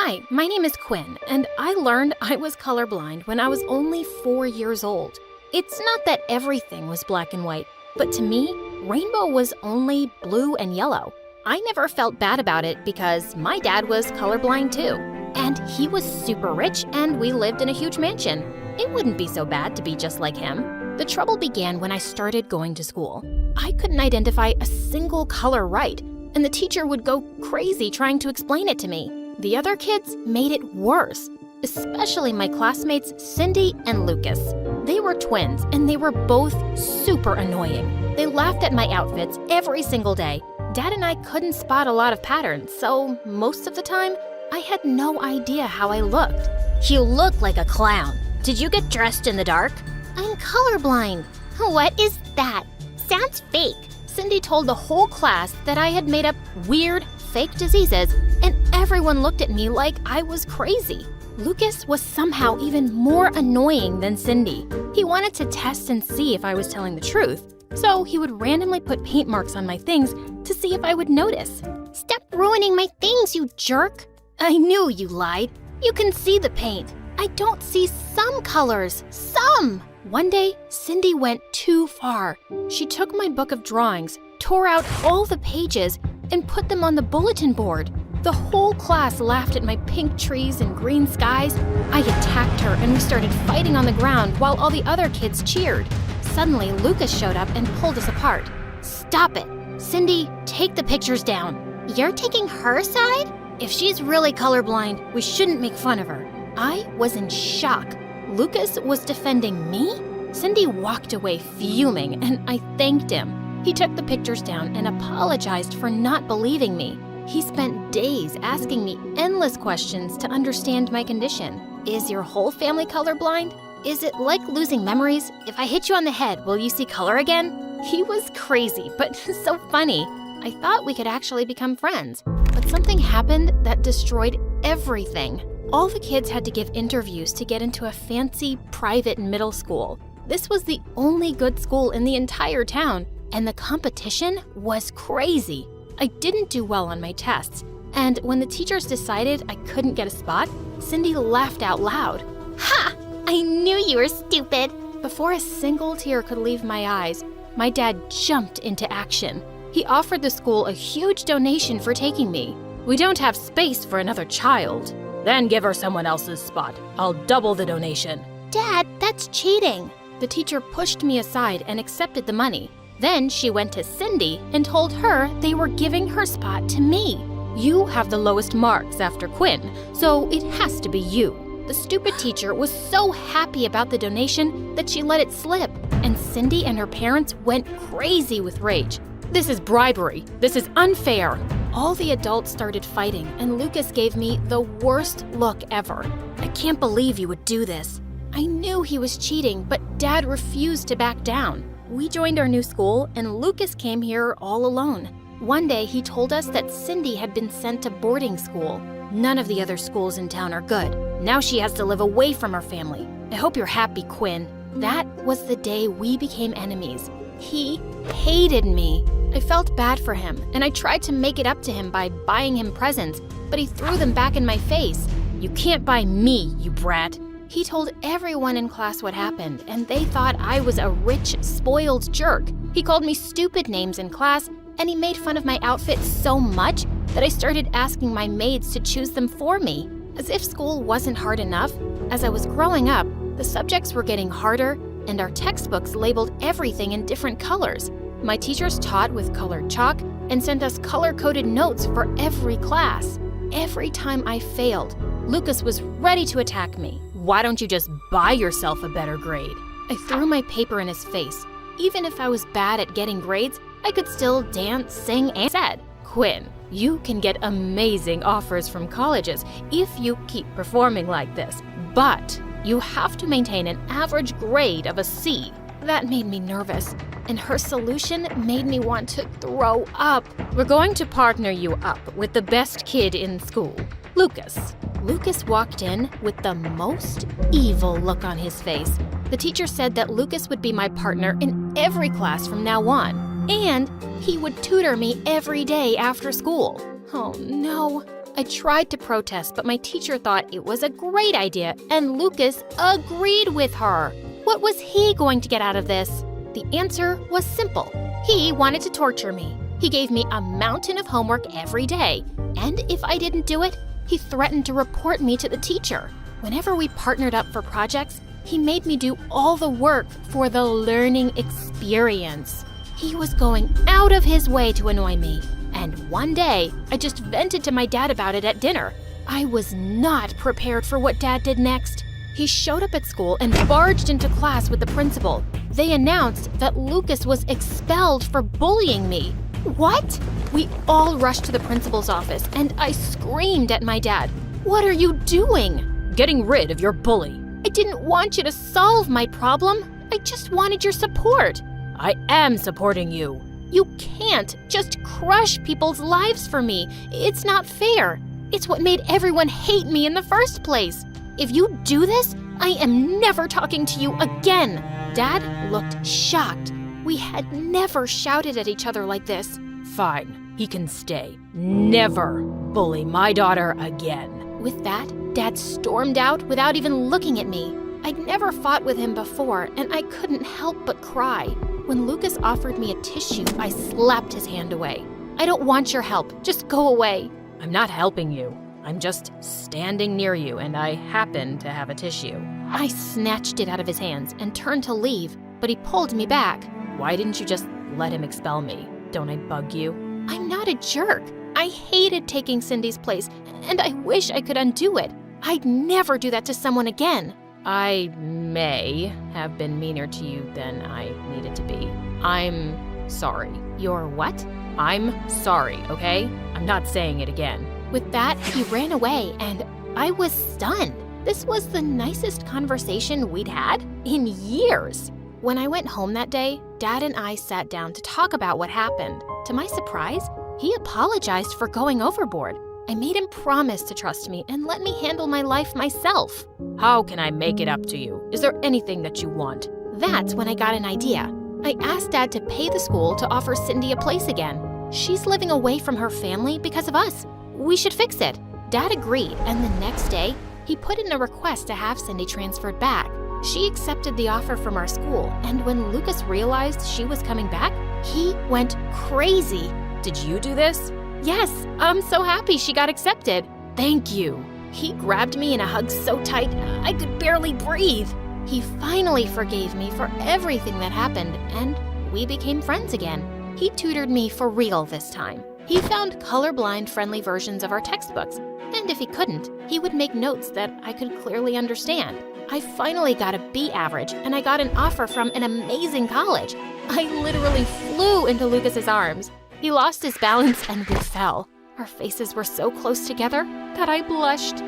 Hi, my name is Quinn, and I learned I was colorblind when I was only 4 years old. It's not that everything was black and white, but to me, rainbow was only blue and yellow. I never felt bad about it because my dad was colorblind too. And he was super rich and we lived in a huge mansion. It wouldn't be so bad to be just like him. The trouble began when I started going to school. I couldn't identify a single color right, and the teacher would go crazy trying to explain it to me. The other kids made it worse, especially my classmates Cindy and Lucas. They were twins and they were both super annoying. They laughed at my outfits every single day. Dad and I couldn't spot a lot of patterns, so most of the time, I had no idea how I looked. You look like a clown. Did you get dressed in the dark? I'm colorblind. What is that? Sounds fake. Cindy told the whole class that I had made up weird, fake diseases, and everyone looked at me like I was crazy. Lucas was somehow even more annoying than Cindy. He wanted to test and see if I was telling the truth, so he would randomly put paint marks on my things to see if I would notice. Stop ruining my things, you jerk! I knew you lied. You can see the paint. I don't see some colors. Some! One day, Cindy went too far. She took my book of drawings, tore out all the pages, and put them on the bulletin board. The whole class laughed at my pink trees and green skies. I attacked her and we started fighting on the ground while all the other kids cheered. Suddenly, Lucas showed up and pulled us apart. Stop it. Cindy, take the pictures down. You're taking her side? If she's really colorblind, we shouldn't make fun of her. I was in shock. Lucas was defending me? Cindy walked away fuming, and I thanked him. He took the pictures down and apologized for not believing me. He spent days asking me endless questions to understand my condition. Is your whole family colorblind? Is it like losing memories? If I hit you on the head, will you see color again? He was crazy, but so funny. I thought we could actually become friends, but something happened that destroyed everything. All the kids had to give interviews to get into a fancy private middle school. This was the only good school in the entire town, and the competition was crazy. I didn't do well on my tests, and when the teachers decided I couldn't get a spot, Cindy laughed out loud. Ha! I knew you were stupid! Before a single tear could leave my eyes, my dad jumped into action. He offered the school a huge donation for taking me. We don't have space for another child. Then give her someone else's spot. I'll double the donation. Dad, that's cheating. The teacher pushed me aside and accepted the money. Then she went to Cindy and told her they were giving her spot to me. You have the lowest marks after Quinn, so it has to be you. The stupid teacher was so happy about the donation that she let it slip, and Cindy and her parents went crazy with rage. This is bribery. This is unfair. All the adults started fighting, and Lucas gave me the worst look ever. I can't believe you would do this. I knew he was cheating, but Dad refused to back down. We joined our new school, and Lucas came here all alone. One day, he told us that Cindy had been sent to boarding school. None of the other schools in town are good. Now she has to live away from her family. I hope you're happy, Quinn. That was the day we became enemies. He hated me. I felt bad for him, and I tried to make it up to him by buying him presents, but he threw them back in my face. You can't buy me, you brat. He told everyone in class what happened, and they thought I was a rich, spoiled jerk. He called me stupid names in class, and he made fun of my outfit so much that I started asking my maids to choose them for me. As if school wasn't hard enough, as I was growing up, the subjects were getting harder, and our textbooks labeled everything in different colors. My teachers taught with colored chalk and sent us color-coded notes for every class. Every time I failed, Lucas was ready to attack me. Why don't you just buy yourself a better grade? I threw my paper in his face. Even if I was bad at getting grades, I could still dance, sing, and said, Quinn, you can get amazing offers from colleges if you keep performing like this, but you have to maintain an average grade of a C. That made me nervous, and her solution made me want to throw up. We're going to partner you up with the best kid in school, Lucas. Lucas walked in with the most evil look on his face. The teacher said that Lucas would be my partner in every class from now on, and he would tutor me every day after school. Oh no. I tried to protest, but my teacher thought it was a great idea, and Lucas agreed with her. What was he going to get out of this? The answer was simple. He wanted to torture me. He gave me a mountain of homework every day, and if I didn't do it, he threatened to report me to the teacher. Whenever we partnered up for projects, he made me do all the work for the learning experience. He was going out of his way to annoy me. And one day, I just vented to my dad about it at dinner. I was not prepared for what Dad did next. He showed up at school and barged into class with the principal. They announced that Lucas was expelled for bullying me. What? We all rushed to the principal's office, and I screamed at my dad. What are you doing? Getting rid of your bully. I didn't want you to solve my problem. I just wanted your support. I am supporting you. You can't just crush people's lives for me. It's not fair. It's what made everyone hate me in the first place. If you do this, I am never talking to you again. Dad looked shocked. We had never shouted at each other like this. Fine, he can stay. Never bully my daughter again. With that, Dad stormed out without even looking at me. I'd never fought with him before, and I couldn't help but cry. When Lucas offered me a tissue, I slapped his hand away. I don't want your help. Just go away. I'm not helping you. I'm just standing near you, and I happen to have a tissue. I snatched it out of his hands and turned to leave, but he pulled me back. Why didn't you just let him expel me? Don't I bug you? I'm not a jerk. I hated taking Cindy's place, and I wish I could undo it. I'd never do that to someone again. I may have been meaner to you than I needed to be. I'm sorry. You're what? I'm sorry, okay? I'm not saying it again. With that, he ran away, and I was stunned. This was the nicest conversation we'd had in years. When I went home that day, Dad and I sat down to talk about what happened. To my surprise, he apologized for going overboard. I made him promise to trust me and let me handle my life myself. How can I make it up to you? Is there anything that you want? That's when I got an idea. I asked Dad to pay the school to offer Cindy a place again. She's living away from her family because of us. We should fix it. Dad agreed, and the next day, he put in a request to have Cindy transferred back. She accepted the offer from our school, and when Lucas realized she was coming back, he went crazy. Did you do this? Yes, I'm so happy she got accepted. Thank you. He grabbed me in a hug so tight, I could barely breathe. He finally forgave me for everything that happened, and we became friends again. He tutored me for real this time. He found colorblind-friendly versions of our textbooks, and if he couldn't, he would make notes that I could clearly understand. I finally got a B average, and I got an offer from an amazing college. I literally flew into Lucas's arms. He lost his balance and we fell. Our faces were so close together that I blushed.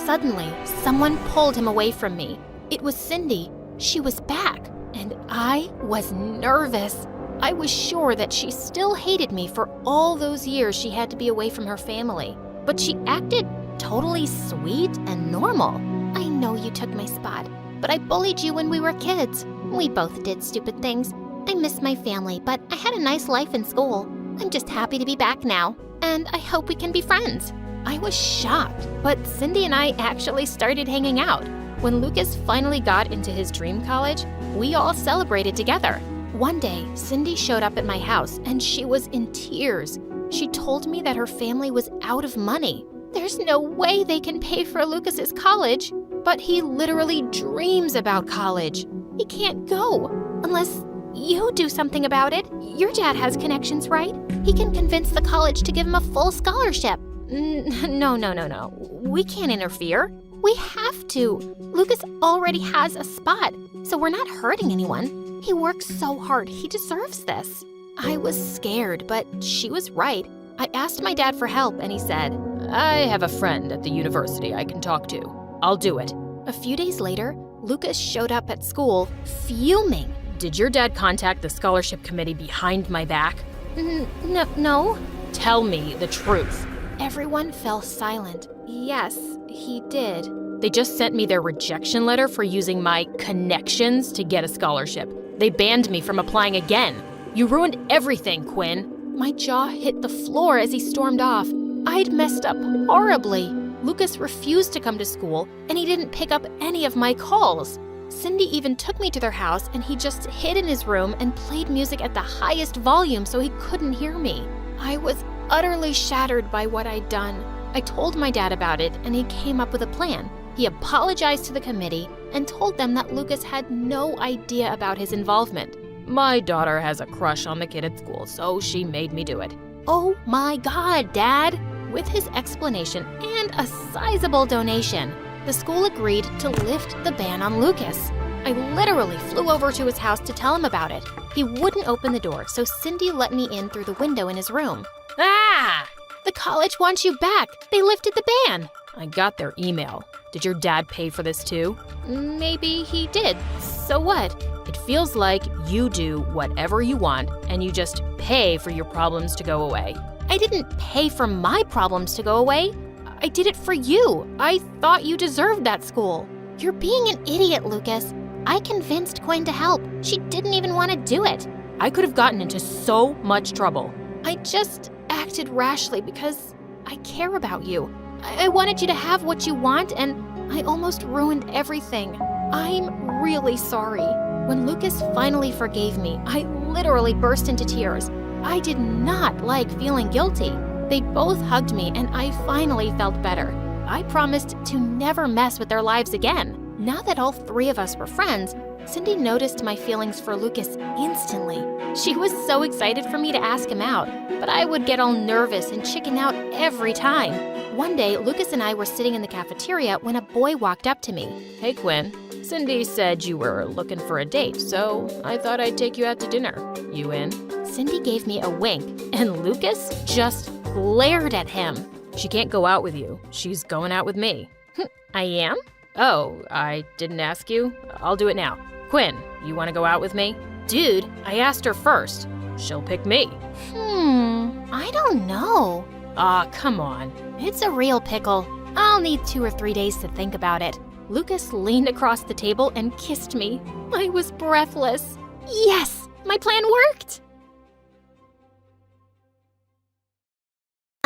Suddenly, someone pulled him away from me. It was Cindy. She was back, and I was nervous. I was sure that she still hated me for all those years she had to be away from her family. But she acted totally sweet and normal. I know you took my spot, but I bullied you when we were kids. We both did stupid things. I miss my family, but I had a nice life in school. I'm just happy to be back now, and I hope we can be friends. I was shocked, but Cindy and I actually started hanging out. When Lucas finally got into his dream college, we all celebrated together. One day, Cindy showed up at my house, and she was in tears. She told me that her family was out of money. There's no way they can pay for Lucas's college, but he literally dreams about college. He can't go unless you do something about it. Your dad has connections, right? He can convince the college to give him a full scholarship. No. We can't interfere. We have to. Lucas already has a spot, so we're not hurting anyone. He works so hard. He deserves this. I was scared, but she was right. I asked my dad for help, and he said, I have a friend at the university I can talk to. I'll do it. A few days later, Lucas showed up at school, fuming. Did your dad contact the scholarship committee behind my back? No. Tell me the truth. Everyone fell silent. Yes, he did. They just sent me their rejection letter for using my connections to get a scholarship. They banned me from applying again. You ruined everything, Quinn. My jaw hit the floor as he stormed off. I'd messed up horribly. Lucas refused to come to school, and he didn't pick up any of my calls. Cindy even took me to their house, and he just hid in his room and played music at the highest volume so he couldn't hear me. I was utterly shattered by what I'd done. I told my dad about it, and he came up with a plan. He apologized to the committee and told them that Lucas had no idea about his involvement. My daughter has a crush on the kid at school, so she made me do it. Oh my God, Dad! With his explanation and a sizable donation, the school agreed to lift the ban on Lucas. I literally flew over to his house to tell him about it. He wouldn't open the door, so Cindy let me in through the window in his room. Ah! The college wants you back. They lifted the ban. I got their email. Did your dad pay for this too? Maybe he did. So what? It feels like you do whatever you want and you just pay for your problems to go away. I didn't pay for my problems to go away. I did it for you. I thought you deserved that school. You're being an idiot, Lucas. I convinced Quinn to help. She didn't even want to do it. I could have gotten into so much trouble. I just acted rashly because I care about you. I wanted you to have what you want, and I almost ruined everything. I'm really sorry. When Lucas finally forgave me, I literally burst into tears. I did not like feeling guilty. They both hugged me, and I finally felt better. I promised to never mess with their lives again. Now that all three of us were friends, Cindy noticed my feelings for Lucas instantly. She was so excited for me to ask him out, but I would get all nervous and chicken out every time. One day, Lucas and I were sitting in the cafeteria when a boy walked up to me. Hey, Quinn. Cindy said you were looking for a date, so I thought I'd take you out to dinner. You in? Cindy gave me a wink, and Lucas just glared at him. She can't go out with you. She's going out with me. I am? Oh, I didn't ask you? I'll do it now. Quinn, you want to go out with me? Dude, I asked her first. She'll pick me. I don't know. Ah, come on. It's a real pickle. I'll need 2 or 3 days to think about it. Lucas leaned across the table and kissed me. I was breathless. Yes, my plan worked.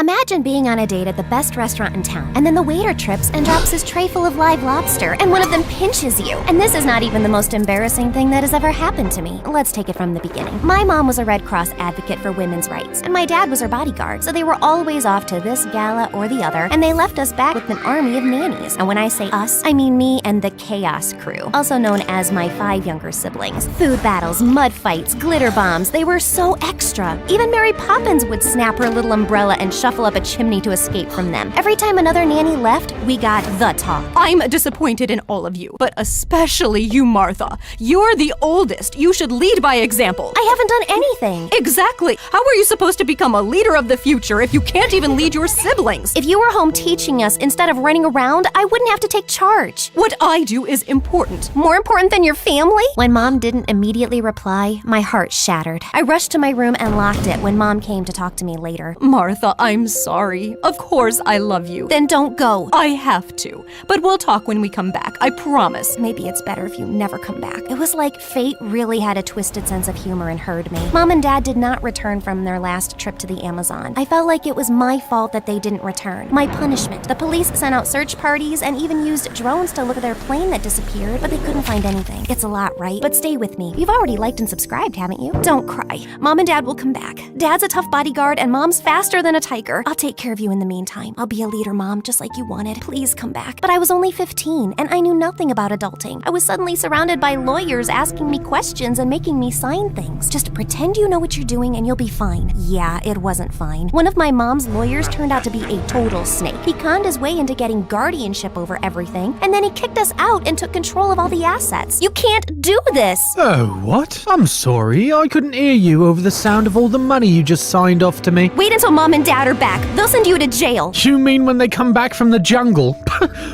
Imagine being on a date at the best restaurant in town, and then the waiter trips and drops his tray full of live lobster, and one of them pinches you. And this is not even the most embarrassing thing that has ever happened to me. Let's take it from the beginning. My mom was a Red Cross advocate for women's rights, and my dad was her bodyguard, so they were always off to this gala or the other, and they left us back with an army of nannies. And when I say us, I mean me and the Chaos Crew, also known as my 5 younger siblings. Food battles, mud fights, glitter bombs, they were so extra. Even Mary Poppins would snap her little umbrella and shuffle up a chimney to escape from them. Every time another nanny left, we got the talk. I'm disappointed in all of you, but especially you, Martha. You're the oldest. You should lead by example. I haven't done anything. Exactly. How are you supposed to become a leader of the future if you can't even lead your siblings? If you were home teaching us instead of running around, I wouldn't have to take charge. What I do is important. More important than your family? When Mom didn't immediately reply, my heart shattered. I rushed to my room and locked it when Mom came to talk to me later. Martha, I'm sorry. Of course I love you. Then don't go. I have to. But we'll talk when we come back. I promise. Maybe it's better if you never come back. It was like fate really had a twisted sense of humor and heard me. Mom and Dad did not return from their last trip to the Amazon. I felt like it was my fault that they didn't return. My punishment. The police sent out search parties and even used drones to look at their plane that disappeared, but they couldn't find anything. It's a lot, right? But stay with me. You've already liked and subscribed, haven't you? Don't cry. Mom and Dad will come back. Dad's a tough bodyguard and Mom's faster than a tiger. I'll take care of you in the meantime. I'll be a leader, Mom, just like you wanted. Please come back. But I was only 15 and I knew nothing about adulting. I was suddenly surrounded by lawyers asking me questions and making me sign things. Just pretend you know what you're doing and you'll be fine. Yeah, it wasn't fine. One of my mom's lawyers turned out to be a total snake. He conned his way into getting guardianship over everything, and then he kicked us out and took control of all the assets. You can't do this! Oh, what? I'm sorry. I couldn't hear you over the sound of all the money you just signed off to me. Wait until Mom and Dad are back. They'll send you to jail. You mean when they come back from the jungle?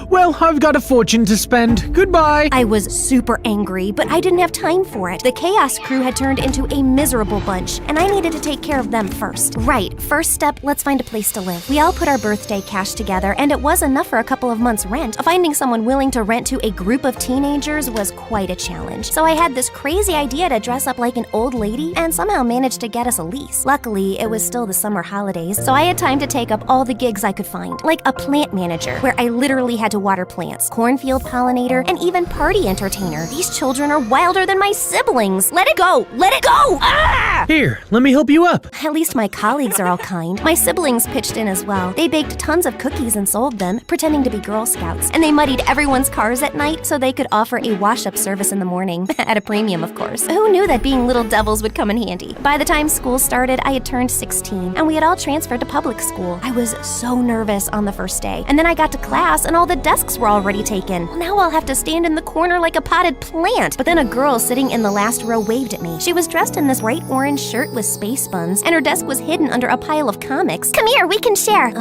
Well, I've got a fortune to spend. Goodbye. I was super angry, but I didn't have time for it. The Chaos Crew had turned into a miserable bunch, and I needed to take care of them first. Right, first step, let's find a place to live. We all put our birthday cash together, and it was enough for a couple of months' rent. Finding someone willing to rent to a group of teenagers was quite a challenge. So I had this crazy idea to dress up like an old lady and somehow managed to get us a lease. Luckily, it was still the summer holidays, so I had time to take up all the gigs I could find, like a plant manager, where I literally had to water plants, cornfield pollinator, and even party entertainer. These children are wilder than my siblings. Let it go! Let it go! Ah! Here, let me help you up. At least my colleagues are all kind. My siblings pitched in as well. They baked tons of cookies and sold them, pretending to be Girl Scouts. And they muddied everyone's cars at night so they could offer a wash-up service in the morning. At a premium, of course. Who knew that being little devils would come in handy? By the time school started, I had turned 16, and we had all transferred to public school. I was so nervous on the first day. And then I got to class, and all the desks were already taken. Well, now I'll have to stand in the corner like a potted plant. But then a girl sitting in the last row waved at me. She was dressed in this bright orange shirt with space buns, and her desk was hidden under a pile of comics. Come here, we can share.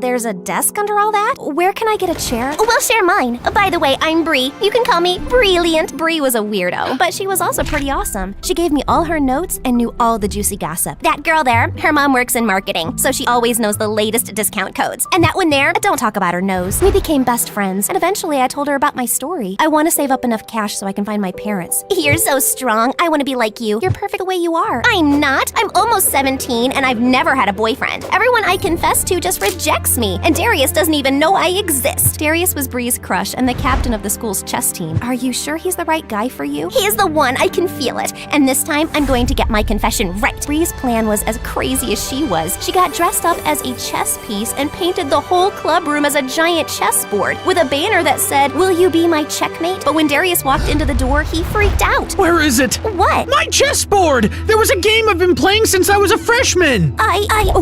There's a desk under all that? Where can I get a chair? We'll share mine. By the way, I'm Bree. You can call me Brilliant. Bree was a weirdo, but she was also pretty awesome. She gave me all her notes and knew all the juicy gossip. That girl there, her mom works in marketing, so she always knows the latest discount codes. And that one there, don't talk about her nose. We became best friends, and eventually I told her about my story. I want to save up enough cash so I can find my parents. You're so strong. I want to be like you. You're perfect the way you are. I'm not. I'm almost 17, and I've never had a boyfriend. Everyone I confess to just rejects me, and Darius doesn't even know I exist. Darius was Bree's crush and the captain of the school's chess team. Are you sure he's the right guy for you? He is the one. I can feel it. And this time, I'm going to get my confession right. Bree's plan was as crazy as she was. She got dressed up as a chess piece and painted the whole club room as a giant chessboard with a banner that said, "Will you be my checkmate?" But when Darius walked into the door, he freaked out. Where is it? What? My chessboard! There was a game I've been playing since I was a freshman!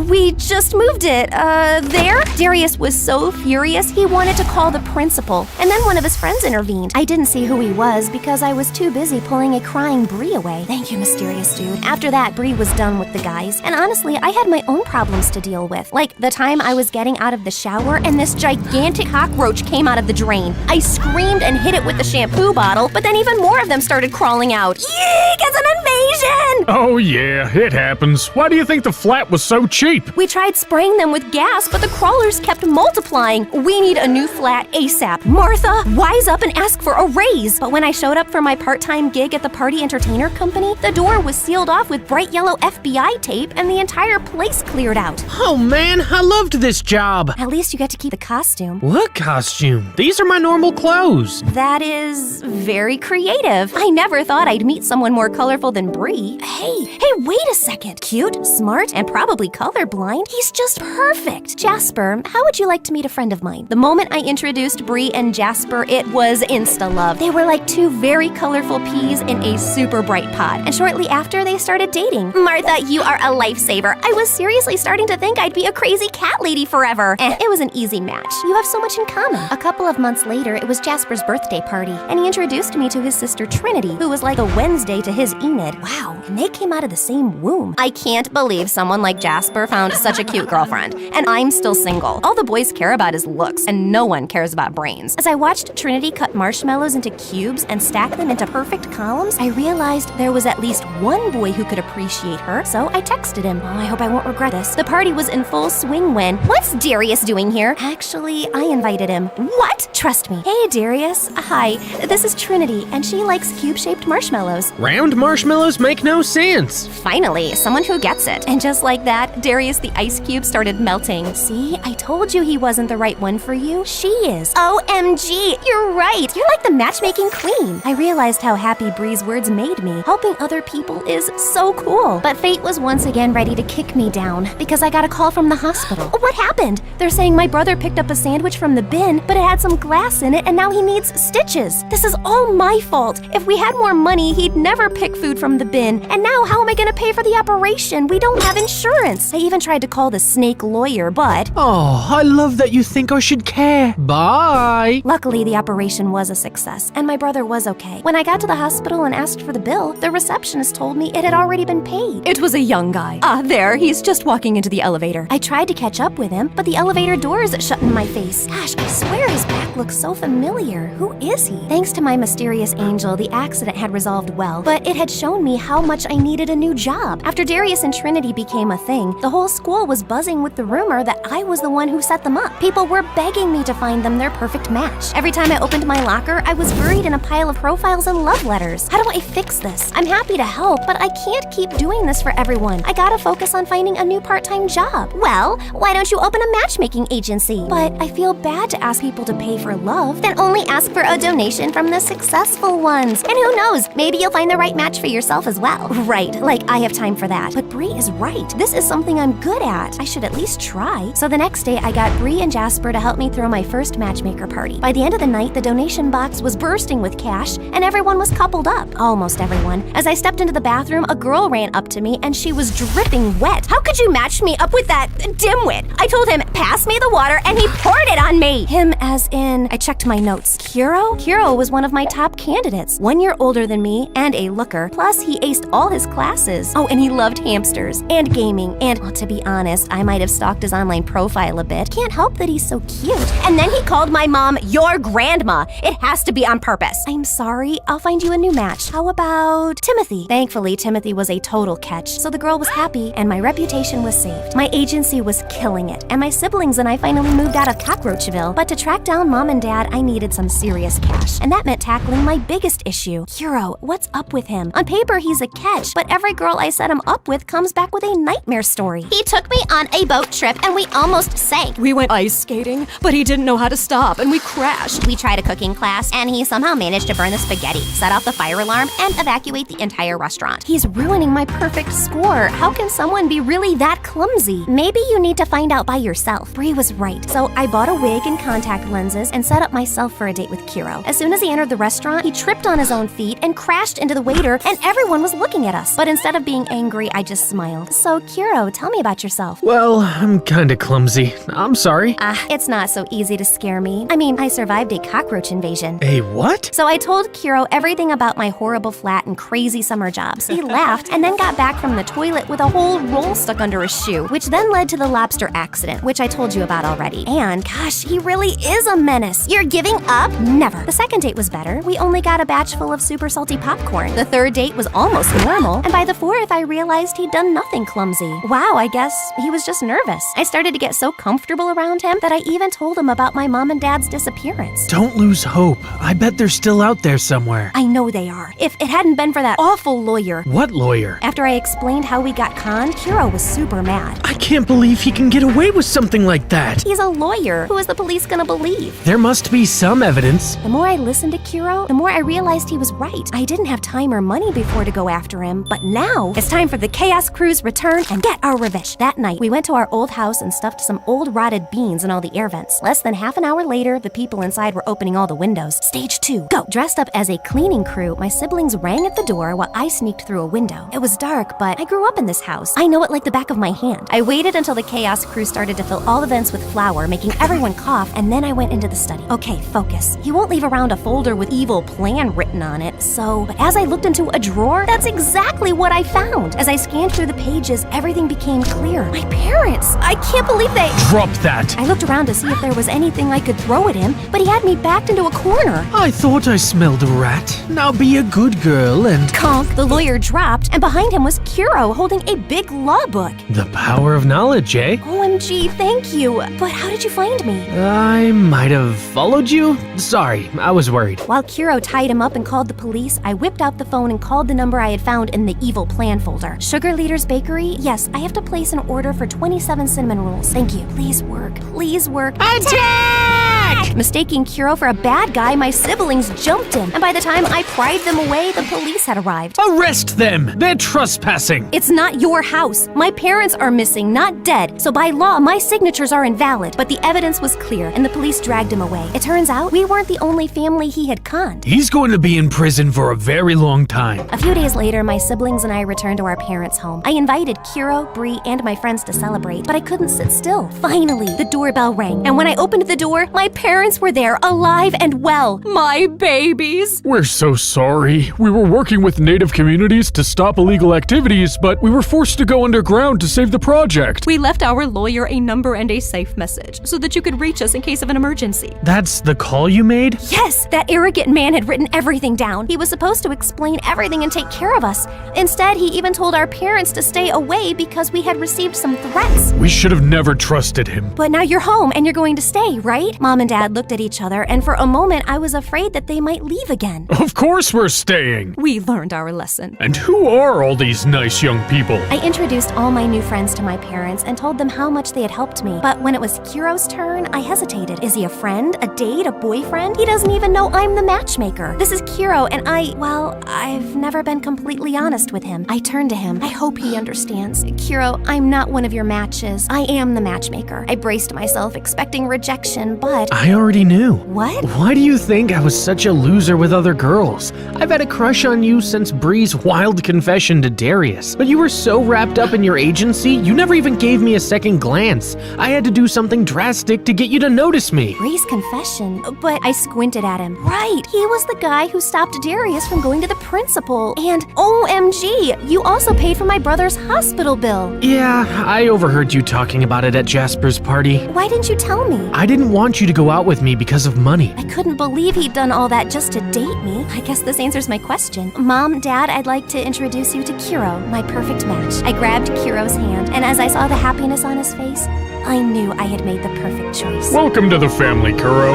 We just moved it, there? Darius was so furious, he wanted to call the principal. And then one of his friends intervened. I didn't see who he was because I was too busy pulling a crying Bree away. Thank you, mysterious dude. After that, Bree was done with the guys. And honestly, I had my own problems to deal with. Like the time I was getting out of the shower and this gigantic cockroach came out of the drain. I screamed and hit it with the shampoo bottle, but then even more of them started crawling out. Eek, it's an invasion! Oh yeah, it happens. Why do you think the flat was so cheap? We tried spraying them with gas, but the crawlers kept multiplying. We need a new flat ASAP. Martha, wise up and ask for a raise. But when I showed up for my part-time gig at the party entertainer company, the door was sealed off with bright yellow FBI tape and the entire place cleared out. Oh man, I loved this job. At least you get to keep the costume. What costume? These are my normal clothes. That is very creative. I never thought I'd meet someone more colorful than Bree. Hey, wait a second. Cute, smart, and probably colorblind. He's just perfect. Jasper, how would you like to meet a friend of mine? The moment I introduced Bree and Jasper, it was insta-love. They were like two very colorful peas in a super bright pot. And shortly after, they started dating. Martha, you are a lifesaver. I was seriously starting to think I'd be a crazy cat lady forever. And it was an easy match. You have so much in common. A couple of months later, it was Jasper's birthday party, and he introduced me to his sister Trinity, who was like the Wednesday to his Enid. Wow, and they came out of the same womb. I can't believe someone like Jasper found such a cute girlfriend, and I'm still single. All the boys care about is looks, and no one cares about brains. As I watched Trinity cut marshmallows into cubes and stack them into perfect columns, I realized there was at least one boy who could appreciate her, so I texted him. Oh, I hope I won't regret this. The party was in full swing when, what's Darius doing here? Actually, I invited him. What? Trust me. Hey, Darius. Hi, this is Trinity, and she likes cube-shaped marshmallows. Round marshmallows make no sense. Finally, someone who gets it. And just like that, Darius the ice cube started melting. See, I told you he wasn't the right one for you. She is. OMG, you're right. You're like the matchmaking queen. I realized how happy Bree's words made me. Helping other people is so cool. But fate was once again ready to kick me down because I got a call from the hospital. What happened? They're saying my brother picked up a sandwich from the bin, but it had some glass in it and now he needs stitches. This is all my fault. If we had more money, he'd never pick food from the bin. And now how am I gonna pay for the operation? We don't have insurance. I even tried to call the snake lawyer, but... Oh, I love that you think I should care. Bye. Luckily, the operation was a success, and my brother was okay. When I got to the hospital and asked for the bill, the receptionist told me it had already been paid. It was a young guy. There, he's just walking into the elevator. I tried to catch up with him, but the elevator doors shut in my face. Gosh, I swear his back looks so familiar. Who is he? Thanks to my mysterious angel, the accident had resolved well, but it had shown me how much I needed a new job. After Darius and Trinity became a thing, the whole school was buzzing with the rumor that I was the one who set them up. People were begging me to find them their perfect match. Every time I opened my locker, I was buried in a pile of profiles and love letters. How do I fix this? I'm happy to help, but I can't keep doing this for everyone. I gotta focus on finding a new part-time job. Well, why don't you open a matchmaking agency? But I feel bad to ask people to pay for love. Then only ask for a donation from the successful ones. And who knows, maybe you'll find the right match for yourself as well. Right, like I have time for that. But Bree is right. This is something I'm good at. I should at least try. So the next day, I got Bree and Jasper to help me throw my first matchmaker party. By the end of the night, the donation box was bursting with cash, and everyone was coupled up. Almost everyone. As I stepped into the bathroom, a girl ran up to me, and she was dripping wet. How could you match me up with that dimwit? I told him, pass me the water, and he poured it on me. Him as in, I checked my notes. Kuro? Kuro was one of my top candidates. 1 year older than me, and a looker. Plus, he aced all his classes. Oh, and he loved hamsters, and gaming, and, well, to be honest, I might have stalked his online profile a bit. Can't help that he's so cute. And then he called my mom your grandma. It has to be on purpose. I'm sorry, I'll find you a new match. How about Timothy? Thankfully, Timothy was a total catch, so the girl was happy, and my reputation was saved. My agency was killing it, and my siblings and I finally moved out of Cockroachville. But to track down Mom and Dad, I needed some serious cash, and that meant tackling my biggest issue. Kuro, what's up with him? On paper, he's a catch, but every girl I set him up with comes back with a nightmare story. He took me on a boat trip, and we almost sank. We went ice skating, but he didn't know how to stop, and we crashed. We tried a cooking class, and he somehow managed to burn the spaghetti, set off the fire alarm, and evacuate the entire restaurant. He's ruining my perfect score. How can someone be really that clumsy? Maybe you need to find out by yourself. Bree was right. So I bought a wig and contact lenses and set up myself for a date with Kuro. As soon as he entered the restaurant, he tripped on his own feet and crashed into the waiter, and everyone was looking at us. But instead of being angry, I just smiled. So Kuro, tell me about yourself. Well, I'm kinda clumsy. I'm sorry. It's not so easy to scare me. I mean, I survived a cockroach invasion. A what? So I told Kuro everything about my horrible flat and crazy summer jobs. He laughed and then got back from the toilet with a whole roll stuck under his shoe, which then led to the lobster accident, which I told you about already. And gosh, he really is a menace. You're giving up? Never. The second date was better. We only got a batch full of super salty popcorn. The third date was almost normal. And by the fourth, I realized he'd done nothing clumsy. Wow, I guess he was just nervous. I started to get so comfortable around him that I even told him about my mom and dad's disappearance. Don't lose hope. I bet they're still out there somewhere. I know they are. If it hadn't been for that awful lawyer. What lawyer? After I explained how we got conned, Kuro was super mad. I can't believe he can get away with something like that. He's a lawyer. Who is the police gonna believe? There must be some evidence. The more I listened to Kuro, the more I realized he was right. I didn't have time or money before to go after him, but now it's time for the Chaos Crew's return and get our revenge. That night, we went to our old house and stuffed some old rotted beans in all the air vents. Less than half an hour later, the people inside were opening all the windows. Stage 2, go! Dressed up as a cleaning crew, my siblings rang at the door while I sneaked through a window. It was dark, but I grew up in this house. I know it like the back of my hand. I waited until the Chaos Crew started to fill all the vents with flour, making everyone cough, and then I went into the study. Okay, focus. He won't leave around a folder with evil plan written on it, but as I looked into a drawer, that's exactly what I found. As I scanned through the pages, everything became clear. My parents! I can't believe they— Drop that! I looked around to see if there was anything I could throw at him, but he had me backed into a corner. I thought I smelled a rat. Now be a good girl and— Conk, the lawyer dropped, and behind him was Kuro holding a big law book. The power of knowledge, eh? OMG, thank you. But how did you find me? I might have followed you. Sorry, I was worried. While Kuro tied him up and called the police, I whipped out the phone and called the number I had found in the evil plan folder. Sugar Leader's Bakery? Yes, I have to place an order for 27 cinnamon rolls. Thank you. Please work. Please work. Attack! Mistaking Kuro for a bad guy, my siblings jumped him, and by the time I pried them away, the police had arrived. Arrest them! They're trespassing! It's not your house. My parents are missing, not dead, so by law, my signatures are invalid. But the evidence was clear, and the police dragged him away. It turns out, we weren't the only family he had conned. He's going to be in prison for a very long time. A few days later, my siblings and I returned to our parents' home. I invited Kuro, Bree, and my friends to celebrate, but I couldn't sit still. Finally, the doorbell rang, and when I opened the door, my parents were there, alive and well. My babies! We're so sorry. We were working with native communities to stop illegal activities, but we were forced to go underground to save the project. We left our lawyer a number and a safe message so that you could reach us in case of an emergency. That's the call you made? Yes, that arrogant man had written everything down. He was supposed to explain everything and take care of us. Instead, he even told our parents to stay away because we had received some threats. We should have never trusted him. But now you're home and you're going to stay, right? Mom and Dad looked at each other, and for a moment I was afraid that they might leave again. Of course we're staying. We learned our lesson. And who are all these nice young people? I introduced all my new friends to my parents and told them how much they had helped me. But when it was Kiro's turn, I hesitated. Is he a friend, a date, a boyfriend? He doesn't even know I'm the matchmaker. This is Kiro, and I've never been completely honest with him. I turned to him. I hope he understands. Kiro, I'm not one of your matches. I am the matchmaker. I braced myself, expecting rejection, but... I already knew. What? Why do you think I was such a loser with other girls? I've had a crush on you since Bree's wild confession to Darius. But you were so wrapped up in your agency, you never even gave me a second glance. I had to do something drastic to get you to notice me. Bree's confession? But I squinted at him. Right, he was the guy who stopped Darius from going to the principal. And OMG, you also paid for my brother's hospital bill. Yeah, I overheard you talking about it at Jasper's party. Why didn't you tell me? I didn't want you to go out with me because of money. I couldn't believe he'd done all that just to date me. I guess this answers my question. Mom, Dad, I'd like to introduce you to Kiro, my perfect match. I grabbed Kiro's hand, and as I saw the happiness on his face, I knew I had made the perfect choice. Welcome to the family, Kuro.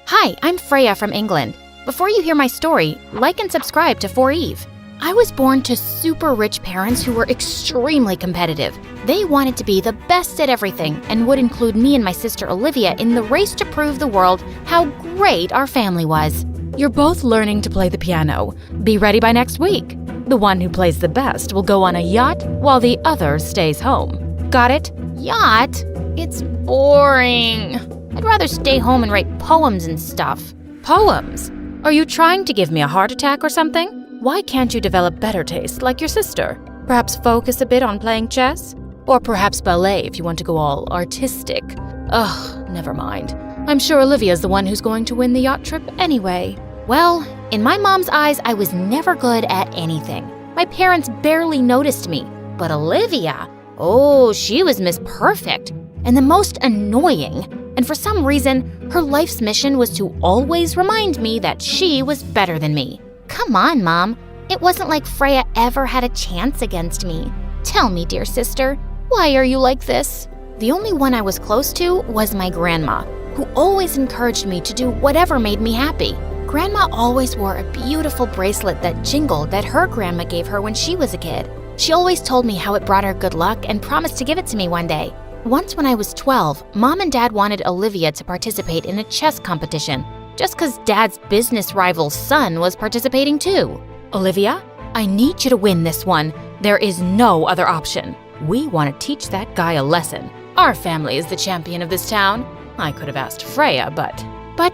Hi, I'm Freya from England. Before you hear my story, like and subscribe to For Eve. I was born to super rich parents who were extremely competitive. They wanted to be the best at everything and would include me and my sister Olivia in the race to prove the world how great our family was. You're both learning to play the piano. Be ready by next week. The one who plays the best will go on a yacht while the other stays home. Got it? Yacht? It's boring. I'd rather stay home and write poems and stuff. Poems? Are you trying to give me a heart attack or something? Why can't you develop better taste like your sister? Perhaps focus a bit on playing chess? Or perhaps ballet if you want to go all artistic. Ugh, never mind. I'm sure Olivia's the one who's going to win the yacht trip anyway. Well, in my mom's eyes, I was never good at anything. My parents barely noticed me. But Olivia, oh, she was Miss Perfect and the most annoying. And for some reason, her life's mission was to always remind me that she was better than me. Come on, Mom. It wasn't like Freya ever had a chance against me. Tell me, dear sister, why are you like this? The only one I was close to was my grandma, who always encouraged me to do whatever made me happy. Grandma always wore a beautiful bracelet that jingled that her grandma gave her when she was a kid. She always told me how it brought her good luck and promised to give it to me one day. Once when I was 12, Mom and Dad wanted Olivia to participate in a chess competition, just because Dad's business rival's son was participating too. Olivia, I need you to win this one. There is no other option. We want to teach that guy a lesson. Our family is the champion of this town. I could have asked Freya, but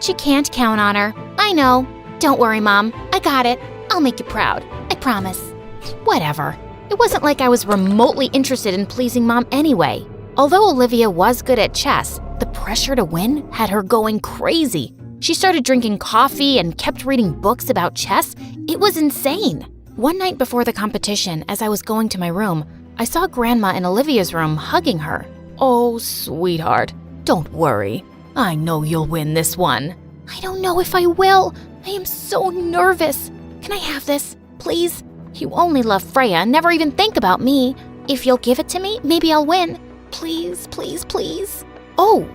you can't count on her. I know. Don't worry, Mom. I got it. I'll make you proud. I promise. Whatever. It wasn't like I was remotely interested in pleasing Mom anyway. Although Olivia was good at chess, the pressure to win had her going crazy. She started drinking coffee and kept reading books about chess. It was insane. One night before the competition, as I was going to my room, I saw Grandma in Olivia's room hugging her. Oh, sweetheart, don't worry. I know you'll win this one. I don't know if I will. I am so nervous. Can I have this, please? You only love Freya and never even think about me. If you'll give it to me, maybe I'll win. Please, please, please. Oh,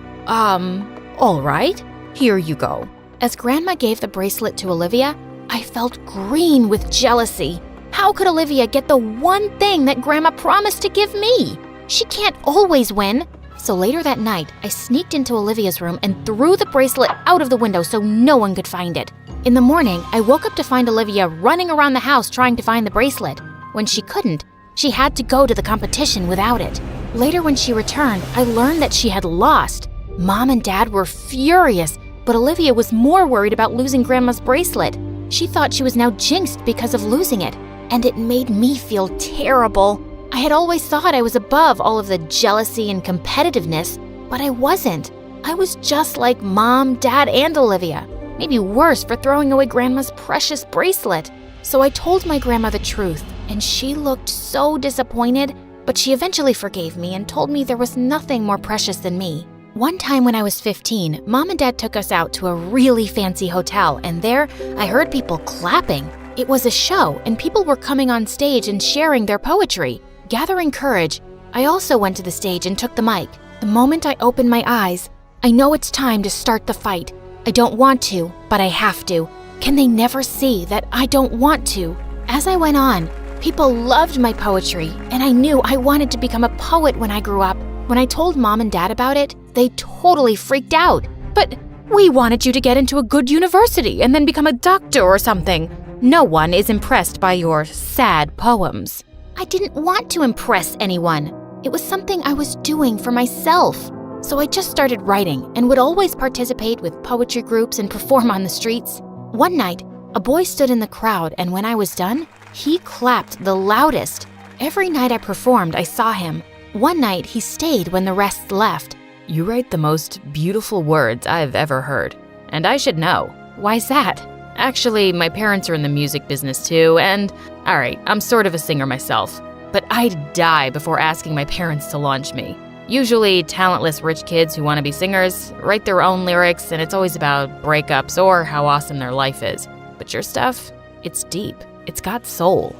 all right. Here you go. As Grandma gave the bracelet to Olivia, I felt green with jealousy. How could Olivia get the one thing that Grandma promised to give me? She can't always win. So later that night, I sneaked into Olivia's room and threw the bracelet out of the window so no one could find it. In the morning, I woke up to find Olivia running around the house trying to find the bracelet. When she couldn't, she had to go to the competition without it. Later when she returned, I learned that she had lost. Mom and Dad were furious, but Olivia was more worried about losing Grandma's bracelet. She thought she was now jinxed because of losing it, and it made me feel terrible. I had always thought I was above all of the jealousy and competitiveness, but I wasn't. I was just like Mom, Dad, and Olivia. Maybe worse for throwing away Grandma's precious bracelet. So I told my grandma the truth, and she looked so disappointed, but she eventually forgave me and told me there was nothing more precious than me. One time when I was 15, Mom and Dad took us out to a really fancy hotel, and there I heard people clapping. It was a show, and people were coming on stage and sharing their poetry. Gathering courage, I also went to the stage and took the mic. The moment I opened my eyes, I know it's time to start the fight. I don't want to, but I have to. Can they never see that I don't want to? As I went on, people loved my poetry, and I knew I wanted to become a poet when I grew up. When I told Mom and Dad about it, they totally freaked out. But we wanted you to get into a good university and then become a doctor or something. No one is impressed by your sad poems. I didn't want to impress anyone. It was something I was doing for myself. So I just started writing and would always participate with poetry groups and perform on the streets. One night, a boy stood in the crowd, and when I was done, he clapped the loudest. Every night I performed, I saw him. One night, he stayed when the rest left. You write the most beautiful words I've ever heard. And I should know. Why's that? Actually, my parents are in the music business too, and alright, I'm sort of a singer myself. But I'd die before asking my parents to launch me. Usually, talentless rich kids who want to be singers write their own lyrics, and it's always about breakups or how awesome their life is. But your stuff, it's deep. It's got soul.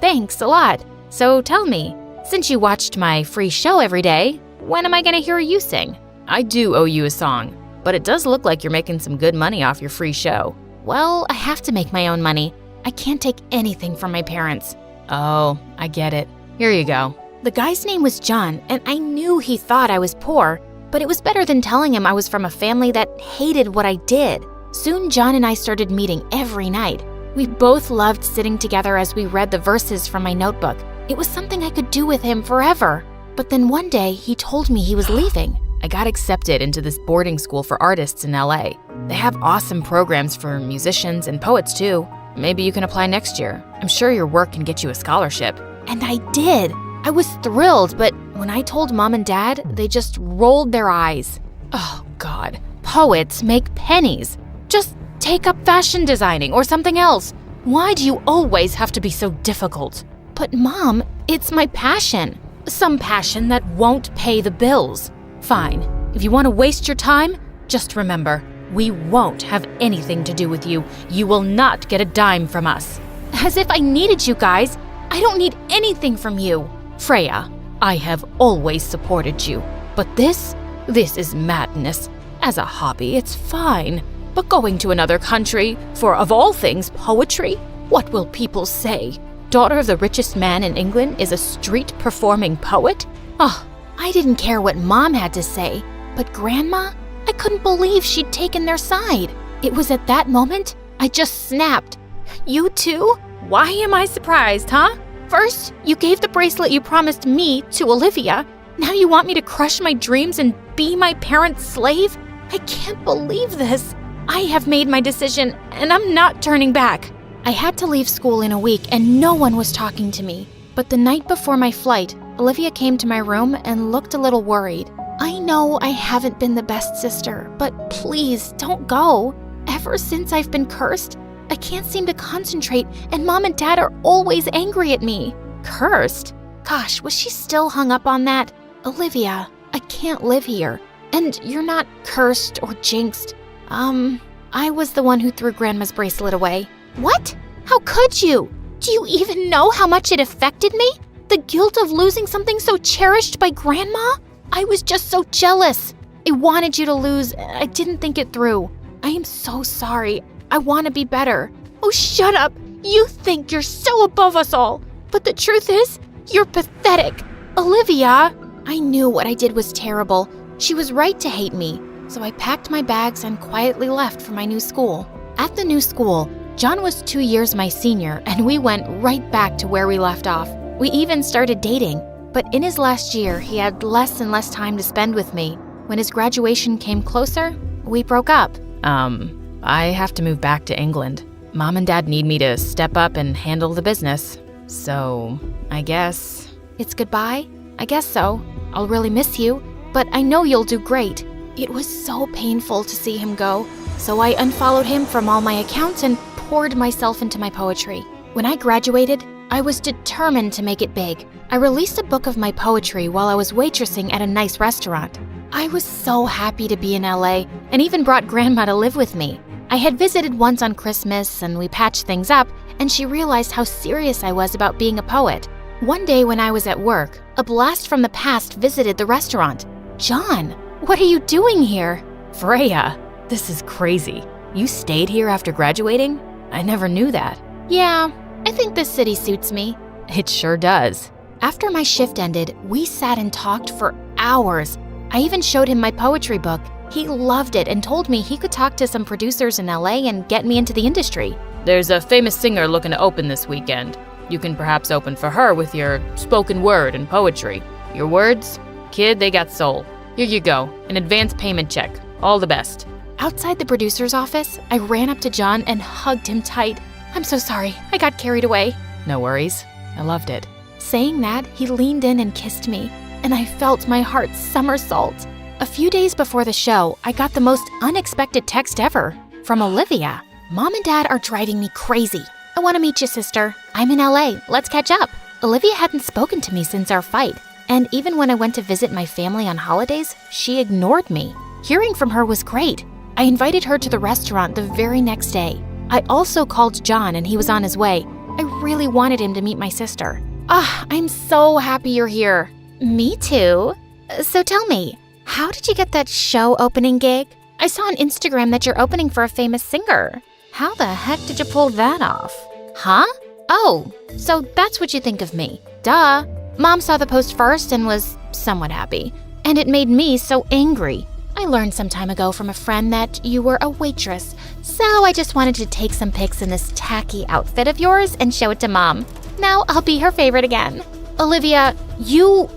Thanks a lot. So tell me, since you watched my free show every day, when am I gonna hear you sing? I do owe you a song, but it does look like you're making some good money off your free show. Well, I have to make my own money. I can't take anything from my parents. Oh, I get it. Here you go. The guy's name was John, and I knew he thought I was poor, but it was better than telling him I was from a family that hated what I did. Soon, John and I started meeting every night. We both loved sitting together as we read the verses from my notebook. It was something I could do with him forever. But then one day, he told me he was leaving. I got accepted into this boarding school for artists in LA. They have awesome programs for musicians and poets too. Maybe you can apply next year. I'm sure your work can get you a scholarship. And I did. I was thrilled, but when I told Mom and Dad, they just rolled their eyes. Oh, God. Poets make pennies. Just take up fashion designing or something else. Why do you always have to be so difficult? But Mom, it's my passion. Some passion that won't pay the bills. Fine. If you want to waste your time, just remember, we won't have anything to do with you. You will not get a dime from us. As if I needed you guys. I don't need anything from you. Freya, I have always supported you. But this is madness. As a hobby, it's fine. But going to another country for, of all things, poetry? What will people say? Daughter of the richest man in England is a street-performing poet? Oh, I didn't care what Mom had to say. But Grandma? I couldn't believe she'd taken their side. It was at that moment I just snapped. You too? Why am I surprised, huh? First, you gave the bracelet you promised me to Olivia. Now you want me to crush my dreams and be my parents' slave? I can't believe this. I have made my decision, and I'm not turning back. I had to leave school in a week, and no one was talking to me. But the night before my flight, Olivia came to my room and looked a little worried. I know I haven't been the best sister, but please don't go. Ever since I've been cursed, I can't seem to concentrate, and Mom and Dad are always angry at me. Cursed? Gosh, was she still hung up on that? Olivia, I can't live here. And you're not cursed or jinxed. I was the one who threw Grandma's bracelet away. What? How could you? Do you even know how much it affected me? The guilt of losing something so cherished by Grandma? I was just so jealous. I wanted you to lose. I didn't think it through. I am so sorry. I want to be better. Oh, shut up. You think you're so above us all. But the truth is, you're pathetic. Olivia, I knew what I did was terrible. She was right to hate me. So I packed my bags and quietly left for my new school. At the new school, John was 2 years my senior, and we went right back to where we left off. We even started dating. But in his last year, he had less and less time to spend with me. When his graduation came closer, we broke up. I have to move back to England. Mom and Dad need me to step up and handle the business. So, I guess... It's goodbye? I guess so. I'll really miss you, but I know you'll do great. It was so painful to see him go, so I unfollowed him from all my accounts and poured myself into my poetry. When I graduated, I was determined to make it big. I released a book of my poetry while I was waitressing at a nice restaurant. I was so happy to be in LA and even brought Grandma to live with me. I had visited once on Christmas and we patched things up, and she realized how serious I was about being a poet. One day when I was at work, a blast from the past visited the restaurant. "John, what are you doing here?" Freya, this is crazy. You stayed here after graduating? I never knew that. "Yeah, I think this city suits me." It sure does. After my shift ended, we sat and talked for hours. I even showed him my poetry book. He loved it and told me he could talk to some producers in LA and get me into the industry. There's a famous singer looking to open this weekend. You can perhaps open for her with your spoken word and poetry. Your words? Kid, they got soul. Here you go, an advance payment check. All the best. Outside the producer's office, I ran up to John and hugged him tight. "I'm so sorry, I got carried away." No worries. I loved it. Saying that, he leaned in and kissed me, and I felt my heart somersault. A few days before the show, I got the most unexpected text ever from Olivia. "Mom and Dad are driving me crazy. I want to meet you, sister. I'm in LA. Let's catch up." Olivia hadn't spoken to me since our fight, and even when I went to visit my family on holidays, she ignored me. Hearing from her was great. I invited her to the restaurant the very next day. I also called John and he was on his way. I really wanted him to meet my sister. I'm so happy you're here." "Me too. So tell me, how did you get that show opening gig? I saw on Instagram that you're opening for a famous singer. How the heck did you pull that off?" "Huh? Oh, so that's what you think of me. Duh. Mom saw the post first and was somewhat happy, and it made me so angry. I learned some time ago from a friend that you were a waitress, so I just wanted to take some pics in this tacky outfit of yours and show it to Mom. Now I'll be her favorite again." "Olivia, you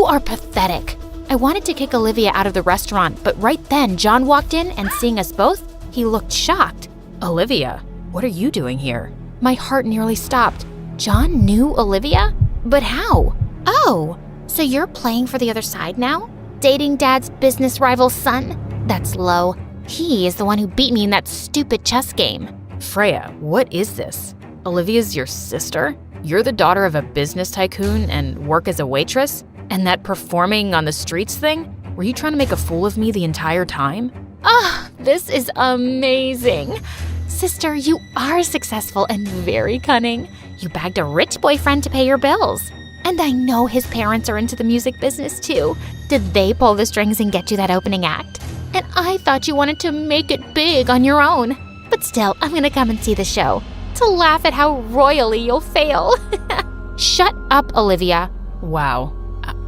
are pathetic." I wanted to kick Olivia out of the restaurant, but right then John walked in and seeing us both, he looked shocked. Olivia, what are you doing here? My heart nearly stopped. John knew Olivia? But how? "Oh, so you're playing for the other side now? Dating Dad's business rival's son? That's low. He is the one who beat me in that stupid chess game." Freya, what is this? Olivia's your sister? You're the daughter of a business tycoon and work as a waitress? And that performing on the streets thing? Were you trying to make a fool of me the entire time? This is amazing. Sister, you are successful and very cunning. You bagged a rich boyfriend to pay your bills. And I know his parents are into the music business too. Did they pull the strings and get you that opening act? And I thought you wanted to make it big on your own. But still, I'm gonna come and see the show to laugh at how royally you'll fail." "Shut up, Olivia." Wow,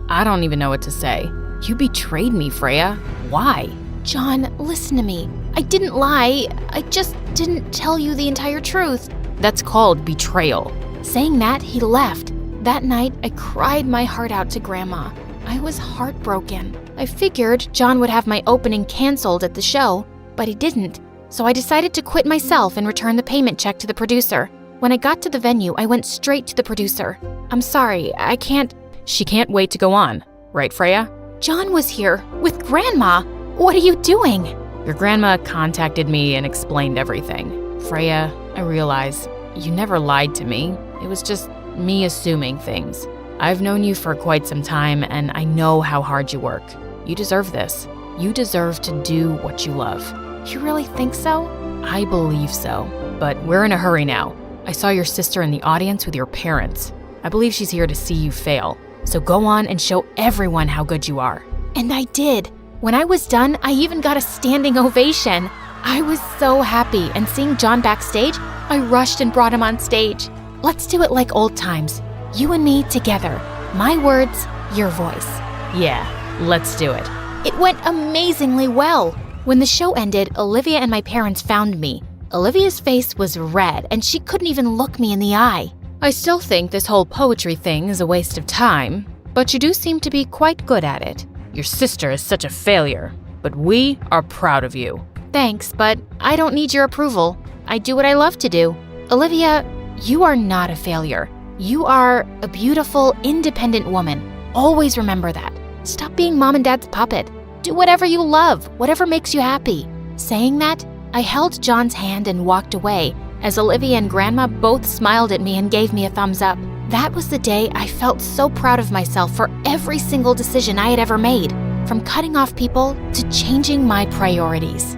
I don't even know what to say. You betrayed me, Freya. Why? "John, listen to me. I didn't lie. I just didn't tell you the entire truth." That's called betrayal. Saying that, he left. That night, I cried my heart out to Grandma. I was heartbroken. I figured John would have my opening canceled at the show, but he didn't. So I decided to quit myself and return the payment check to the producer. When I got to the venue, I went straight to the producer. "I'm sorry, I can't." She can't wait to go on, right, Freya? "John was here with Grandma. What are you doing?" Your grandma contacted me and explained everything. Freya, I realize you never lied to me. It was just me assuming things. I've known you for quite some time, and I know how hard you work. You deserve this. You deserve to do what you love. You really think so? I believe so, but we're in a hurry now. I saw your sister in the audience with your parents. I believe she's here to see you fail. So go on and show everyone how good you are. And I did. When I was done, I even got a standing ovation. I was so happy, and seeing John backstage, I rushed and brought him on stage. Let's do it like old times. You and me together. My words, your voice. Yeah, let's do it. It went amazingly well. When the show ended, Olivia and my parents found me. Olivia's face was red, and she couldn't even look me in the eye. I still think this whole poetry thing is a waste of time, but you do seem to be quite good at it. Your sister is such a failure, but we are proud of you. Thanks, but I don't need your approval. I do what I love to do. Olivia, you are not a failure. You are a beautiful, independent woman. Always remember that. Stop being Mom and Dad's puppet. Do whatever you love, whatever makes you happy. Saying that, I held John's hand and walked away, as Olivia and Grandma both smiled at me and gave me a thumbs up. That was the day I felt so proud of myself for every single decision I had ever made, from cutting off people to changing my priorities.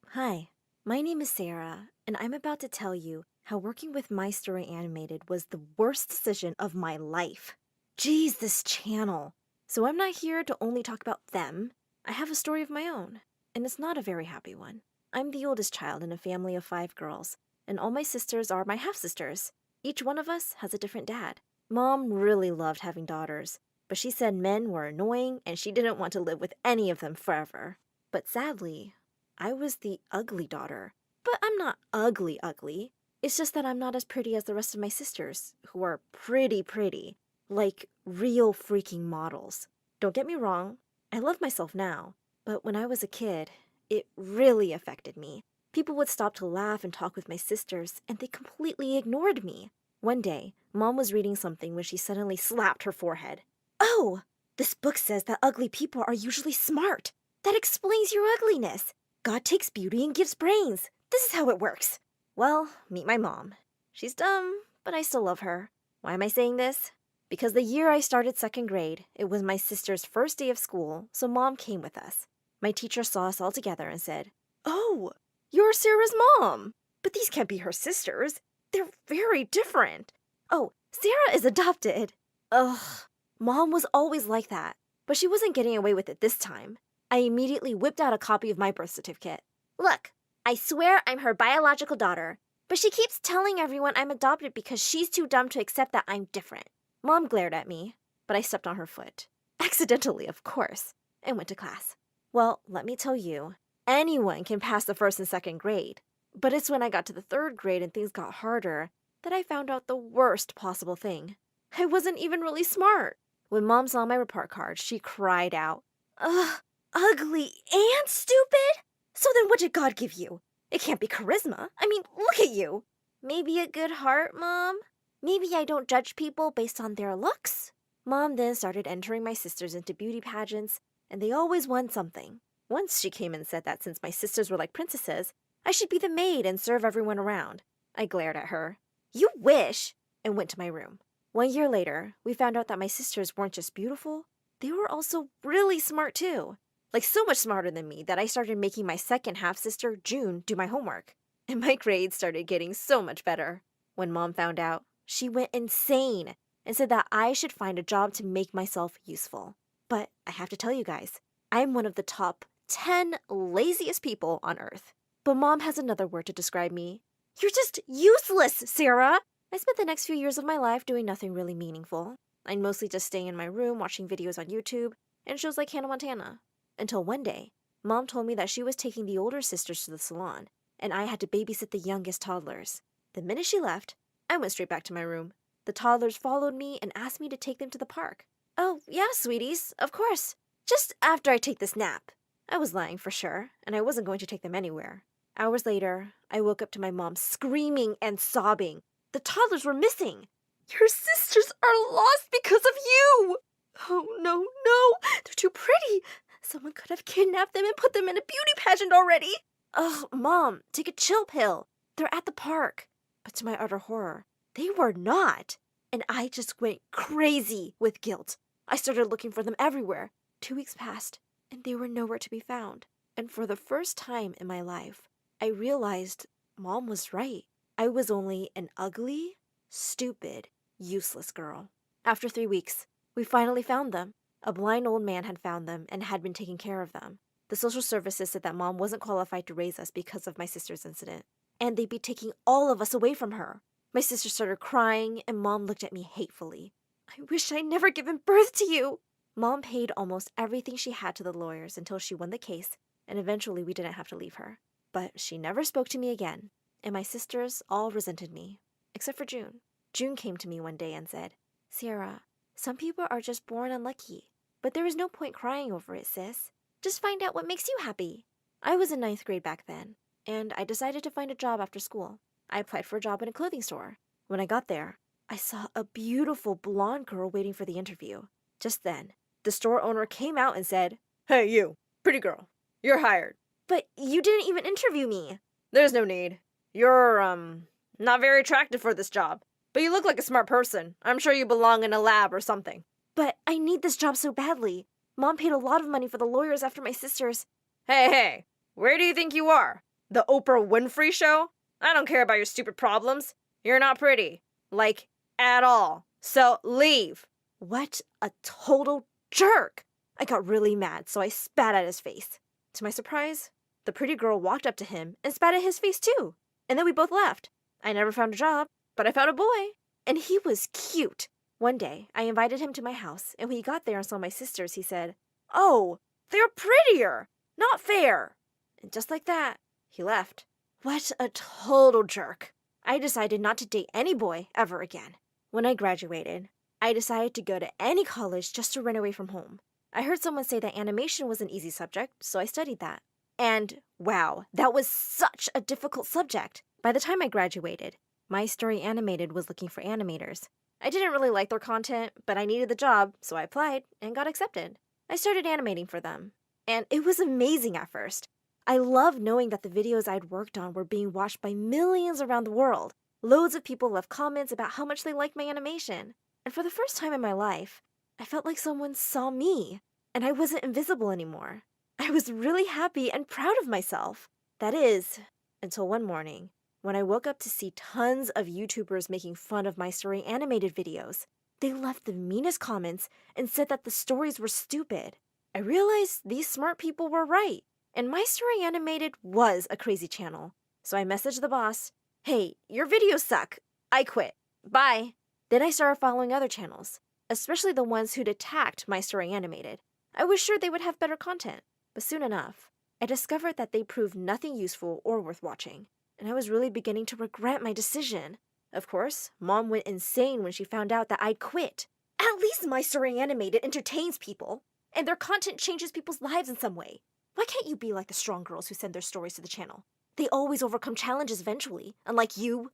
Hi, my name is Sarah, and I'm about to tell you how working with My Story Animated was the worst decision of my life. Geez, this channel. So I'm not here to only talk about them. I have a story of my own, and it's not a very happy one. I'm the oldest child in a family of 5 girls, and all my sisters are my half-sisters. Each one of us has a different dad. Mom really loved having daughters, but she said men were annoying and she didn't want to live with any of them forever. But sadly, I was the ugly daughter. But I'm not ugly. It's just that I'm not as pretty as the rest of my sisters, who are pretty. Like real freaking models. Don't get me wrong, I love myself now. But when I was a kid, it really affected me. People would stop to laugh and talk with my sisters, and they completely ignored me. One day, Mom was reading something when she suddenly slapped her forehead. Oh, this book says that ugly people are usually smart. That explains your ugliness. God takes beauty and gives brains. This is how it works. Well, meet my mom. She's dumb, but I still love her. Why am I saying this? Because the year I started 2nd grade, it was my sister's first day of school, so Mom came with us. My teacher saw us all together and said, "Oh, you're Sarah's mom. But these can't be her sisters. They're very different. Oh, Sarah is adopted." Ugh, Mom was always like that, but she wasn't getting away with it this time. I immediately whipped out a copy of my birth certificate. "Look, I swear I'm her biological daughter, but she keeps telling everyone I'm adopted because she's too dumb to accept that I'm different." Mom glared at me, but I stepped on her foot. Accidentally, of course, and went to class. Well, let me tell you, anyone can pass the 1st and 2nd grade. But it's when I got to the 3rd grade and things got harder that I found out the worst possible thing. I wasn't even really smart. When Mom saw my report card, she cried out, "Ugh, ugly and stupid? So then what did God give you? It can't be charisma. I mean, look at you." "Maybe a good heart, Mom? Maybe I don't judge people based on their looks?" Mom then started entering my sisters into beauty pageants, and they always won something. Once she came and said that since my sisters were like princesses, I should be the maid and serve everyone around. I glared at her. "You wish," and went to my room. 1 year later, we found out that my sisters weren't just beautiful, they were also really smart too. Like so much smarter than me that I started making my second half-sister, June, do my homework. And my grades started getting so much better. When Mom found out, she went insane and said that I should find a job to make myself useful. But I have to tell you guys, I'm one of the top 10 laziest people on earth. But Mom has another word to describe me. "You're just useless, Sarah!" I spent the next few years of my life doing nothing really meaningful. I'd mostly just stay in my room watching videos on YouTube and shows like Hannah Montana. Until one day, Mom told me that she was taking the older sisters to the salon, and I had to babysit the youngest toddlers. The minute she left, I went straight back to my room. The toddlers followed me and asked me to take them to the park. "Oh, yeah, sweeties, of course. Just after I take this nap." I was lying for sure, and I wasn't going to take them anywhere. Hours later, I woke up to my mom screaming and sobbing. The toddlers were missing. "Your sisters are lost because of you!" "Oh, no, they're too pretty. Someone could have kidnapped them and put them in a beauty pageant already." "Ugh, Mom, take a chill pill. They're at the park." But to my utter horror, they were not. And I just went crazy with guilt. I started looking for them everywhere. 2 weeks passed, and they were nowhere to be found. And for the first time in my life, I realized Mom was right. I was only an ugly, stupid, useless girl. After 3 weeks, we finally found them. A blind old man had found them and had been taking care of them. The social services said that Mom wasn't qualified to raise us because of my sister's incident, and they'd be taking all of us away from her. My sister started crying, and Mom looked at me hatefully. "I wish I'd never given birth to you." Mom paid almost everything she had to the lawyers until she won the case, and eventually we didn't have to leave her. But she never spoke to me again, and my sisters all resented me, except for June. June came to me one day and said, "Sarah, some people are just born unlucky, but there is no point crying over it, sis. Just find out what makes you happy." I was in 9th grade back then, and I decided to find a job after school. I applied for a job in a clothing store. When I got there, I saw a beautiful blonde girl waiting for the interview. Just then, the store owner came out and said, "Hey, you, pretty girl, you're hired." "But you didn't even interview me." "There's no need. You're, not very attractive for this job. But you look like a smart person. I'm sure you belong in a lab or something." "But I need this job so badly. Mom paid a lot of money for the lawyers after my sister's." Hey, where do you think you are? The Oprah Winfrey Show? I don't care about your stupid problems. You're not pretty. Like, at all. So leave." What a total jerk! I got really mad, so I spat at his face. To my surprise, the pretty girl walked up to him and spat at his face too. And then we both left. I never found a job, but I found a boy. And he was cute. One day, I invited him to my house, and when he got there and saw my sisters, he said, "Oh, they're prettier! Not fair!" And just like that, he left. What a total jerk. I decided not to date any boy ever again. When I graduated, I decided to go to any college just to run away from home. I heard someone say that animation was an easy subject, so I studied that. And wow, that was such a difficult subject. By the time I graduated, My Story Animated was looking for animators. I didn't really like their content, but I needed the job, so I applied and got accepted. I started animating for them. And it was amazing at first. I loved knowing that the videos I'd worked on were being watched by millions around the world. Loads of people left comments about how much they liked my animation. And for the first time in my life, I felt like someone saw me, and I wasn't invisible anymore. I was really happy and proud of myself. That is, until one morning, when I woke up to see tons of YouTubers making fun of My Story Animated videos. They left the meanest comments and said that the stories were stupid. I realized these smart people were right, and My Story Animated was a crazy channel. So I messaged the boss, "Hey, your videos suck. I quit. Bye." Then I started following other channels, especially the ones who'd attacked My Story Animated. I was sure they would have better content, but soon enough, I discovered that they proved nothing useful or worth watching, and I was really beginning to regret my decision. Of course, Mom went insane when she found out that I'd quit. At least My Story Animated entertains people, and their content changes people's lives in some way. Why can't you be like the strong girls who send their stories to the channel? They always overcome challenges eventually, unlike you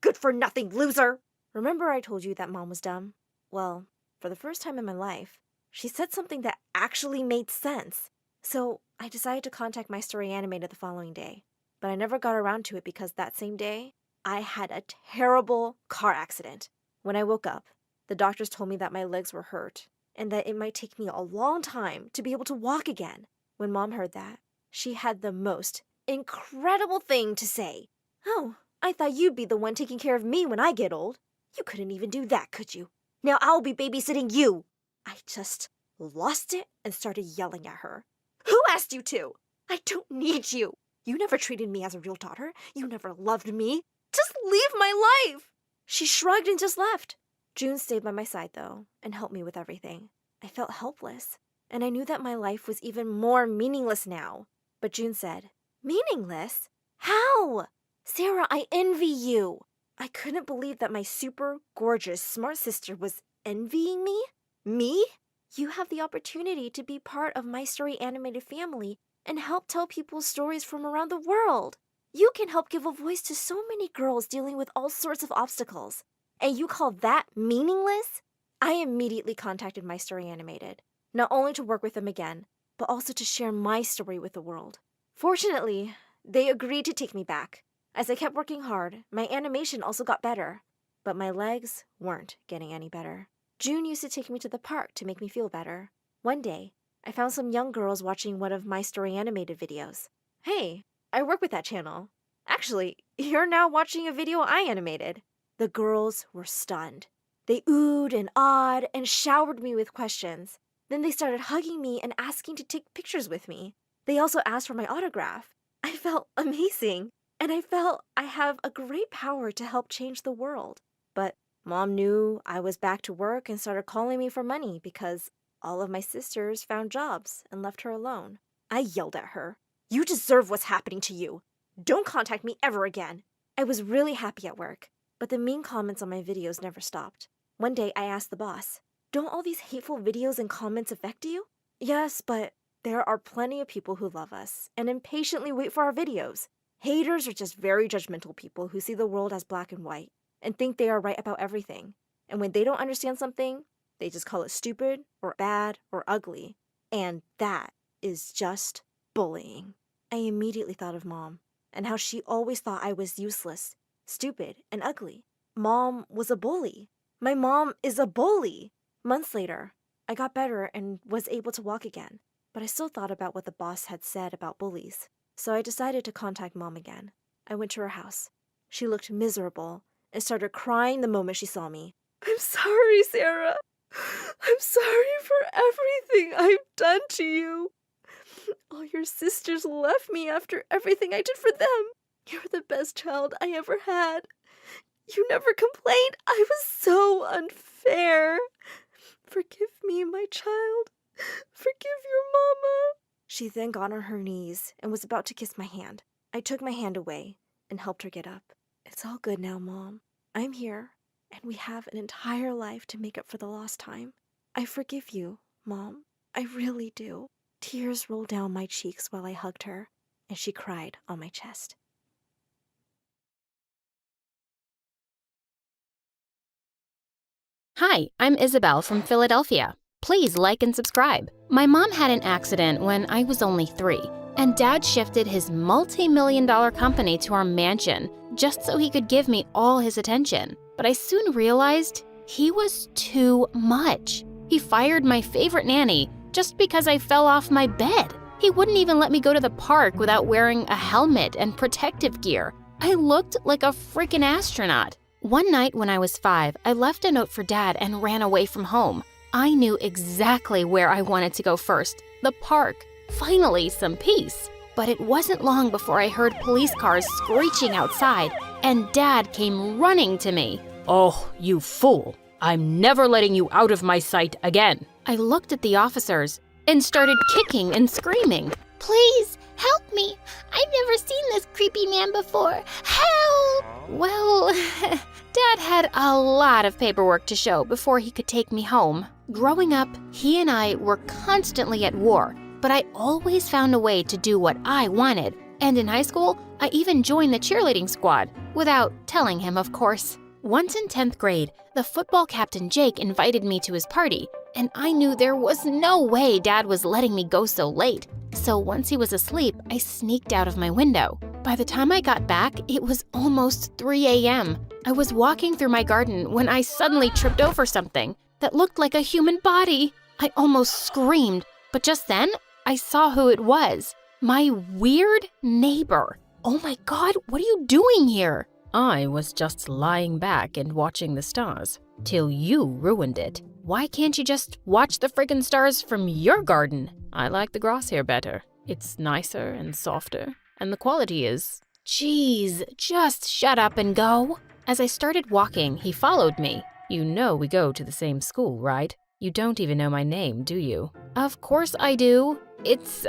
good-for-nothing loser. Remember I told you that Mom was dumb? Well, for the first time in my life, she said something that actually made sense. So I decided to contact My Story Animated the following day. But I never got around to it because that same day, I had a terrible car accident. When I woke up, the doctors told me that my legs were hurt and that it might take me a long time to be able to walk again. When Mom heard that, she had the most incredible thing to say. "Oh, I thought you'd be the one taking care of me when I get old. You couldn't even do that, could you? Now I'll be babysitting you." I just lost it and started yelling at her. "Who asked you to? I don't need you. You never treated me as a real daughter. You never loved me. Just leave my life." She shrugged and just left. June stayed by my side, though, and helped me with everything. I felt helpless, and I knew that my life was even more meaningless now. But June said, "Meaningless? How? Sarah, I envy you." I couldn't believe that my super gorgeous, smart sister was envying me. Me? "You have the opportunity to be part of My Story Animated family and help tell people stories from around the world. You can help give a voice to so many girls dealing with all sorts of obstacles. And you call that meaningless?" I immediately contacted My Story Animated, not only to work with them again, but also to share my story with the world. Fortunately, they agreed to take me back. As I kept working hard, my animation also got better, but my legs weren't getting any better. June used to take me to the park to make me feel better. One day, I found some young girls watching one of My Story Animated videos. "Hey, I work with that channel. Actually, you're now watching a video I animated." The girls were stunned. They oohed and awed and showered me with questions. Then they started hugging me and asking to take pictures with me. They also asked for my autograph. I felt amazing, and I felt I have a great power to help change the world. But Mom knew I was back to work and started calling me for money because all of my sisters found jobs and left her alone. I yelled at her, "You deserve what's happening to you. Don't contact me ever again." I was really happy at work, but the mean comments on my videos never stopped. One day I asked the boss, "Don't all these hateful videos and comments affect you?" "Yes, but there are plenty of people who love us and impatiently wait for our videos. Haters are just very judgmental people who see the world as black and white. and think they are right about everything. And when they don't understand something, they just call it stupid or bad or ugly. And that is just bullying. I immediately thought of Mom and how she always thought I was useless, stupid, and ugly. Mom was a bully. My mom is a bully. Months later, I got better and was able to walk again, but I still thought about what the boss had said about bullies. So I decided to contact Mom again. I went to her house. She looked miserable and started crying the moment she saw me. I'm sorry, Sarah. I'm sorry for everything I've done to you. All your sisters left me after everything I did for them. You're the best child I ever had. You never complained. I was so unfair. Forgive me, my child. Forgive your mama. She then got on her knees and was about to kiss my hand. I took my hand away and helped her get up. It's all good now, Mom. I'm here, and we have an entire life to make up for the lost time. I forgive you, Mom. I really do. Tears rolled down my cheeks while I hugged her, and she cried on my chest. Hi, I'm Isabel from Philadelphia. Please like and subscribe. My mom had an accident when I was only 3, and Dad shifted his multi-million-dollar company to our mansion just so he could give me all his attention. But I soon realized he was too much. He fired my favorite nanny just because I fell off my bed. He wouldn't even let me go to the park without wearing a helmet and protective gear. I looked like a freaking astronaut. One night when I was 5, I left a note for Dad and ran away from home. I knew exactly where I wanted to go first, the park. Finally, some peace. But it wasn't long before I heard police cars screeching outside, and Dad came running to me. Oh, you fool. I'm never letting you out of my sight again. I looked at the officers and started kicking and screaming. Please, help me. I've never seen this creepy man before. Help! Well, Dad had a lot of paperwork to show before he could take me home. Growing up, he and I were constantly at war, but I always found a way to do what I wanted. And in high school, I even joined the cheerleading squad, without telling him, of course. Once in 10th grade, the football captain Jake invited me to his party, and I knew there was no way Dad was letting me go so late. So once he was asleep, I sneaked out of my window. By the time I got back, it was almost 3 a.m. I was walking through my garden when I suddenly tripped over something that looked like a human body. I almost screamed, but just then, I saw who it was. My weird neighbor. Oh my God, what are you doing here? I was just lying back and watching the stars, till you ruined it. Why can't you just watch the friggin' stars from your garden? I like the grass here better. It's nicer and softer, and the quality is... Jeez, just shut up and go. As I started walking, he followed me. You know we go to the same school, right? You don't even know my name, do you? Of course I do. It's,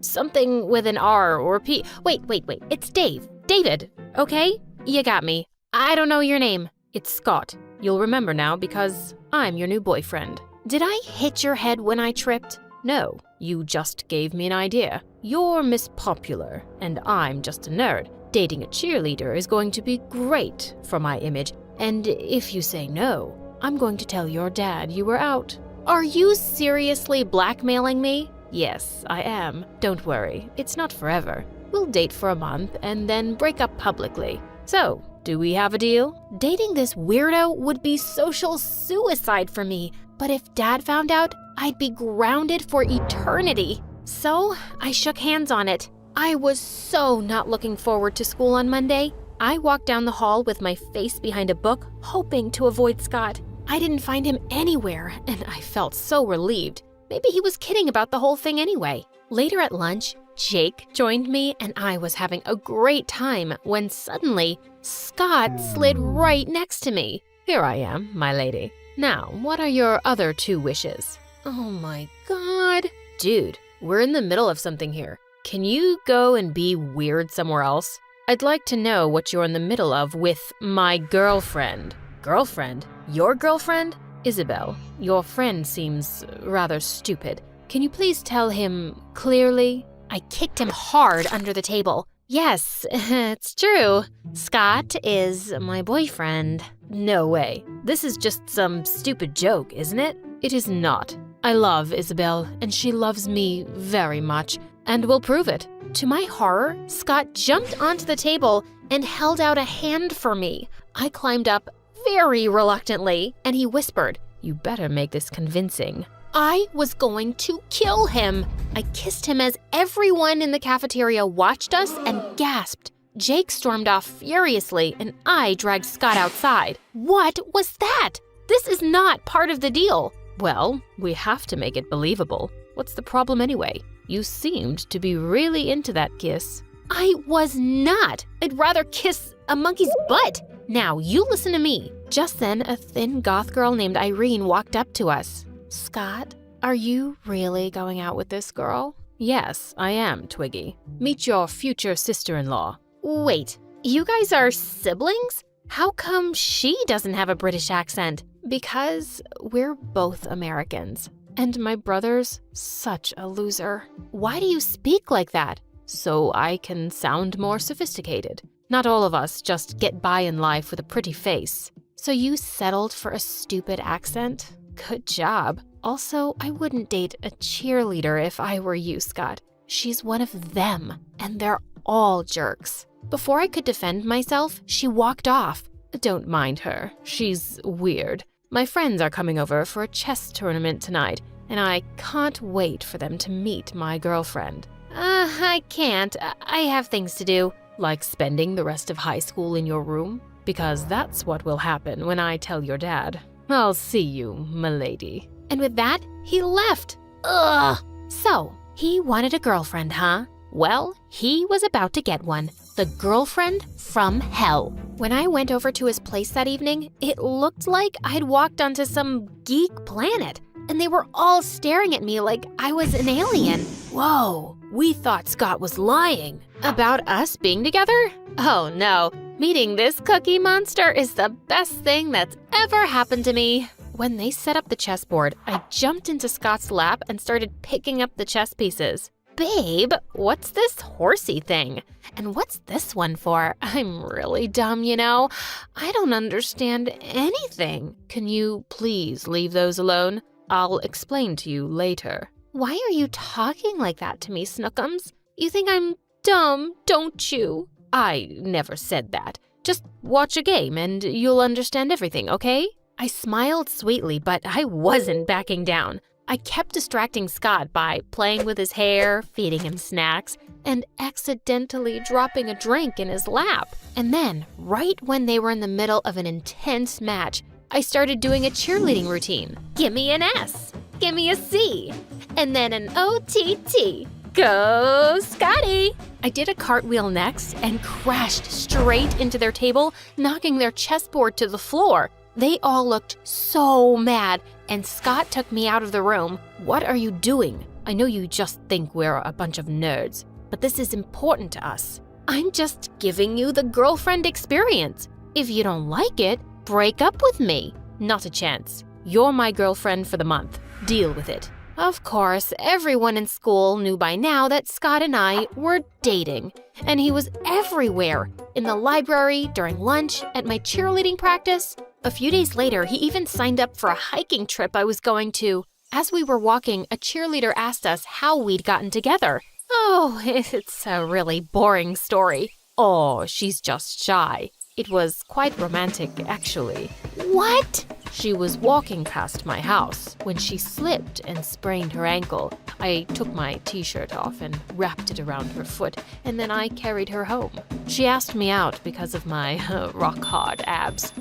something with an R or P. Wait. It's Dave. David, okay? You got me. I don't know your name. It's Scott. You'll remember now because I'm your new boyfriend. Did I hit your head when I tripped? No, you just gave me an idea. You're Miss Popular, and I'm just a nerd. Dating a cheerleader is going to be great for my image, and if you say no, I'm going to tell your dad you were out. Are you seriously blackmailing me? Yes, I am. Don't worry, it's not forever. We'll date for a month and then break up publicly. So, do we have a deal? Dating this weirdo would be social suicide for me, but if Dad found out, I'd be grounded for eternity. So, I shook hands on it. I was so not looking forward to school on Monday. I walked down the hall with my face behind a book, hoping to avoid Scott. I didn't find him anywhere, and I felt so relieved. Maybe he was kidding about the whole thing anyway. Later at lunch, Jake joined me, and I was having a great time when suddenly, Scott slid right next to me. Here I am, my lady. Now, what are your other 2 wishes? Oh my God. Dude, we're in the middle of something here. Can you go and be weird somewhere else? I'd like to know what you're in the middle of with my girlfriend. Girlfriend? Your girlfriend? Isabel, your friend seems rather stupid. Can you please tell him clearly? I kicked him hard under the table. Yes, it's true. Scott is my boyfriend. No way. This is just some stupid joke, isn't it? It is not. I love Isabel, and she loves me very much, and will prove it. To my horror, Scott jumped onto the table and held out a hand for me. I climbed up very reluctantly, and he whispered, You better make this convincing. I was going to kill him. I kissed him as everyone in the cafeteria watched us and gasped. Jake stormed off furiously, and I dragged Scott outside. What was that? This is not part of the deal. Well, we have to make it believable. What's the problem anyway? You seemed to be really into that kiss. I was not. I'd rather kiss a monkey's butt. Now, you listen to me. Just then, a thin goth girl named Irene walked up to us. Scott, are you really going out with this girl? Yes, I am, Twiggy. Meet your future sister-in-law. Wait, you guys are siblings? How come she doesn't have a British accent? Because we're both Americans. And my brother's such a loser. Why do you speak like that? So I can sound more sophisticated. Not all of us just get by in life with a pretty face. So you settled for a stupid accent? Good job. Also, I wouldn't date a cheerleader if I were you, Scott. She's one of them, and they're all jerks. Before I could defend myself, she walked off. Don't mind her. She's weird. My friends are coming over for a chess tournament tonight, and I can't wait for them to meet my girlfriend. I can't. I have things to do. Like spending the rest of high school in your room? Because that's what will happen when I tell your dad. I'll see you, m'lady. And with that, he left. Ugh! So, he wanted a girlfriend, huh? Well, he was about to get one. The girlfriend from hell. When I went over to his place that evening, it looked like I'd walked onto some geek planet, and they were all staring at me like I was an alien. Whoa, we thought Scott was lying. About us being together? Oh no, meeting this cookie monster is the best thing that's ever happened to me. When they set up the chessboard, I jumped into Scott's lap and started picking up the chess pieces. Babe, what's this horsey thing? And what's this one for? I'm really dumb, you know. I don't understand anything. Can you please leave those alone? I'll explain to you later. Why are you talking like that to me, Snookums? You think I'm dumb, don't you? I never said that. Just watch a game and you'll understand everything, okay? I smiled sweetly, but I wasn't backing down. I kept distracting Scott by playing with his hair, feeding him snacks, and accidentally dropping a drink in his lap. And then, right when they were in the middle of an intense match, I started doing a cheerleading routine. Give me an S, give me a C, and then an OTT. Go, Scotty! I did a cartwheel next and crashed straight into their table, knocking their chessboard to the floor. They all looked so mad, and Scott took me out of the room. What are you doing? I know you just think we're a bunch of nerds, but this is important to us. I'm just giving you the girlfriend experience. If you don't like it, break up with me. Not a chance. You're my girlfriend for the month. Deal with it. Of course, everyone in school knew by now that Scott and I were dating, and he was everywhere, in the library, during lunch, at my cheerleading practice. A few days later, he even signed up for a hiking trip I was going to. As we were walking, a cheerleader asked us how we'd gotten together. Oh, it's a really boring story. Oh, she's just shy. It was quite romantic, actually. What? She was walking past my house when she slipped and sprained her ankle. I took my t-shirt off and wrapped it around her foot, and then I carried her home. She asked me out because of my rock-hard abs.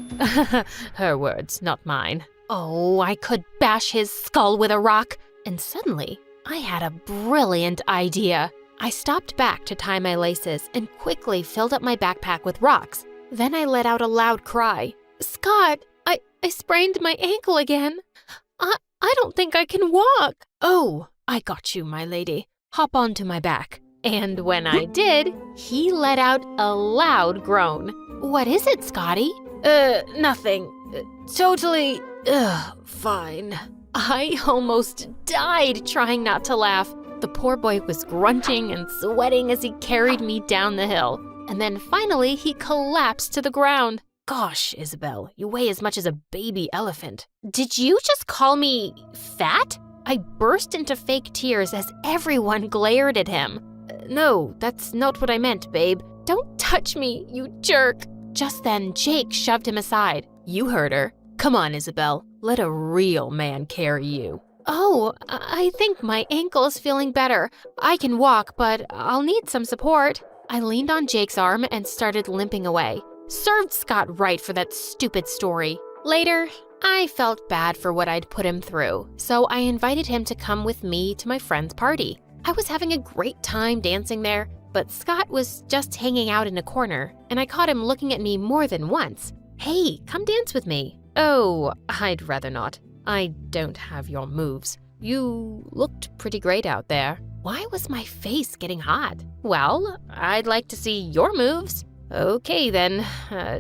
Her words, not mine. Oh, I could bash his skull with a rock. And suddenly, I had a brilliant idea. I stopped back to tie my laces and quickly filled up my backpack with rocks. Then I let out a loud cry. Scott, I sprained my ankle again. I don't think I can walk. Oh, I got you, my lady. Hop onto my back. And when I did, he let out a loud groan. What is it, Scotty? Nothing. Totally, fine. I almost died trying not to laugh, The poor boy was grunting and sweating as he carried me down the hill. And then finally, he collapsed to the ground. Gosh, Isabel, you weigh as much as a baby elephant. Did you just call me fat? I burst into fake tears as everyone glared at him. No, that's not what I meant, babe. Don't touch me, you jerk. Just then, Jake shoved him aside. You heard her. Come on, Isabel. Let a real man carry you. Oh, I think my ankle's feeling better. I can walk, but I'll need some support. I leaned on Jake's arm and started limping away. Served Scott right for that stupid story. Later, I felt bad for what I'd put him through, so I invited him to come with me to my friend's party. I was having a great time dancing there, but Scott was just hanging out in a corner, and I caught him looking at me more than once. Hey, come dance with me. Oh, I'd rather not. I don't have your moves. You looked pretty great out there. Why was my face getting hot? Well, I'd like to see your moves. Okay then,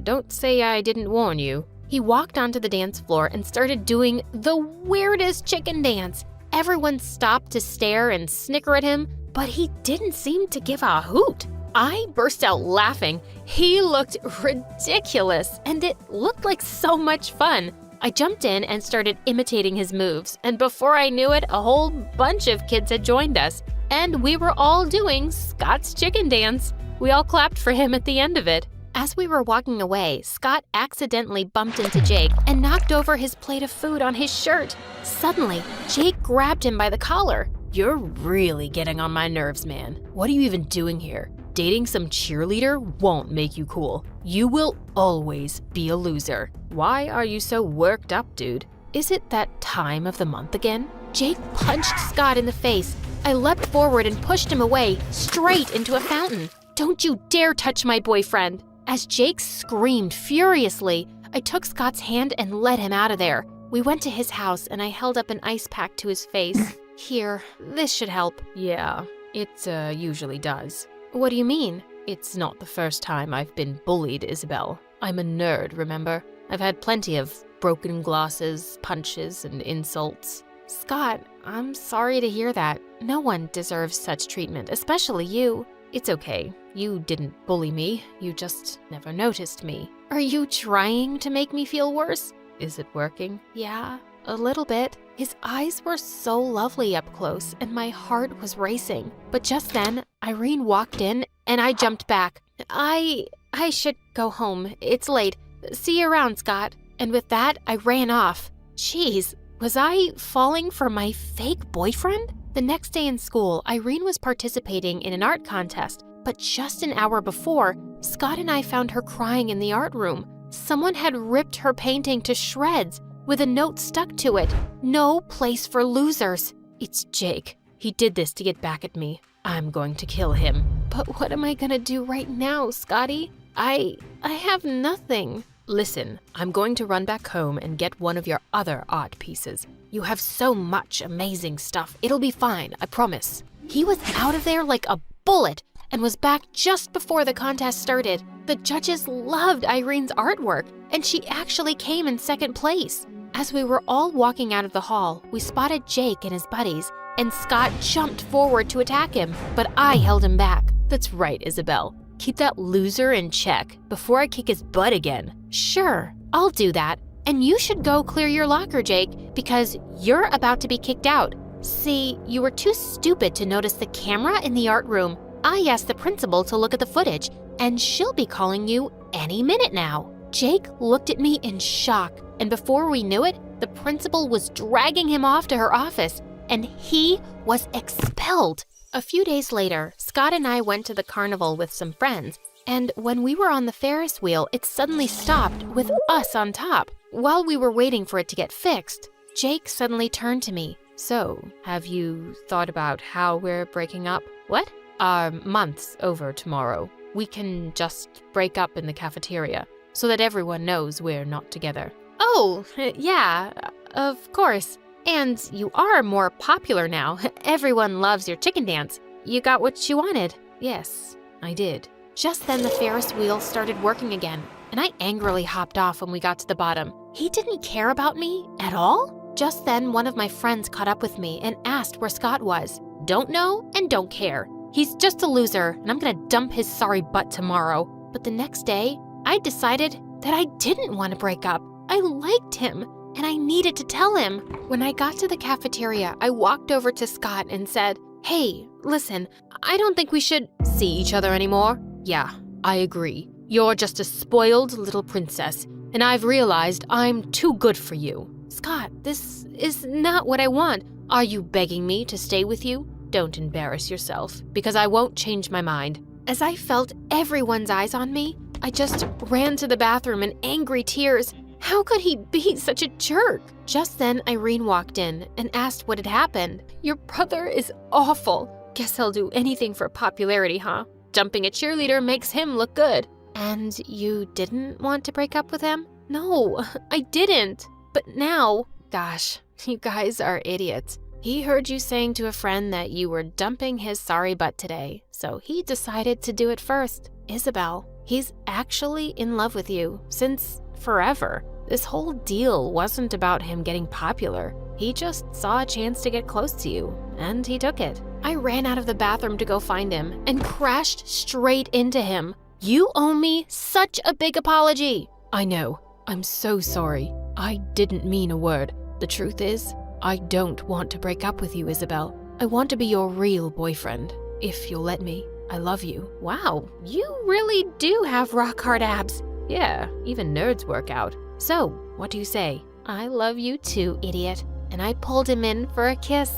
don't say I didn't warn you. He walked onto the dance floor and started doing the weirdest chicken dance. Everyone stopped to stare and snicker at him, but he didn't seem to give a hoot. I burst out laughing. He looked ridiculous, and it looked like so much fun. I jumped in and started imitating his moves, and before I knew it, a whole bunch of kids had joined us, and we were all doing Scott's chicken dance. We all clapped for him at the end of it. As we were walking away, Scott accidentally bumped into Jake and knocked over his plate of food on his shirt. Suddenly, Jake grabbed him by the collar. You're really getting on my nerves, man. What are you even doing here? Dating some cheerleader won't make you cool. You will always be a loser. Why are you so worked up, dude? Is it that time of the month again? Jake punched Scott in the face. I leapt forward and pushed him away, straight into a fountain. Don't you dare touch my boyfriend. As Jake screamed furiously, I took Scott's hand and led him out of there. We went to his house and I held up an ice pack to his face. Here, this should help. Yeah, it usually does. What do you mean? It's not the first time I've been bullied, Isabel. I'm a nerd, remember? I've had plenty of broken glasses, punches, and insults. Scott, I'm sorry to hear that. No one deserves such treatment, especially you. It's okay. You didn't bully me. You just never noticed me. Are you trying to make me feel worse? Is it working? Yeah, a little bit. His eyes were so lovely up close, and my heart was racing. But just then, Irene walked in, and I jumped back. I should go home. It's late. See you around, Scott. And with that, I ran off. Jeez, was I falling for my fake boyfriend? The next day in school, Irene was participating in an art contest, but just an hour before, Scott and I found her crying in the art room. Someone had ripped her painting to shreds with a note stuck to it. No place for losers. It's Jake. He did this to get back at me. I'm going to kill him. But what am I gonna do right now, Scotty? I have nothing. Listen, I'm going to run back home and get one of your other art pieces. You have so much amazing stuff. It'll be fine, I promise. He was out of there like a bullet and was back just before the contest started. The judges loved Irene's artwork, and she actually came in second place. As we were all walking out of the hall, we spotted Jake and his buddies, and Scott jumped forward to attack him, but I held him back. That's right, Isabel. Keep that loser in check before I kick his butt again. Sure, I'll do that. And you should go clear your locker, Jake, because you're about to be kicked out. See, you were too stupid to notice the camera in the art room. I asked the principal to look at the footage, and she'll be calling you any minute now. Jake looked at me in shock, and before we knew it, the principal was dragging him off to her office, and he was expelled. A few days later, Scott and I went to the carnival with some friends, and when we were on the Ferris wheel, it suddenly stopped with us on top. While we were waiting for it to get fixed, Jake suddenly turned to me. So, have you thought about how we're breaking up? What? Our month's over tomorrow. We can just break up in the cafeteria so that everyone knows we're not together. Oh, yeah, of course. And you are more popular now. Everyone loves your chicken dance. You got what you wanted. Yes, I did. Just then the Ferris wheel started working again, and I angrily hopped off when we got to the bottom. He didn't care about me at all? Just then, one of my friends caught up with me and asked where Scott was. don't know and don't care. He's just a loser, and I'm gonna dump his sorry butt tomorrow. But the next day, I decided that I didn't want to break up. I liked him, and I needed to tell him. When I got to the cafeteria, I walked over to Scott and said, "Hey, listen, I don't think we should see each other anymore." "Yeah, I agree. You're just a spoiled little princess, and I've realized I'm too good for you." "Scott, this is not what I want. Are you begging me to stay with you? Don't embarrass yourself, because I won't change my mind." As I felt everyone's eyes on me, I just ran to the bathroom in angry tears. How could he be such a jerk? Just then, Irene walked in and asked what had happened. "Your brother is awful. Guess he'll do anything for popularity, huh? Dumping a cheerleader makes him look good." "And you didn't want to break up with him?" "No, I didn't. But now, gosh, you guys are idiots. He heard you saying to a friend that you were dumping his sorry butt today, so he decided to do it first. Isabel, he's actually in love with you since forever. This whole deal wasn't about him getting popular. He just saw a chance to get close to you, and he took it." I ran out of the bathroom to go find him and crashed straight into him. "You owe me such a big apology." "I know. I'm so sorry. I didn't mean a word. The truth is, I don't want to break up with you, Isabel. I want to be your real boyfriend, if you'll let me. I love you." Wow, you really do have rock-hard abs. Yeah, even nerds work out. "So, what do you say?" "I love you too, idiot." And I pulled him in for a kiss.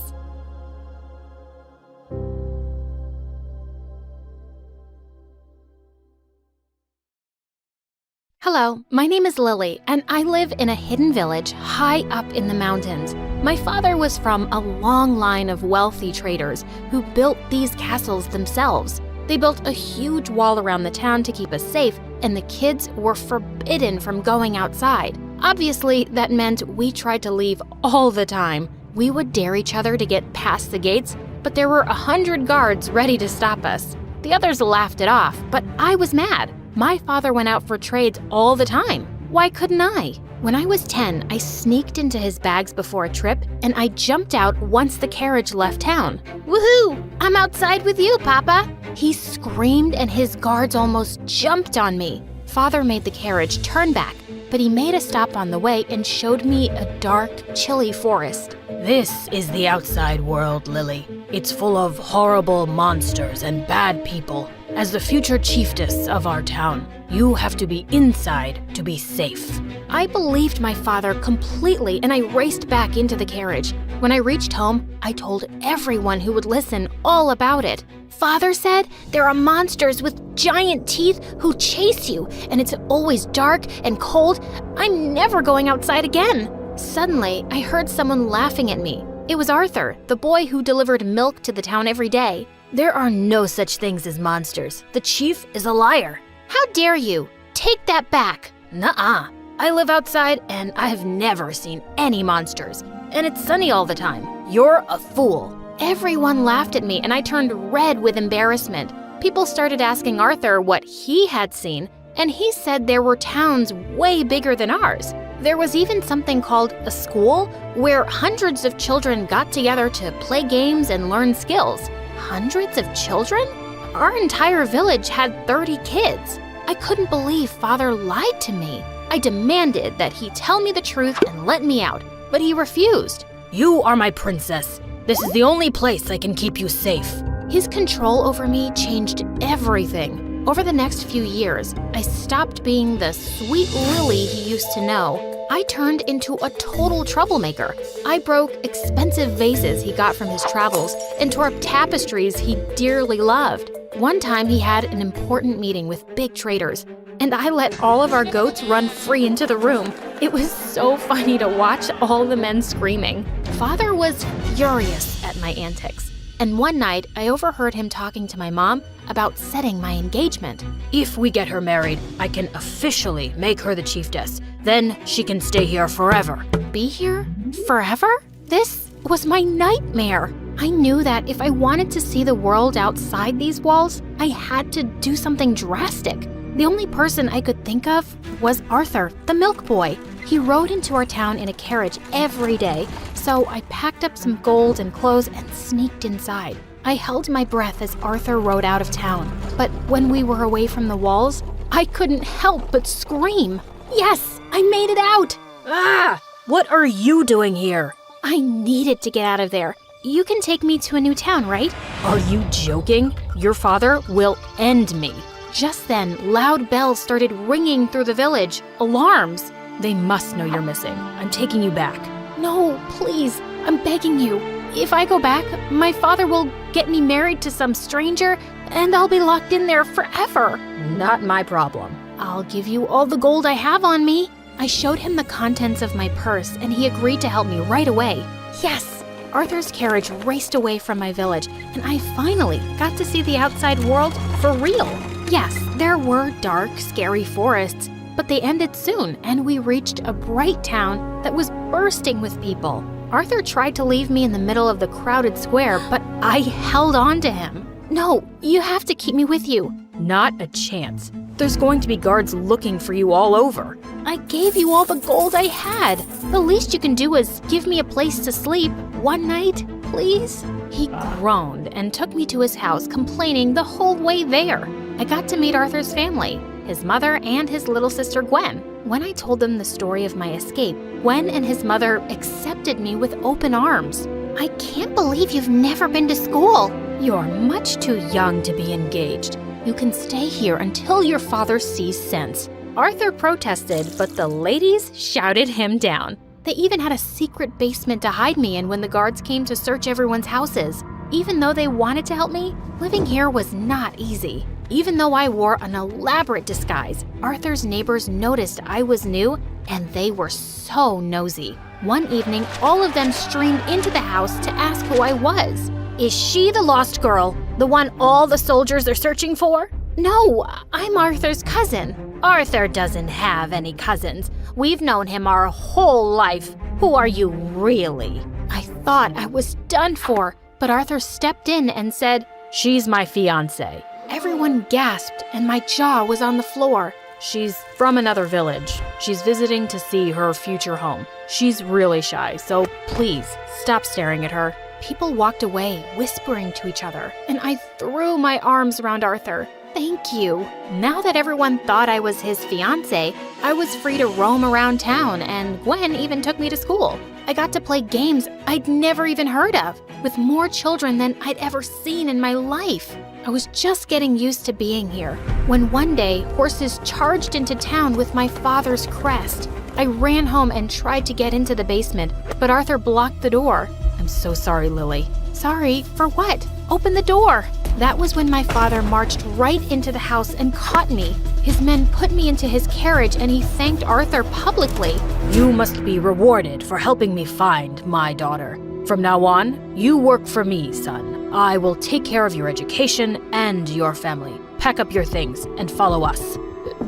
Hello, my name is Lily, and I live in a hidden village high up in the mountains. My father was from a long line of wealthy traders who built these castles themselves. They built a huge wall around the town to keep us safe, and the kids were forbidden from going outside. Obviously, that meant we tried to leave all the time. We would dare each other to get past the gates, but there were 100 guards ready to stop us. The others laughed it off, but I was mad. My father went out for trades all the time. Why couldn't I? When I was 10, I sneaked into his bags before a trip, and I jumped out once the carriage left town. Woohoo! I'm outside with you, Papa. He screamed, and his guards almost jumped on me. Father made the carriage turn back, but he made a stop on the way and showed me a dark, chilly forest. This is the outside world, Lily. It's full of horrible monsters and bad people. As the future chiefess of our town, you have to be inside to be safe. I believed my father completely, and I raced back into the carriage. When I reached home, I told everyone who would listen all about it. Father said there are monsters with giant teeth who chase you, and it's always dark and cold. I'm never going outside again. Suddenly, I heard someone laughing at me. It was Arthur, the boy who delivered milk to the town every day. There are no such things as monsters. The chief is a liar. How dare you? Take that back. Nuh-uh. I live outside and I have never seen any monsters. And it's sunny all the time. You're a fool. Everyone laughed at me, and I turned red with embarrassment. People started asking Arthur what he had seen, and he said there were towns way bigger than ours. There was even something called a school where hundreds of children got together to play games and learn skills. Hundreds of children? Our entire village had 30 kids. I couldn't believe Father lied to me. I demanded that he tell me the truth and let me out, but he refused. You are my princess. This is the only place I can keep you safe. His control over me changed everything. Over the next few years, I stopped being the sweet Lily he used to know. I turned into a total troublemaker. I broke expensive vases he got from his travels and tore up tapestries he dearly loved. One time he had an important meeting with big traders, and I let all of our goats run free into the room. It was so funny to watch all the men screaming. Father was furious at my antics, and one night I overheard him talking to my mom about setting my engagement. If we get her married, I can officially make her the chiefess. Then she can stay here forever. Be here? Forever? This was my nightmare. I knew that if I wanted to see the world outside these walls, I had to do something drastic. The only person I could think of was Arthur, the milk boy. He rode into our town in a carriage every day, So I packed up some gold and clothes and sneaked inside. I held my breath as Arthur rode out of town, but when we were away from the walls, I couldn't help but scream. Yes, I made it out! Ah! What are you doing here? I needed to get out of there. You can take me to a new town, right? Are you joking? Your father will end me. Just then, loud bells started ringing through the village. Alarms. They must know you're missing. I'm taking you back. No, please, I'm begging you. If I go back, my father will get me married to some stranger, and I'll be locked in there forever. Not my problem. I'll give you all the gold I have on me. I showed him the contents of my purse, and he agreed to help me right away. Yes! Arthur's carriage raced away from my village, and I finally got to see the outside world for real. Yes, there were dark, scary forests, but they ended soon, and we reached a bright town that was bursting with people. Arthur tried to leave me in the middle of the crowded square, but I held on to him. No, you have to keep me with you. Not a chance. There's going to be guards looking for you all over. I gave you all the gold I had. The least you can do is give me a place to sleep one night, please? He groaned and took me to his house, complaining the whole way there. I got to meet Arthur's family, his mother and his little sister Gwen. When I told them the story of my escape, Gwen and his mother accepted me with open arms. I can't believe you've never been to school. You're much too young to be engaged. You can stay here until your father sees sense. Arthur protested, but the ladies shouted him down. They even had a secret basement to hide me in when the guards came to search everyone's houses. Even though they wanted to help me, living here was not easy. Even though I wore an elaborate disguise, Arthur's neighbors noticed I was new, and they were so nosy. One evening, all of them streamed into the house to ask who I was. Is she the lost girl? The one all the soldiers are searching for? No, I'm Arthur's cousin. Arthur doesn't have any cousins. We've known him our whole life. Who are you really? I thought I was done for, but Arthur stepped in and said, "She's my fiancée." Everyone gasped, and my jaw was on the floor. She's from another village. She's visiting to see her future home. She's really shy, so please stop staring at her. People walked away, whispering to each other, and I threw my arms around Arthur. Thank you. Now that everyone thought I was his fiancé, I was free to roam around town, and Gwen even took me to school. I got to play games I'd never even heard of, with more children than I'd ever seen in my life. I was just getting used to being here, when one day horses charged into town with my father's crest. I ran home and tried to get into the basement, but Arthur blocked the door. I'm so sorry, Lily. Sorry for what? Open the door. That was when my father marched right into the house and caught me. His men put me into his carriage and he thanked Arthur publicly. You must be rewarded for helping me find my daughter. From now on, you work for me, son. I will take care of your education and your family. Pack up your things and follow us.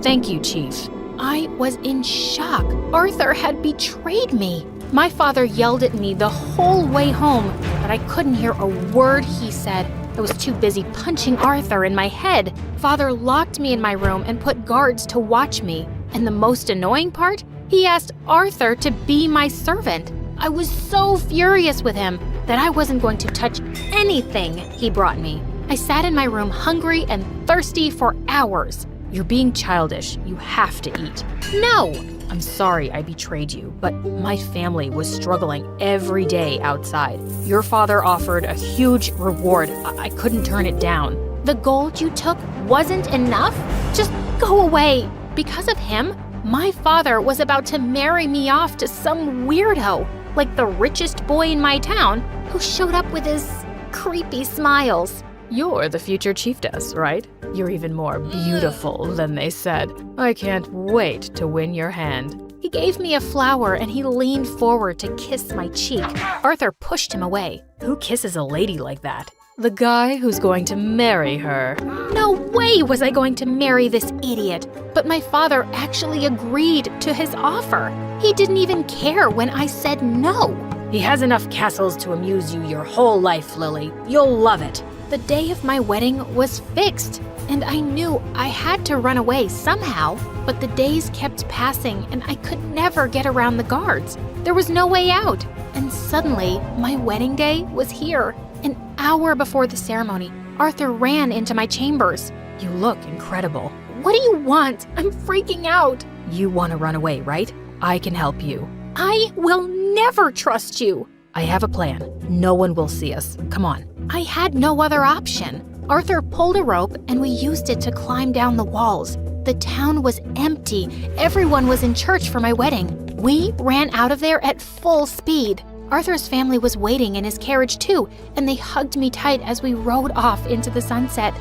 Thank you, Chief. I was in shock. Arthur had betrayed me. My father yelled at me the whole way home, but I couldn't hear a word he said. I was too busy punching Arthur in my head. Father locked me in my room and put guards to watch me. And the most annoying part? He asked Arthur to be my servant. I was so furious with him that I wasn't going to touch anything he brought me. I sat in my room hungry and thirsty for hours. You're being childish. You have to eat. No! I'm sorry I betrayed you, but my family was struggling every day outside. Your father offered a huge reward. I couldn't turn it down. The gold you took wasn't enough? Just go away. Because of him, my father was about to marry me off to some weirdo, like the richest boy in my town, who showed up with his creepy smiles. You're the future chiefess, right? You're even more beautiful than they said. I can't wait to win your hand. He gave me a flower and he leaned forward to kiss my cheek. Arthur pushed him away. Who kisses a lady like that? The guy who's going to marry her. No way was I going to marry this idiot. But my father actually agreed to his offer. He didn't even care when I said no. He has enough castles to amuse you your whole life, Lily. You'll love it. The day of my wedding was fixed, and I knew I had to run away somehow, but the days kept passing and I could never get around the guards. There was no way out, and suddenly my wedding day was here. An hour before the ceremony, Arthur ran into my chambers. You look incredible. What do you want? I'm freaking out. You want to run away, right? I can help you. I will never trust you. I have a plan. No one will see us. Come on. I had no other option. Arthur pulled a rope and we used it to climb down the walls. The town was empty. Everyone was in church for my wedding. We ran out of there at full speed. Arthur's family was waiting in his carriage too, and they hugged me tight as we rode off into the sunset.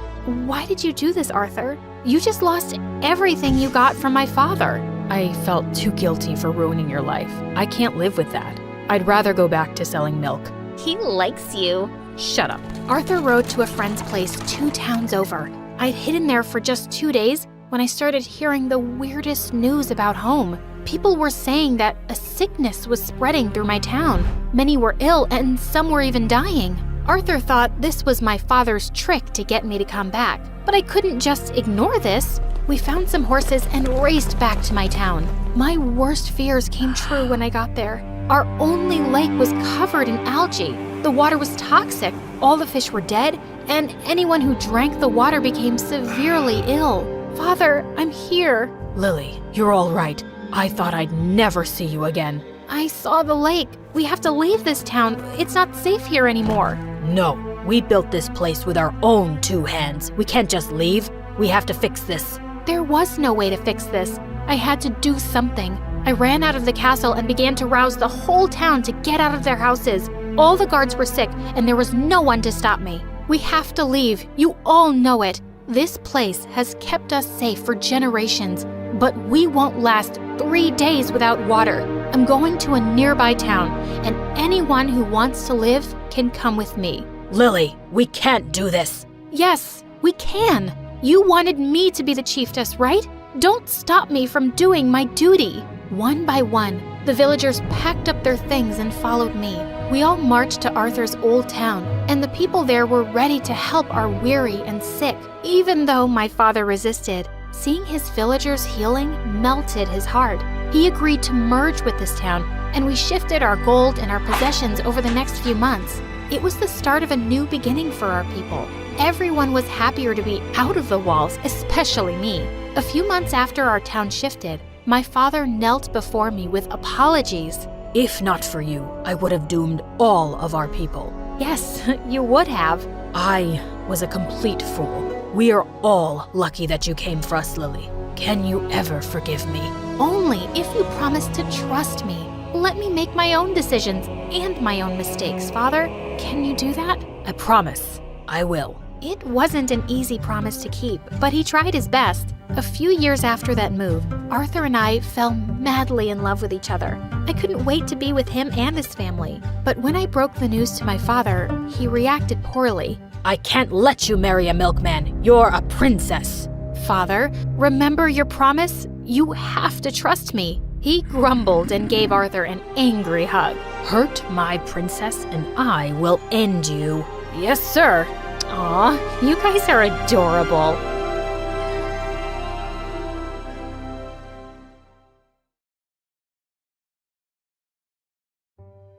Why did you do this, Arthur? You just lost everything you got from my father. I felt too guilty for ruining your life. I can't live with that. I'd rather go back to selling milk. He likes you. Shut up. Arthur rode to a friend's place 2 towns over. I'd hidden there for just 2 days when I started hearing the weirdest news about home. People were saying that a sickness was spreading through my town. Many were ill and some were even dying. Arthur thought this was my father's trick to get me to come back, but I couldn't just ignore this. We found some horses and raced back to my town. My worst fears came true when I got there. Our only lake was covered in algae. The water was toxic, all the fish were dead, and anyone who drank the water became severely ill. Father, I'm here. Lily, you're all right. I thought I'd never see you again. I saw the lake. We have to leave this town. It's not safe here anymore. No, we built this place with our own 2 hands. We can't just leave. We have to fix this. There was no way to fix this. I had to do something. I ran out of the castle and began to rouse the whole town to get out of their houses. All the guards were sick, and there was no one to stop me. We have to leave. You all know it. This place has kept us safe for generations, but we won't last 3 days without water. I'm going to a nearby town, and anyone who wants to live can come with me. Lily, we can't do this. Yes, we can. You wanted me to be the chiefess, right? Don't stop me from doing my duty. One by one, the villagers packed up their things and followed me. We all marched to Arthur's old town, and the people there were ready to help our weary and sick. Even though my father resisted, seeing his villagers healing melted his heart. He agreed to merge with this town, and we shifted our gold and our possessions over the next few months. It was the start of a new beginning for our people. Everyone was happier to be out of the walls, especially me. A few months after our town shifted, my father knelt before me with apologies. If not for you, I would have doomed all of our people. Yes, you would have. I was a complete fool. We are all lucky that you came for us, Lily. Can you ever forgive me? Only if you promise to trust me. Let me make my own decisions and my own mistakes, Father. Can you do that? I promise. I will. It wasn't an easy promise to keep, but he tried his best. A few years after that move, Arthur and I fell madly in love with each other. I couldn't wait to be with him and his family. But when I broke the news to my father, he reacted poorly. I can't let you marry a milkman. You're a princess. Father, remember your promise? You have to trust me. He grumbled and gave Arthur an angry hug. Hurt my princess and I will end you. Yes, sir. Aw, you guys are adorable.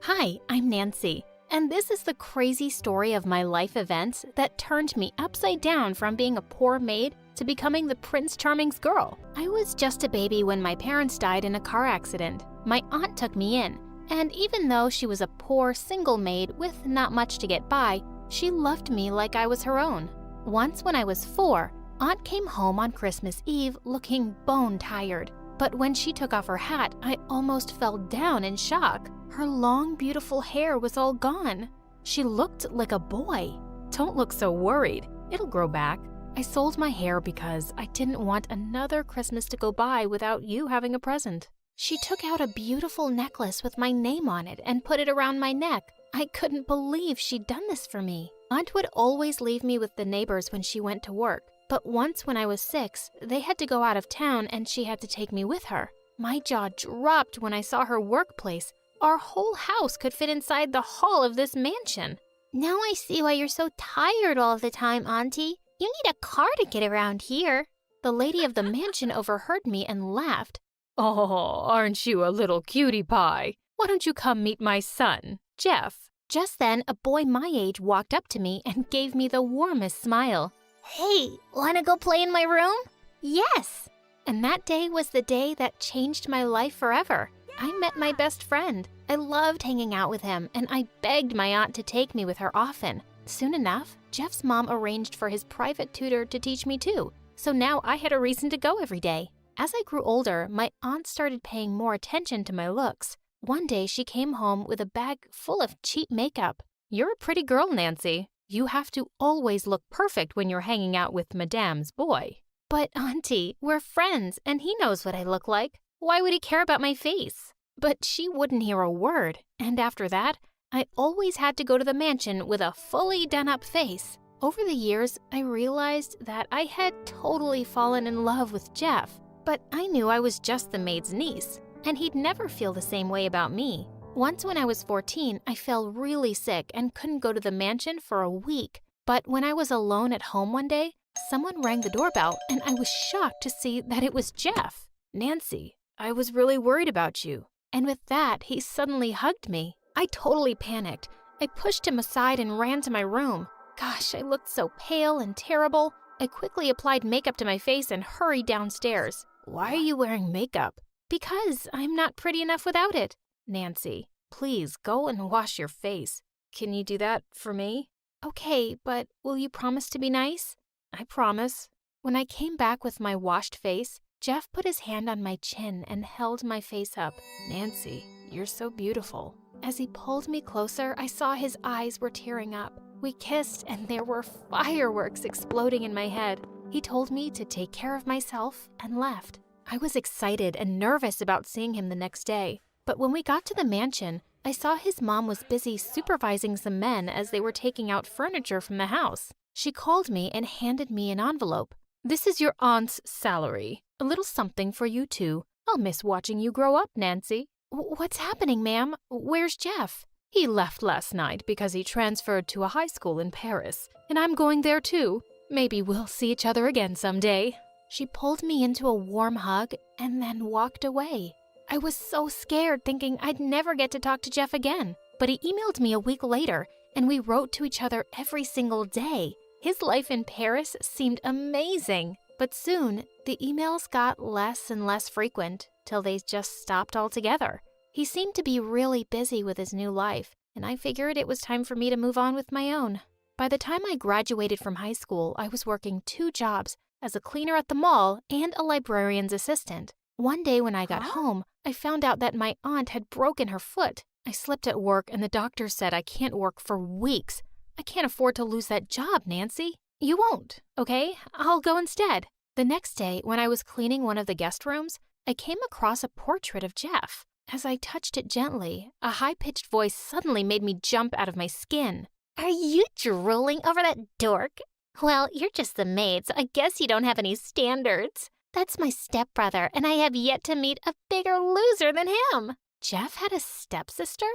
Hi, I'm Nancy, and this is the crazy story of my life events that turned me upside down from being a poor maid to becoming the Prince Charming's girl. I was just a baby when my parents died in a car accident. My aunt took me in, and even though she was a poor single maid with not much to get by, she loved me like I was her own. Once when I was 4, Aunt came home on Christmas Eve looking bone-tired. But when she took off her hat, I almost fell down in shock. Her long, beautiful hair was all gone. She looked like a boy. Don't look so worried. It'll grow back. I sold my hair because I didn't want another Christmas to go by without you having a present. She took out a beautiful necklace with my name on it and put it around my neck. I couldn't believe she'd done this for me. Aunt would always leave me with the neighbors when she went to work. But once when I was 6, they had to go out of town and she had to take me with her. My jaw dropped when I saw her workplace, Our whole house could fit inside the hall of this mansion. Now I see why you're so tired all the time, Auntie. You need a car to get around here. The lady of the mansion overheard me and laughed. Oh, aren't you a little cutie pie? Why don't you come meet my son, Jeff? Just then, a boy my age walked up to me and gave me the warmest smile. Hey, wanna go play in my room? Yes! And that day was the day that changed my life forever. I met my best friend. I loved hanging out with him, and I begged my aunt to take me with her often. Soon enough, Jeff's mom arranged for his private tutor to teach me too, so now I had a reason to go every day. As I grew older, my aunt started paying more attention to my looks. One day, she came home with a bag full of cheap makeup. You're a pretty girl, Nancy. You have to always look perfect when you're hanging out with Madame's boy. But, Auntie, we're friends, and he knows what I look like. Why would he care about my face? But she wouldn't hear a word, and after that, I always had to go to the mansion with a fully done-up face. Over the years, I realized that I had totally fallen in love with Jeff, but I knew I was just the maid's niece, and he'd never feel the same way about me. Once when I was 14, I fell really sick and couldn't go to the mansion for a week. But when I was alone at home one day, someone rang the doorbell, and I was shocked to see that it was Jeff. Nancy, I was really worried about you. And with that, he suddenly hugged me. I totally panicked. I pushed him aside and ran to my room. Gosh, I looked so pale and terrible. I quickly applied makeup to my face and hurried downstairs. Why are you wearing makeup? Because I'm not pretty enough without it. Nancy, please go and wash your face. Can you do that for me? Okay, but will you promise to be nice? I promise. When I came back with my washed face, Jeff put his hand on my chin and held my face up. Nancy, you're so beautiful. As he pulled me closer, I saw his eyes were tearing up. We kissed and there were fireworks exploding in my head. He told me to take care of myself and left. I was excited and nervous about seeing him the next day. But when we got to the mansion, I saw his mom was busy supervising some men as they were taking out furniture from the house. She called me and handed me an envelope. This is your aunt's salary. A little something for you too. I'll miss watching you grow up, Nancy. What's happening, ma'am? Where's Jeff? He left last night because he transferred to a high school in Paris, and I'm going there too. Maybe we'll see each other again someday. She pulled me into a warm hug and then walked away. I was so scared, thinking I'd never get to talk to Jeff again. But he emailed me a week later, and we wrote to each other every single day. His life in Paris seemed amazing. But soon, the emails got less and less frequent, till they just stopped altogether. He seemed to be really busy with his new life, and I figured it was time for me to move on with my own. By the time I graduated from high school, I was working 2 jobs, as a cleaner at the mall and a librarian's assistant. One day when I got home, I found out that my aunt had broken her foot. I slipped at work and the doctor said I can't work for weeks. I can't afford to lose that job, Nancy. You won't, okay? I'll go instead. The next day, when I was cleaning one of the guest rooms, I came across a portrait of Jeff. As I touched it gently, a high-pitched voice suddenly made me jump out of my skin. Are you drooling over that dork? Well, you're just the maid, so I guess you don't have any standards. That's my stepbrother, and I have yet to meet a bigger loser than him. Jeff had a stepsister?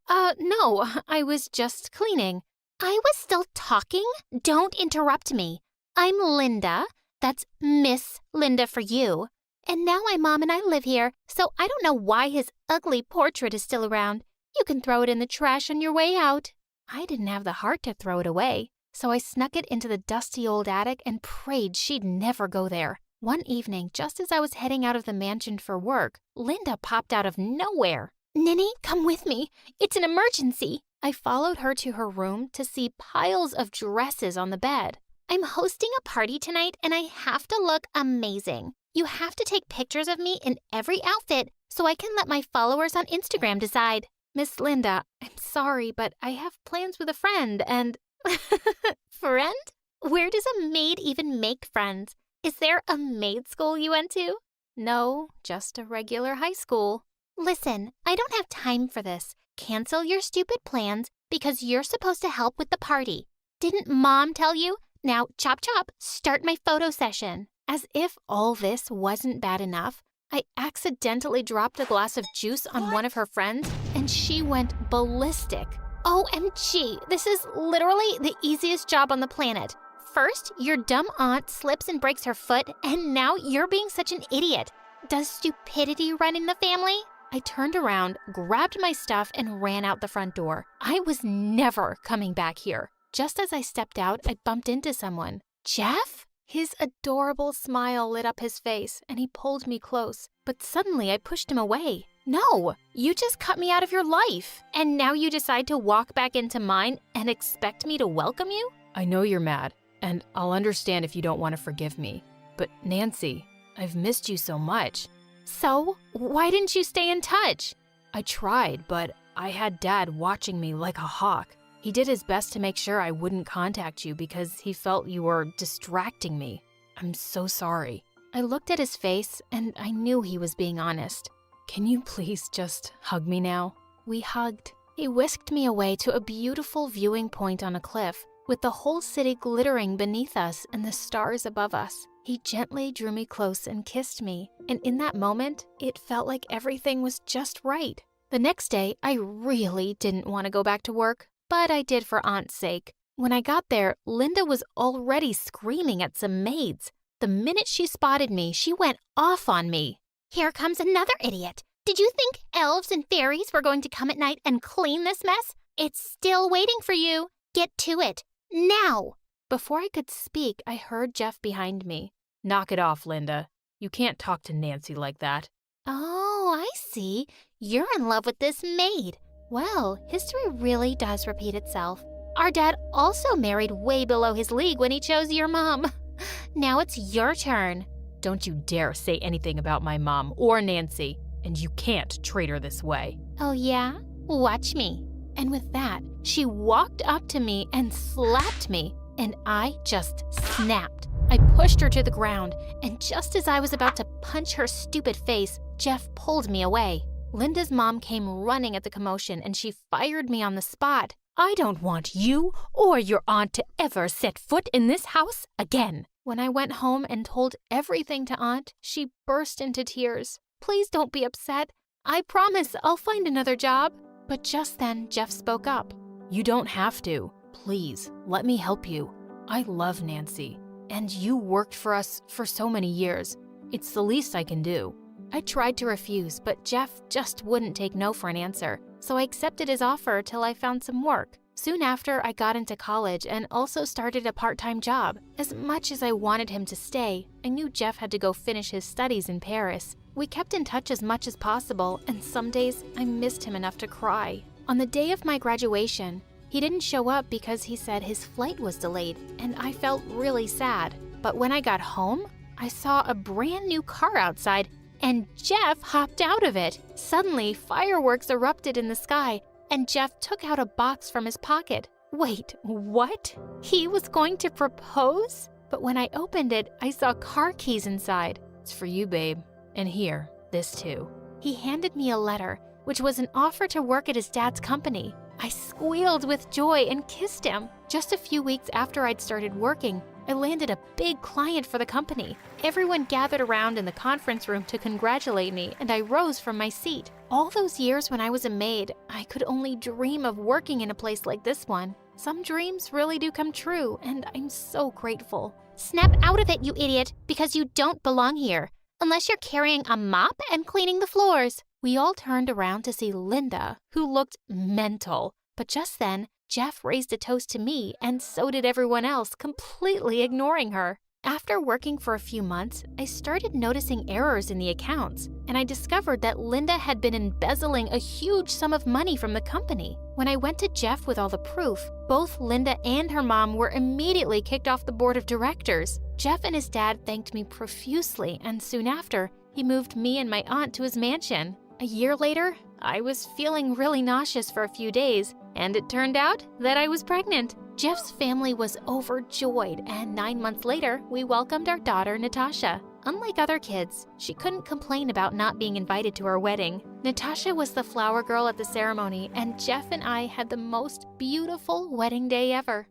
No, I was just cleaning. I was still talking? Don't interrupt me. I'm Linda. That's Miss Linda for you. And now my mom and I live here, so I don't know why his ugly portrait is still around. You can throw it in the trash on your way out. I didn't have the heart to throw it away, so I snuck it into the dusty old attic and prayed she'd never go there. One evening, just as I was heading out of the mansion for work, Linda popped out of nowhere. Ninny, come with me. It's an emergency. I followed her to her room to see piles of dresses on the bed. I'm hosting a party tonight and I have to look amazing. You have to take pictures of me in every outfit so I can let my followers on Instagram decide. Miss Linda, I'm sorry, but I have plans with a friend and... Friend? Where does a maid even make friends? Is there a maid school you went to? No, just a regular high school. Listen, I don't have time for this. Cancel your stupid plans because you're supposed to help with the party. Didn't Mom tell you? Now, chop chop, start my photo session. As if all this wasn't bad enough, I accidentally dropped a glass of juice on one of her friends, and she went ballistic. OMG, this is literally the easiest job on the planet. First, your dumb aunt slips and breaks her foot, and now you're being such an idiot. Does stupidity run in the family? I turned around, grabbed my stuff, and ran out the front door. I was never coming back here. Just as I stepped out, I bumped into someone. Jeff? His adorable smile lit up his face, and he pulled me close. But suddenly I pushed him away. No, you just cut me out of your life. And now you decide to walk back into mine and expect me to welcome you? I know you're mad, and I'll understand if you don't want to forgive me. But Nancy, I've missed you so much. So, why didn't you stay in touch? I tried, but I had Dad watching me like a hawk. He did his best to make sure I wouldn't contact you because he felt you were distracting me. I'm so sorry. I looked at his face, and I knew he was being honest. Can you please just hug me now? We hugged. He whisked me away to a beautiful viewing point on a cliff, with the whole city glittering beneath us and the stars above us. He gently drew me close and kissed me, and in that moment, it felt like everything was just right. The next day, I really didn't want to go back to work, but I did for Aunt's sake. When I got there, Linda was already screaming at some maids. The minute she spotted me, she went off on me. Here comes another idiot. Did you think elves and fairies were going to come at night and clean this mess? It's still waiting for you. Get to it. Now! Before I could speak, I heard Jeff behind me. Knock it off, Linda. You can't talk to Nancy like that. Oh, I see. You're in love with this maid. Well, history really does repeat itself. Our dad also married way below his league when he chose your mom. Now it's your turn. Don't you dare say anything about my mom or Nancy, and you can't treat her this way. Oh yeah? Watch me. And with that, she walked up to me and slapped me, and I just snapped. I pushed her to the ground, and just as I was about to punch her stupid face, Jeff pulled me away. Linda's mom came running at the commotion, and she fired me on the spot. I don't want you or your aunt to ever set foot in this house again. When I went home and told everything to Aunt, she burst into tears. Please don't be upset. I promise I'll find another job. But just then, Jeff spoke up. You don't have to. Please, let me help you. I love Nancy, and you worked for us for so many years. It's the least I can do. I tried to refuse, but Jeff just wouldn't take no for an answer, so I accepted his offer till I found some work. Soon after, I got into college and also started a part-time job. As much as I wanted him to stay, I knew Jeff had to go finish his studies in Paris. We kept in touch as much as possible, and some days I missed him enough to cry. On the day of my graduation, he didn't show up because he said his flight was delayed, and I felt really sad. But when I got home, I saw a brand new car outside, and Jeff hopped out of it. Suddenly, fireworks erupted in the sky, and Jeff took out a box from his pocket. Wait, what? He was going to propose? But when I opened it, I saw car keys inside. It's for you, babe. And here, this too. He handed me a letter, which was an offer to work at his dad's company. I squealed with joy and kissed him. Just a few weeks after I'd started working, I landed a big client for the company. Everyone gathered around in the conference room to congratulate me, and I rose from my seat. All those years when I was a maid, I could only dream of working in a place like this one. Some dreams really do come true, and I'm so grateful. Snap out of it, you idiot, because you don't belong here. Unless you're carrying a mop and cleaning the floors. We all turned around to see Linda, who looked mental. But just then, Jeff raised a toast to me, and so did everyone else, completely ignoring her. After working for a few months, I started noticing errors in the accounts, and I discovered that Linda had been embezzling a huge sum of money from the company. When I went to Jeff with all the proof, both Linda and her mom were immediately kicked off the board of directors. Jeff and his dad thanked me profusely, and soon after, he moved me and my aunt to his mansion. A year later, I was feeling really nauseous for a few days, and it turned out that I was pregnant. Jeff's family was overjoyed, and 9 months later, we welcomed our daughter, Natasha. Unlike other kids, she couldn't complain about not being invited to our wedding. Natasha was the flower girl at the ceremony, and Jeff and I had the most beautiful wedding day ever.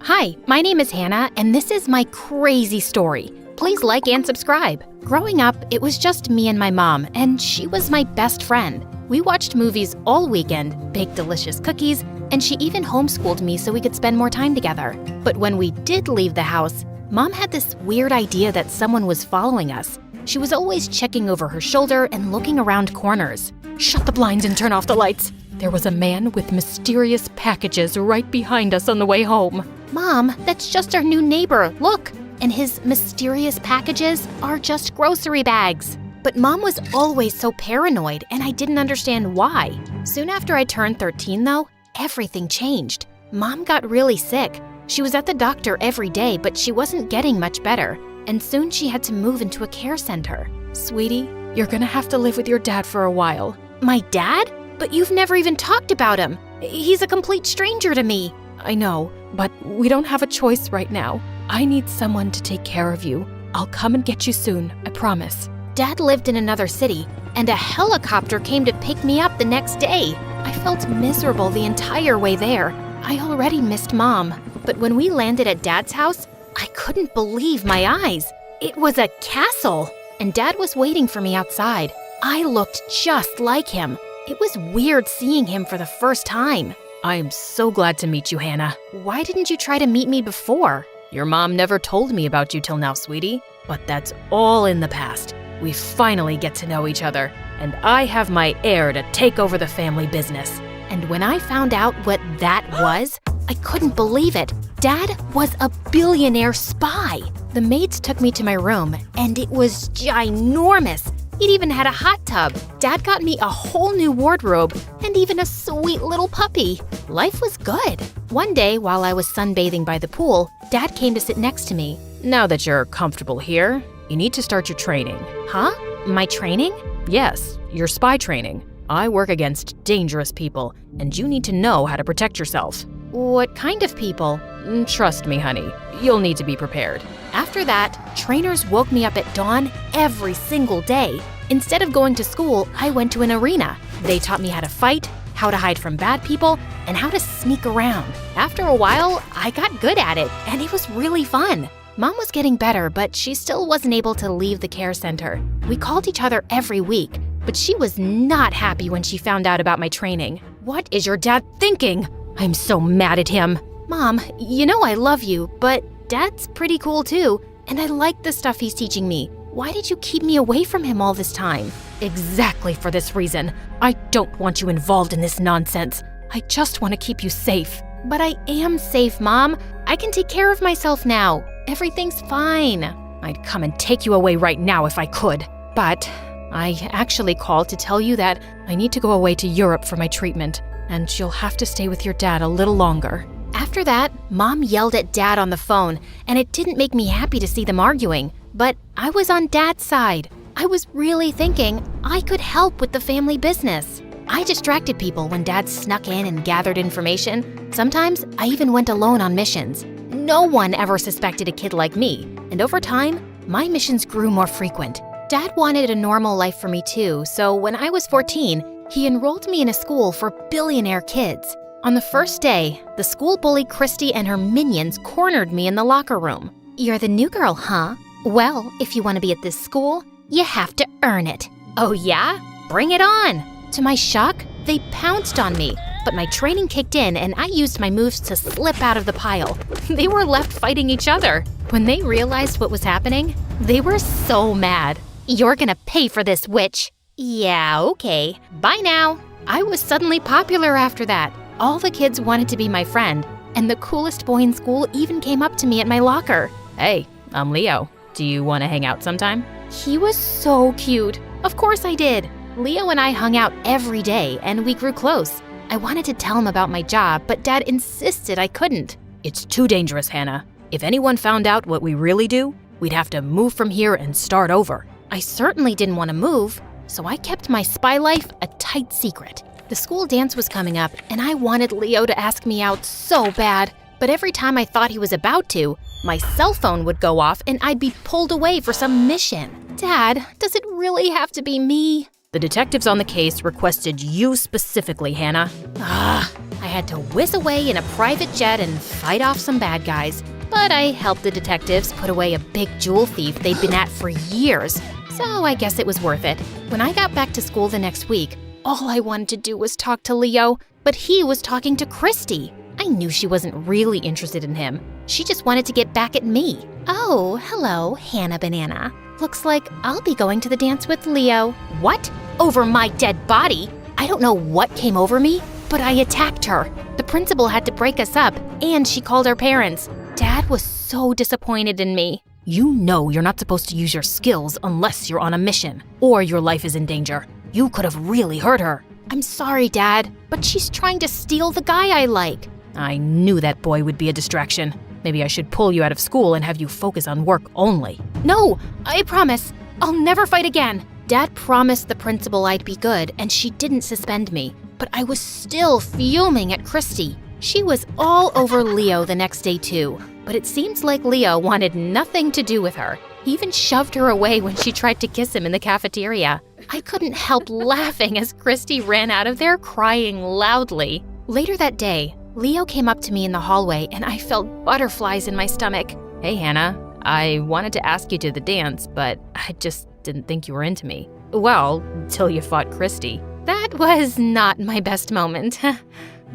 Hi, my name is Hannah, and this is my crazy story. Please like and subscribe. Growing up, it was just me and my mom, and she was my best friend. We watched movies all weekend, baked delicious cookies, and she even homeschooled me so we could spend more time together. But when we did leave the house, Mom had this weird idea that someone was following us. She was always checking over her shoulder and looking around corners. "Shut the blinds and turn off the lights." There was a man with mysterious packages right behind us on the way home. Mom, that's just our new neighbor. Look. And his mysterious packages are just grocery bags. But Mom was always so paranoid, and I didn't understand why. Soon after I turned 13, though, everything changed. Mom got really sick. She was at the doctor every day, but she wasn't getting much better. And soon she had to move into a care center. "Sweetie, you're gonna have to live with your dad for a while." "My dad? But you've never even talked about him. He's a complete stranger to me." "I know, but we don't have a choice right now. I need someone to take care of you. I'll come and get you soon, I promise." Dad lived in another city, and a helicopter came to pick me up the next day. I felt miserable the entire way there. I already missed Mom. But when we landed at Dad's house, I couldn't believe my eyes. It was a castle, and Dad was waiting for me outside. I looked just like him. It was weird seeing him for the first time. "I am so glad to meet you, Hannah. Why didn't you try to meet me before?" "Your mom never told me about you till now, sweetie. But that's all in the past. We finally get to know each other, and I have my heir to take over the family business." And when I found out what that was, I couldn't believe it. Dad was a billionaire spy. The maids took me to my room, and it was ginormous. It even had a hot tub. Dad got me a whole new wardrobe and even a sweet little puppy. Life was good. One day, while I was sunbathing by the pool, Dad came to sit next to me. "Now that you're comfortable here, you need to start your training." "Huh? My training?" "Yes, your spy training. I work against dangerous people, and you need to know how to protect yourself." "What kind of people?" "Trust me, honey. You'll need to be prepared." After that, trainers woke me up at dawn every single day. Instead of going to school, I went to an arena. They taught me how to fight, how to hide from bad people, and how to sneak around. After a while, I got good at it, and it was really fun. Mom was getting better, but she still wasn't able to leave the care center. We called each other every week, but she was not happy when she found out about my training. "What is your dad thinking? I'm so mad at him." "Mom, you know I love you, but Dad's pretty cool too, and I like the stuff he's teaching me. Why did you keep me away from him all this time?" "Exactly for this reason. I don't want you involved in this nonsense. I just want to keep you safe." "But I am safe, Mom. I can take care of myself now. Everything's fine." "I'd come and take you away right now if I could. But I actually called to tell you that I need to go away to Europe for my treatment, and you'll have to stay with your dad a little longer." After that, Mom yelled at Dad on the phone, and it didn't make me happy to see them arguing. But I was on Dad's side. I was really thinking I could help with the family business. I distracted people when Dad snuck in and gathered information. Sometimes I even went alone on missions. No one ever suspected a kid like me, and over time, my missions grew more frequent. Dad wanted a normal life for me too, so when I was 14, he enrolled me in a school for billionaire kids. On the first day, the school bully Christy and her minions cornered me in the locker room. "You're the new girl, huh? Well, if you want to be at this school, you have to earn it." "Oh yeah? Bring it on!" To my shock, they pounced on me, but my training kicked in and I used my moves to slip out of the pile. They were left fighting each other. When they realized what was happening, they were so mad. "You're gonna pay for this, witch." "Yeah, okay. Bye now." I was suddenly popular after that. All the kids wanted to be my friend, and the coolest boy in school even came up to me at my locker. "Hey, I'm Leo. Do you want to hang out sometime?" He was so cute. Of course I did. Leo and I hung out every day, and we grew close. I wanted to tell him about my job, but Dad insisted I couldn't. "It's too dangerous, Hannah. If anyone found out what we really do, we'd have to move from here and start over." I certainly didn't want to move, so I kept my spy life a tight secret. The school dance was coming up, and I wanted Leo to ask me out so bad. But every time I thought he was about to, my cell phone would go off and I'd be pulled away for some mission. "Dad, does it really have to be me?" "The detectives on the case requested you specifically, Hannah." I had to whiz away in a private jet and fight off some bad guys. but I helped the detectives put away a big jewel thief they'd been at for years, so I guess it was worth it. When I got back to school the next week, all I wanted to do was talk to Leo, but he was talking to Christy. I knew she wasn't really interested in him. She just wanted to get back at me. Oh, hello, Hannah Banana. Looks like I'll be going to the dance with Leo. What? Over my dead body? I don't know what came over me, but I attacked her. The principal had to break us up, and she called our parents. Dad was so disappointed in me. You know you're not supposed to use your skills unless you're on a mission, or your life is in danger. You could have really hurt her. I'm sorry, Dad, but she's trying to steal the guy I like. I knew that boy would be a distraction. Maybe I should pull you out of school and have you focus on work only. No, I promise. I'll never fight again. Dad promised the principal I'd be good, and she didn't suspend me. But I was still fuming at Christy. She was all over Leo the next day too, but it seems like Leo wanted nothing to do with her. He even shoved her away when she tried to kiss him in the cafeteria. I couldn't help laughing as Christy ran out of there crying loudly. Later that day, Leo came up to me in the hallway and I felt butterflies in my stomach. Hey Hannah, I wanted to ask you to the dance, but I just didn't think you were into me. Well, till you fought Christy. That was not my best moment.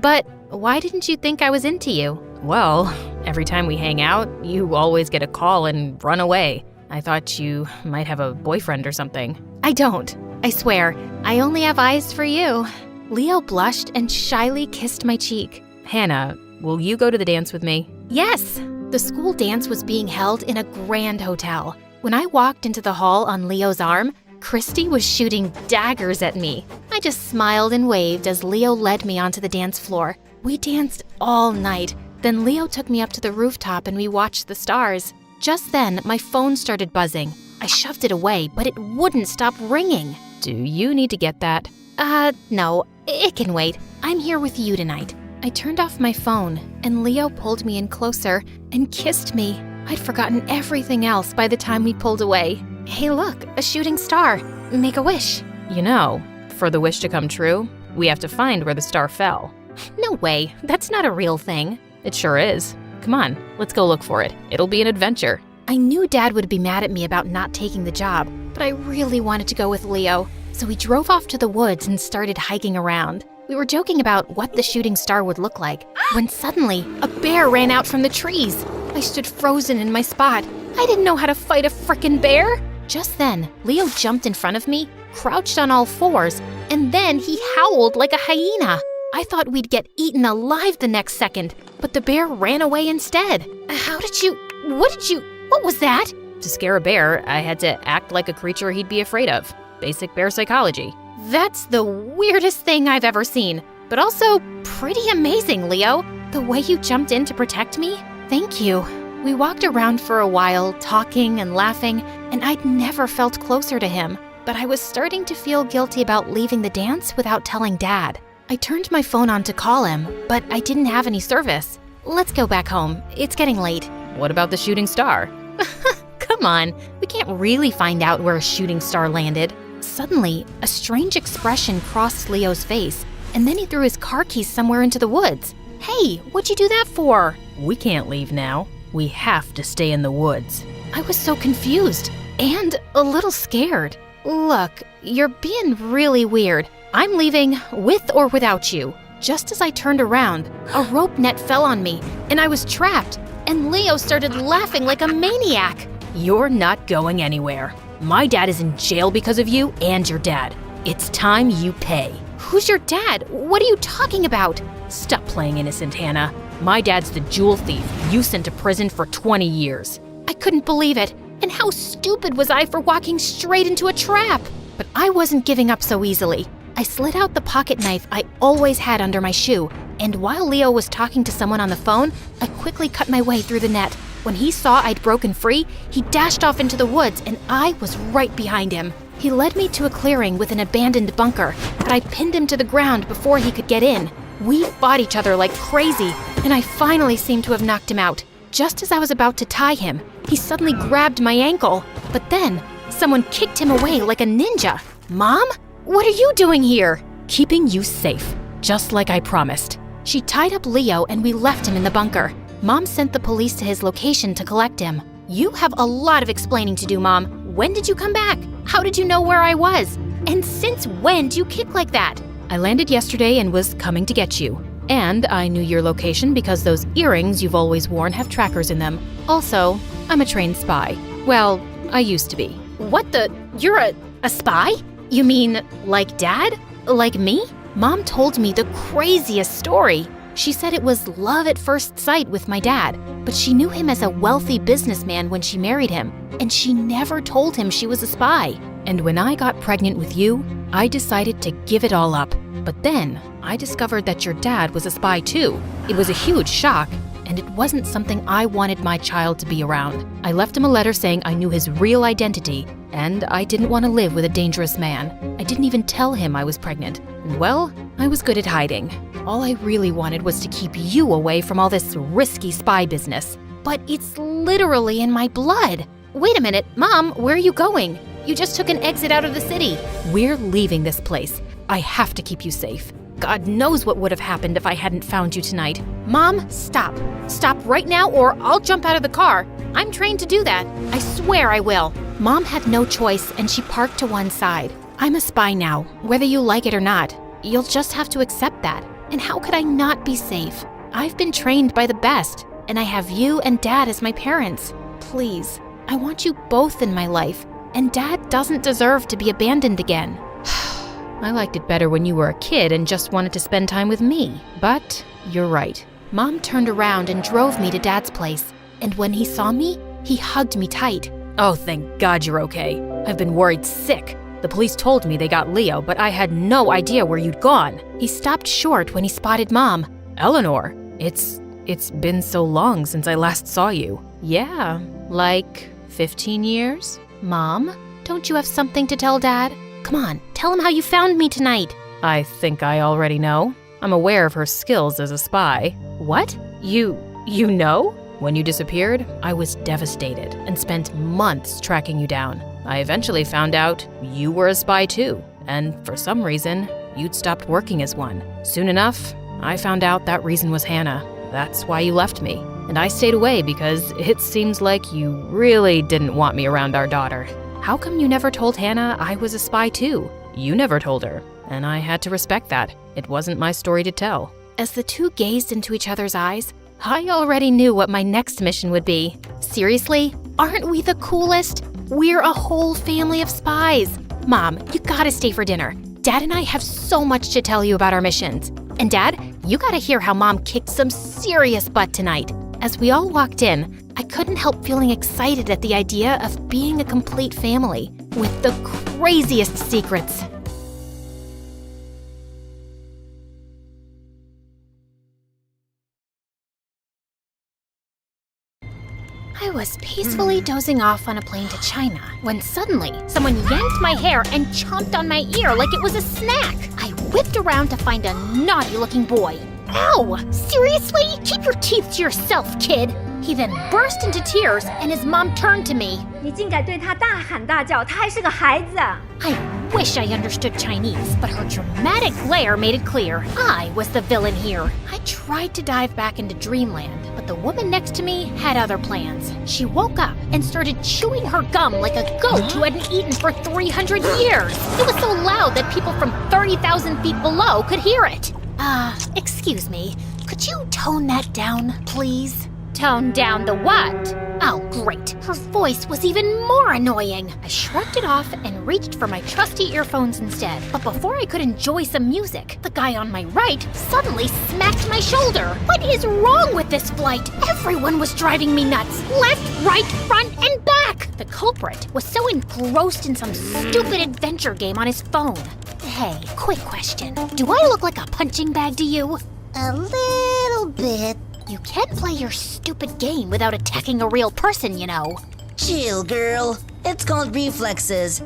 But why didn't you think I was into you? Well, every time we hang out, you always get a call and run away. I thought you might have a boyfriend or something. I don't. I swear, I only have eyes for you. Leo blushed and shyly kissed my cheek. Hannah, will you go to the dance with me? Yes! The school dance was being held in a grand hotel. When I walked into the hall on Leo's arm, Christy was shooting daggers at me. I just smiled and waved as Leo led me onto the dance floor. We danced all night. Then Leo took me up to the rooftop and we watched the stars. Just then, my phone started buzzing. I shoved it away, but it wouldn't stop ringing. Do you need to get that? No, it can wait. I'm here with you tonight. I turned off my phone, and Leo pulled me in closer and kissed me. I'd forgotten everything else by the time we pulled away. Hey look, a shooting star. Make a wish. You know, for the wish to come true, we have to find where the star fell. No way, that's not a real thing. It sure is. Come on, let's go look for it. It'll be an adventure. I knew Dad would be mad at me about not taking the job, but I really wanted to go with Leo. So we drove off to the woods and started hiking around. We were joking about what the shooting star would look like, when suddenly a bear ran out from the trees. I stood frozen in my spot. I didn't know how to fight a frickin' bear. Just then, Leo jumped in front of me, crouched on all fours, and then he howled like a hyena. I thought we'd get eaten alive the next second, but the bear ran away instead. What was that? To scare a bear, I had to act like a creature he'd be afraid of. Basic bear psychology. That's the weirdest thing I've ever seen, but also pretty amazing, Leo. The way you jumped in to protect me? Thank you. We walked around for a while, talking and laughing, and I'd never felt closer to him. But I was starting to feel guilty about leaving the dance without telling Dad. I turned my phone on to call him, but I didn't have any service. Let's go back home. It's getting late. What about the shooting star? Come on, we can't really find out where a shooting star landed. Suddenly, a strange expression crossed Leo's face, and then he threw his car keys somewhere into the woods. Hey, what'd you do that for? We can't leave now. We have to stay in the woods. I was so confused and a little scared. Look, you're being really weird. I'm leaving with or without you. Just as I turned around, a rope net fell on me, and I was trapped, and Leo started laughing like a maniac. You're not going anywhere. My dad is in jail because of you and your dad. It's time you pay. Who's your dad? What are you talking about? Stop playing innocent, Hannah. My dad's the jewel thief you sent to prison for 20 years. I couldn't believe it. And how stupid was I for walking straight into a trap? But I wasn't giving up so easily. I slid out the pocket knife I always had under my shoe, and while Leo was talking to someone on the phone, I quickly cut my way through the net. When he saw I'd broken free, he dashed off into the woods, and I was right behind him. He led me to a clearing with an abandoned bunker, but I pinned him to the ground before he could get in. We fought each other like crazy, and I finally seemed to have knocked him out. Just as I was about to tie him, he suddenly grabbed my ankle, but then someone kicked him away like a ninja. Mom? What are you doing here? Keeping you safe, just like I promised. She tied up Leo and we left him in the bunker. Mom sent the police to his location to collect him. You have a lot of explaining to do, Mom. When did you come back? How did you know where I was? And since when do you kick like that? I landed yesterday and was coming to get you. And I knew your location because those earrings you've always worn have trackers in them. Also, I'm a trained spy. Well, I used to be. What the? You're a spy? You mean like Dad? Like me? Mom told me the craziest story. She said it was love at first sight with my dad, but she knew him as a wealthy businessman when she married him, and she never told him she was a spy. And when I got pregnant with you, I decided to give it all up. But then I discovered that your dad was a spy too. It was a huge shock, and it wasn't something I wanted my child to be around. I left him a letter saying I knew his real identity, and I didn't want to live with a dangerous man. I didn't even tell him I was pregnant. And well, I was good at hiding. All I really wanted was to keep you away from all this risky spy business. But it's literally in my blood. Wait a minute, Mom, where are you going? You just took an exit out of the city. We're leaving this place. I have to keep you safe. God knows what would have happened if I hadn't found you tonight. Mom, stop. Stop right now or I'll jump out of the car. I'm trained to do that. I swear I will. Mom had no choice and she parked to one side. I'm a spy now, whether you like it or not. You'll just have to accept that. And how could I not be safe? I've been trained by the best, and I have you and Dad as my parents. Please, I want you both in my life, and Dad doesn't deserve to be abandoned again. I liked it better when you were a kid and just wanted to spend time with me, but you're right. Mom turned around and drove me to Dad's place, and when he saw me, he hugged me tight. Oh, thank God you're okay. I've been worried sick. The police told me they got Leo, but I had no idea where you'd gone. He stopped short when he spotted Mom. Eleanor, it's been so long since I last saw you. Yeah, like 15 years? Mom, don't you have something to tell Dad? Come on, tell him how you found me tonight. I think I already know. I'm aware of her skills as a spy. What? You know? When you disappeared, I was devastated and spent months tracking you down. I eventually found out you were a spy too, and for some reason, you'd stopped working as one. Soon enough, I found out that reason was Hannah. That's why you left me. And I stayed away because it seems like you really didn't want me around our daughter. How come you never told Hannah I was a spy too? You never told her, and I had to respect that. It wasn't my story to tell. As the two gazed into each other's eyes, I already knew what my next mission would be. Seriously? Aren't we the coolest? We're a whole family of spies. Mom, you gotta stay for dinner. Dad and I have so much to tell you about our missions. And Dad, you gotta hear how Mom kicked some serious butt tonight. As we all walked in, I couldn't help feeling excited at the idea of being a complete family with the craziest secrets. I was peacefully dozing off on a plane to China when suddenly someone yanked my hair and chomped on my ear like it was a snack. I whipped around to find a naughty-looking boy. Ow! Seriously? Keep your teeth to yourself, kid! He then burst into tears and his mom turned to me. 你竟敢对他大喊大叫，他还是个孩子。 I wish I understood Chinese, but her dramatic glare made it clear I was the villain here. I tried to dive back into dreamland, but the woman next to me had other plans. She woke up and started chewing her gum like a goat who hadn't eaten for 300 years. It was so loud that people from 30,000 feet below could hear it. Excuse me, could you tone that down, please? Tone down the what? Oh, great. Her voice was even more annoying. I shrugged it off and reached for my trusty earphones instead. But before I could enjoy some music, the guy on my right suddenly smacked my shoulder. What is wrong with this flight? Everyone was driving me nuts. Left, right, front, and back. The culprit was so engrossed in some stupid adventure game on his phone. Hey, quick question. Do I look like a punching bag to you? A little bit. You can't play your stupid game without attacking a real person, you know. Chill, girl. It's called reflexes.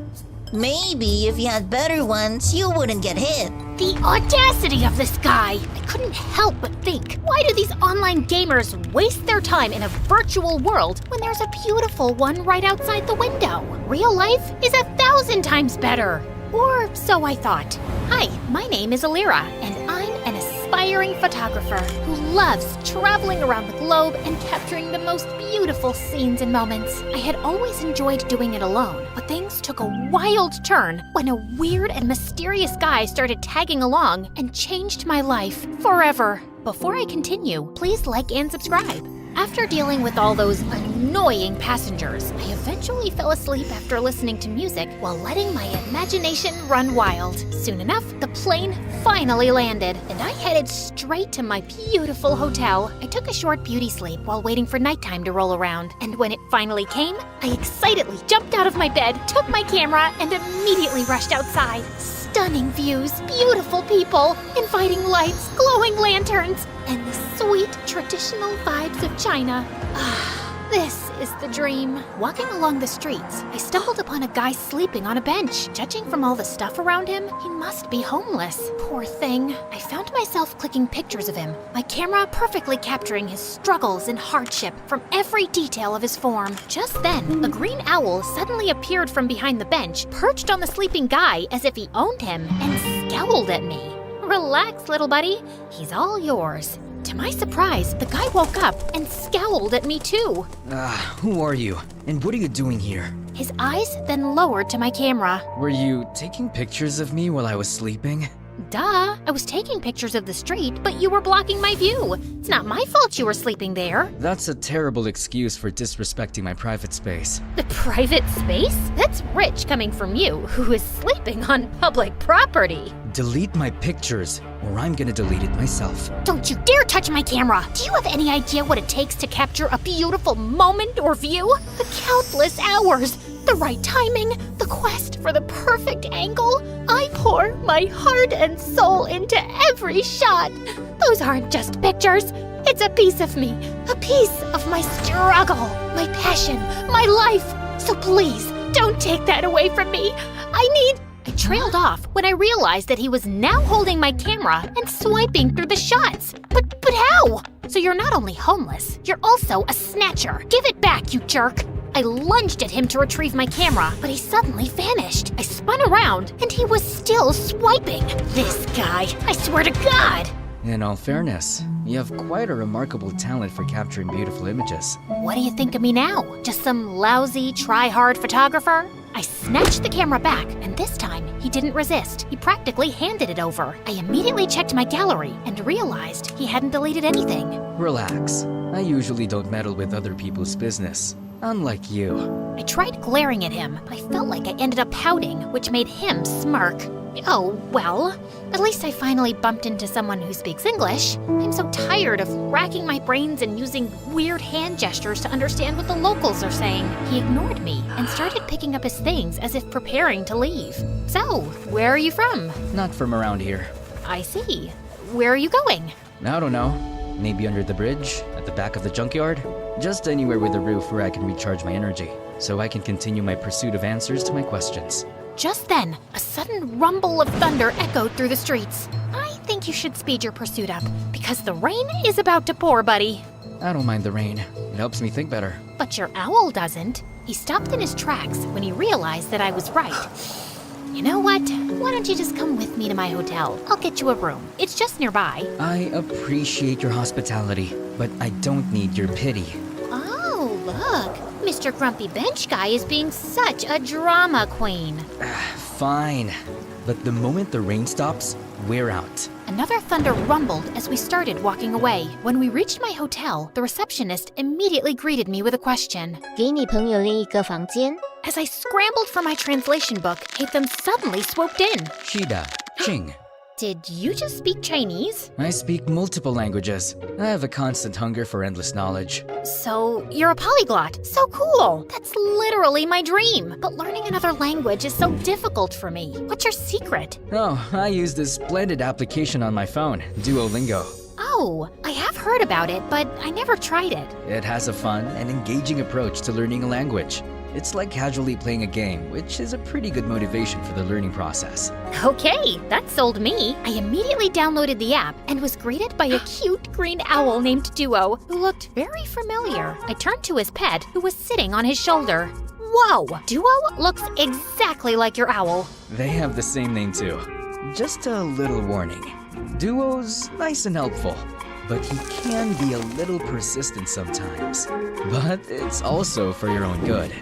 Maybe if you had better ones, you wouldn't get hit. The audacity of this guy! I couldn't help but think, why do these online gamers waste their time in a virtual world when there's a beautiful one right outside the window? Real life is 1,000 times better. Or so I thought. Hi, my name is Alira, and I'm an aspiring photographer who loves traveling around the globe and capturing the most beautiful scenes and moments. I had always enjoyed doing it alone, but things took a wild turn when a weird and mysterious guy started tagging along and changed my life forever. Before I continue, please like and subscribe. After dealing with all those annoying passengers, I eventually fell asleep after listening to music while letting my imagination run wild. Soon enough, the plane finally landed, and I headed straight to my beautiful hotel. I took a short beauty sleep while waiting for nighttime to roll around, and when it finally came, I excitedly jumped out of my bed, took my camera, and immediately rushed outside. Stunning views, beautiful people, inviting lights, glowing lanterns, and the sweet traditional vibes of China. This is the dream. Walking along the streets, I stumbled upon a guy sleeping on a bench. Judging from all the stuff around him, he must be homeless. Poor thing. I found myself clicking pictures of him, my camera perfectly capturing his struggles and hardship from every detail of his form. Just then, a green owl suddenly appeared from behind the bench, perched on the sleeping guy as if he owned him, and scowled at me. Relax, little buddy. He's all yours. To my surprise, the guy woke up and scowled at me too. Who are you? And what are you doing here? His eyes then lowered to my camera. Were you taking pictures of me while I was sleeping? Duh, I was taking pictures of the street, but you were blocking my view. It's not my fault you were sleeping there. That's a terrible excuse for disrespecting my private space. The private space? That's rich coming from you, who is sleeping on public property. Delete my pictures, or I'm gonna delete it myself. Don't you dare touch my camera! Do you have any idea what it takes to capture a beautiful moment or view? The countless hours, the right timing, the quest for the perfect angle. I pour my heart and soul into every shot. Those aren't just pictures. It's a piece of me, a piece of my struggle, my passion, my life. So please, don't take that away from me. I trailed off when I realized that he was now holding my camera and swiping through the shots. But how? So you're not only homeless, you're also a snatcher. Give it back, you jerk. I lunged at him to retrieve my camera, but he suddenly vanished. I spun around, and he was still swiping. This guy, I swear to God! In all fairness, you have quite a remarkable talent for capturing beautiful images. What do you think of me now? Just some lousy, try-hard photographer? I snatched the camera back, and this time, he didn't resist. He practically handed it over. I immediately checked my gallery and realized he hadn't deleted anything. Relax. I usually don't meddle with other people's business. Unlike you. I tried glaring at him, but I felt like I ended up pouting, which made him smirk. Oh, well, at least I finally bumped into someone who speaks English. I'm so tired of racking my brains and using weird hand gestures to understand what the locals are saying. He ignored me and started picking up his things as if preparing to leave. So, where are you from? Not from around here. I see. Where are you going? I don't know. Maybe under the bridge, at the back of the junkyard? Just anywhere with a roof where I can recharge my energy, so I can continue my pursuit of answers to my questions. Just then, a sudden rumble of thunder echoed through the streets. I think you should speed your pursuit up, because the rain is about to pour, buddy. I don't mind the rain. It helps me think better. But your owl doesn't. He stopped in his tracks when he realized that I was right. You know what? Why don't you just come with me to my hotel? I'll get you a room. It's just nearby. I appreciate your hospitality, but I don't need your pity. Oh, look. Mr. Grumpy Bench Guy is being such a drama queen. Fine. But the moment the rain stops, we're out. Another thunder rumbled as we started walking away. When we reached my hotel, the receptionist immediately greeted me with a question. 给你朋友另一个房间。 As I scrambled for my translation book, Hatham suddenly swooped in. Shida, Ching. Did you just speak Chinese? I speak multiple languages. I have a constant hunger for endless knowledge. So, you're a polyglot. So cool. That's literally my dream. But learning another language is so difficult for me. What's your secret? Oh, I use this splendid application on my phone, Duolingo. Oh, I have heard about it, but I never tried it. It has a fun and engaging approach to learning a language. It's like casually playing a game, which is a pretty good motivation for the learning process. Okay, that sold me. I immediately downloaded the app and was greeted by a cute green owl named Duo, who looked very familiar. I turned to his pet, who was sitting on his shoulder. Whoa, Duo looks exactly like your owl. They have the same name too. Just a little warning. Duo's nice and helpful, but he can be a little persistent sometimes. But it's also for your own good.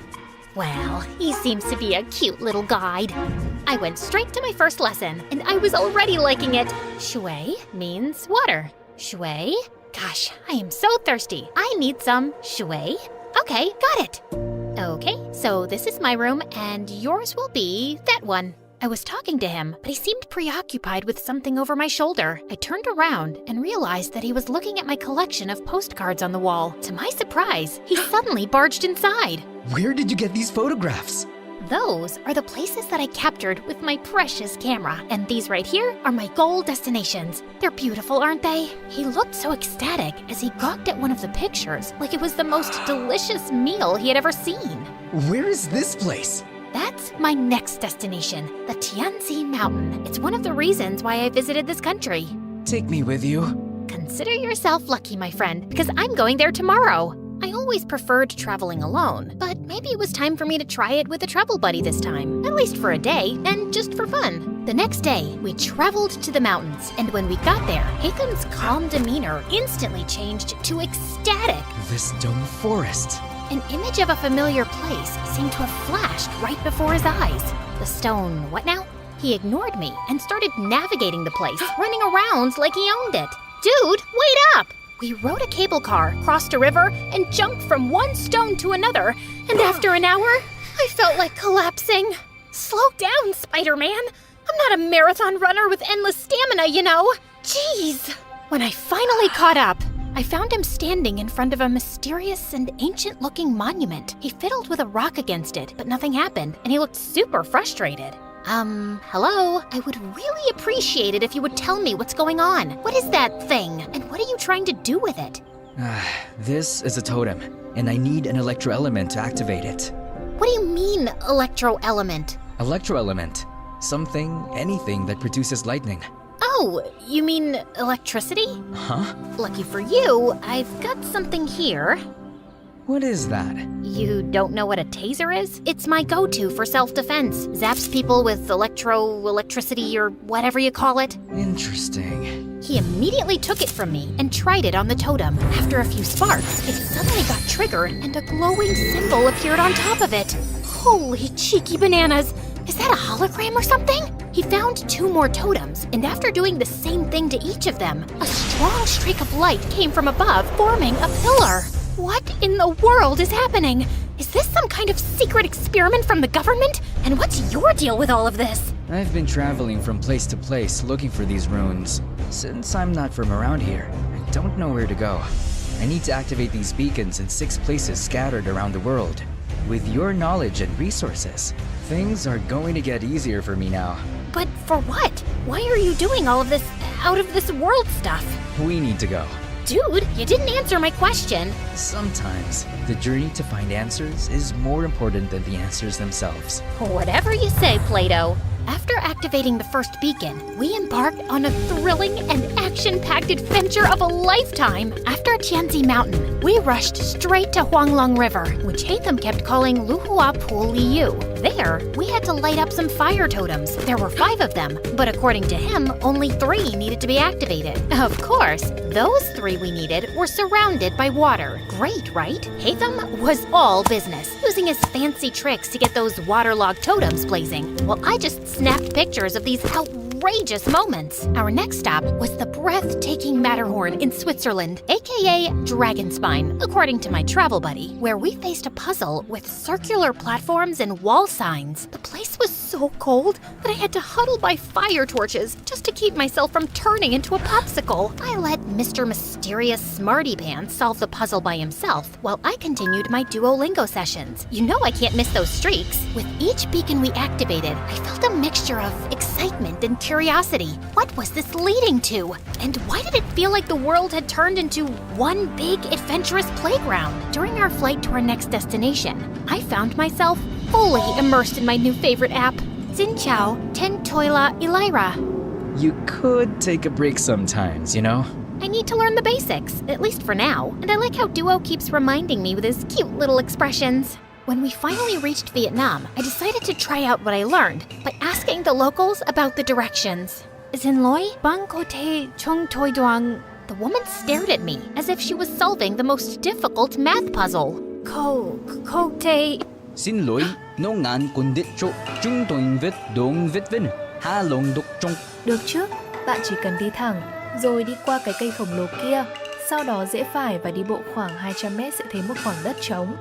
Well, he seems to be a cute little guide. I went straight to my first lesson, and I was already liking it. Shui means water. Shui? Gosh, I am so thirsty. I need some shui. Okay, got it. Okay, so this is my room, and yours will be that one. I was talking to him, but he seemed preoccupied with something over my shoulder. I turned around and realized that he was looking at my collection of postcards on the wall. To my surprise, he suddenly barged inside. Where did you get these photographs? Those are the places that I captured with my precious camera, and these right here are my goal destinations. They're beautiful, aren't they? He looked so ecstatic as he gawked at one of the pictures, like it was the most delicious meal he had ever seen. Where is this place? That's my next destination, the Tianzi Mountain. It's one of the reasons why I visited this country. Take me with you. Consider yourself lucky, my friend, because I'm going there tomorrow. I always preferred traveling alone, but maybe it was time for me to try it with a travel buddy this time, at least for a day, and just for fun. The next day, we traveled to the mountains, and when we got there, Haytham's calm demeanor instantly changed to ecstatic. This dome forest. An image of a familiar place seemed to have flashed right before his eyes. The stone, what now? He ignored me and started navigating the place, running around like he owned it. Dude, wait up! We rode a cable car, crossed a river, and jumped from one stone to another, and after an hour, I felt like collapsing. Slow down, Spider-Man. I'm not a marathon runner with endless stamina, you know. Jeez. When I finally caught up, I found him standing in front of a mysterious and ancient-looking monument. He fiddled with a rock against it, but nothing happened, and he looked super frustrated. Hello? I would really appreciate it if you would tell me what's going on. What is that thing, and what are you trying to do with it? This is a totem, and I need an electro-element to activate it. What do you mean, electro-element? Electro-element. Something, anything that produces lightning. Oh, you mean electricity? Huh? Lucky for you, I've got something here. What is that? You don't know what a taser is? It's my go-to for self-defense. Zaps people with electricity or whatever you call it. Interesting. He immediately took it from me and tried it on the totem. After a few sparks, it suddenly got triggered and a glowing symbol appeared on top of it. Holy cheeky bananas! Is that a hologram or something? He found 2 more totems, and after doing the same thing to each of them, a strong streak of light came from above, forming a pillar. What in the world is happening? Is this some kind of secret experiment from the government? And what's your deal with all of this? I've been traveling from place to place looking for these runes. Since I'm not from around here, I don't know where to go. I need to activate these beacons in 6 places scattered around the world. With your knowledge and resources, things are going to get easier for me now. But for what? Why are you doing all of this out-of-this-world stuff? We need to go. Dude, you didn't answer my question. Sometimes, the journey to find answers is more important than the answers themselves. Whatever you say, Plato. After activating the first beacon, we embarked on a thrilling and action-packed adventure of a lifetime. After Tianzi Mountain, we rushed straight to Huanglong River, which Haytham kept calling Luhua Pool Liu. There, we had to light up some fire totems. There were 5 of them, but according to him, only 3 needed to be activated. Of course, those 3 we needed were surrounded by water. Great, right? Haytham was all business, using his fancy tricks to get those waterlogged totems blazing, while I just snapped pictures of these outrageous moments. Our next stop was the breathtaking Matterhorn in Switzerland, aka Dragonspine, according to my travel buddy, where we faced a puzzle with circular platforms and wall signs. The place was so cold that I had to huddle by fire torches just to keep myself from turning into a popsicle. I let Mr. Mysterious Smarty Pants solve the puzzle by himself, while I continued my Duolingo sessions. You know I can't miss those streaks. With each beacon we activated, I felt a mixture of excitement and curiosity. What was this leading to? And why did it feel like the world had turned into one big adventurous playground? During our flight to our next destination, I found myself fully immersed in my new favorite app, Zinchao Tentoila Elira. You could take a break sometimes, you know? I need to learn the basics, at least for now, and I like how Duo keeps reminding me with his cute little expressions. When we finally reached Vietnam, I decided to try out what I learned by asking the locals about the directions. Xin lỗi, bạn có thể trong tôi đoán. The woman stared at me as if she was solving the most difficult math puzzle. Có thể... Xin lỗi, nấu ngán cùng đích chỗ, chúng tôi viết đúng viết vinh, hà lông đục trong. Được chứ, bạn chỉ cần đi thẳng, rồi đi qua cái cây khổng lồ kia. Sau đó rẽ phải và đi bộ khoảng 200 mét sẽ thấy một khoảng đất trống.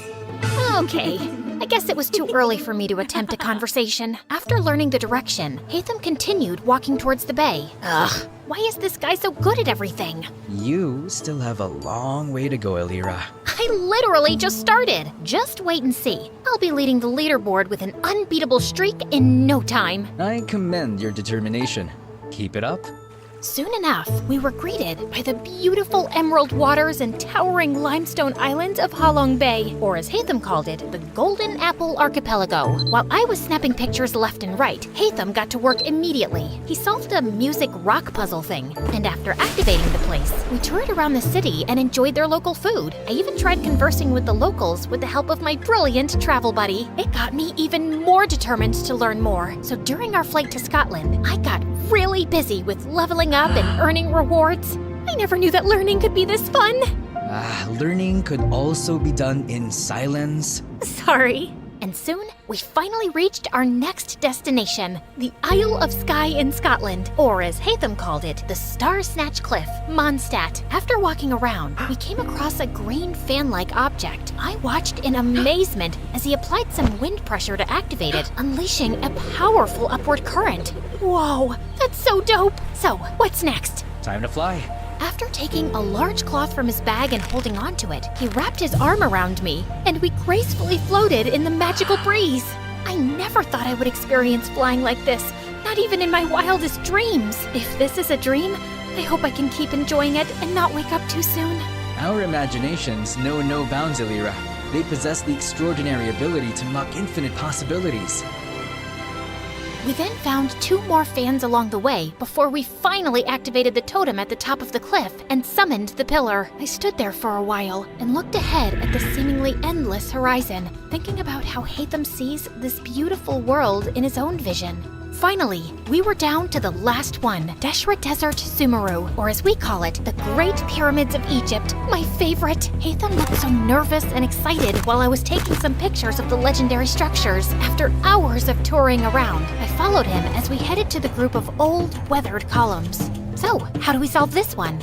Okay, I guess it was too early for me to attempt a conversation. After learning the direction, Hatham continued walking towards the bay. Ugh, why is this guy so good at everything? You still have a long way to go, Elira. I literally just started. Just wait and see. I'll be leading the leaderboard with an unbeatable streak in no time. I commend your determination. Keep it up. Soon enough, we were greeted by the beautiful emerald waters and towering limestone islands of Halong Bay, or as Hatham called it, the Golden Apple Archipelago. While I was snapping pictures left and right, Hatham got to work immediately. He solved a music rock puzzle thing, and after activating the place, we toured around the city and enjoyed their local food. I even tried conversing with the locals with the help of my brilliant travel buddy. It got me even more determined to learn more, so during our flight to Scotland, I got really busy with leveling up and earning rewards. I never knew that learning could be this fun. Learning could also be done in silence. Sorry. And soon, we finally reached our next destination, the Isle of Skye in Scotland, or as Hatham called it, the Star Snatch Cliff, Mondstadt. After walking around, we came across a green fan-like object. I watched in amazement as he applied some wind pressure to activate it, unleashing a powerful upward current. Whoa, that's so dope! So, what's next? Time to fly. After taking a large cloth from his bag and holding onto it, he wrapped his arm around me, and we gracefully floated in the magical breeze. I never thought I would experience flying like this, not even in my wildest dreams. If this is a dream, I hope I can keep enjoying it and not wake up too soon. Our imaginations know no bounds, Elira. They possess the extraordinary ability to unlock infinite possibilities. We then found 2 more fans along the way before we finally activated the totem at the top of the cliff and summoned the pillar. I stood there for a while and looked ahead at the seemingly endless horizon, thinking about how Hatham sees this beautiful world in his own vision. Finally, we were down to the last one, Deshra Desert Sumeru, or as we call it, the Great Pyramids of Egypt, my favorite. Hatham looked so nervous and excited while I was taking some pictures of the legendary structures. After hours of touring around, I followed him as we headed to the group of old, weathered columns. So, how do we solve this one?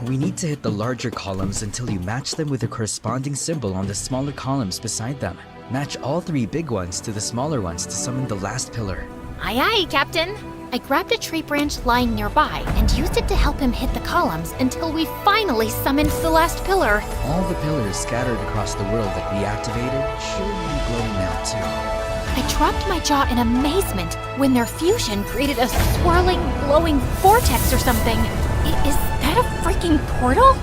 We need to hit the larger columns until you match them with a corresponding symbol on the smaller columns beside them. Match all 3 big ones to the smaller ones to summon the last pillar. Aye aye, Captain. I grabbed a tree branch lying nearby and used it to help him hit the columns until we finally summoned the last pillar. All the pillars scattered across the world that we activated should be glowing now too. I dropped my jaw in amazement when their fusion created a swirling, glowing vortex or something. Is that a freaking portal?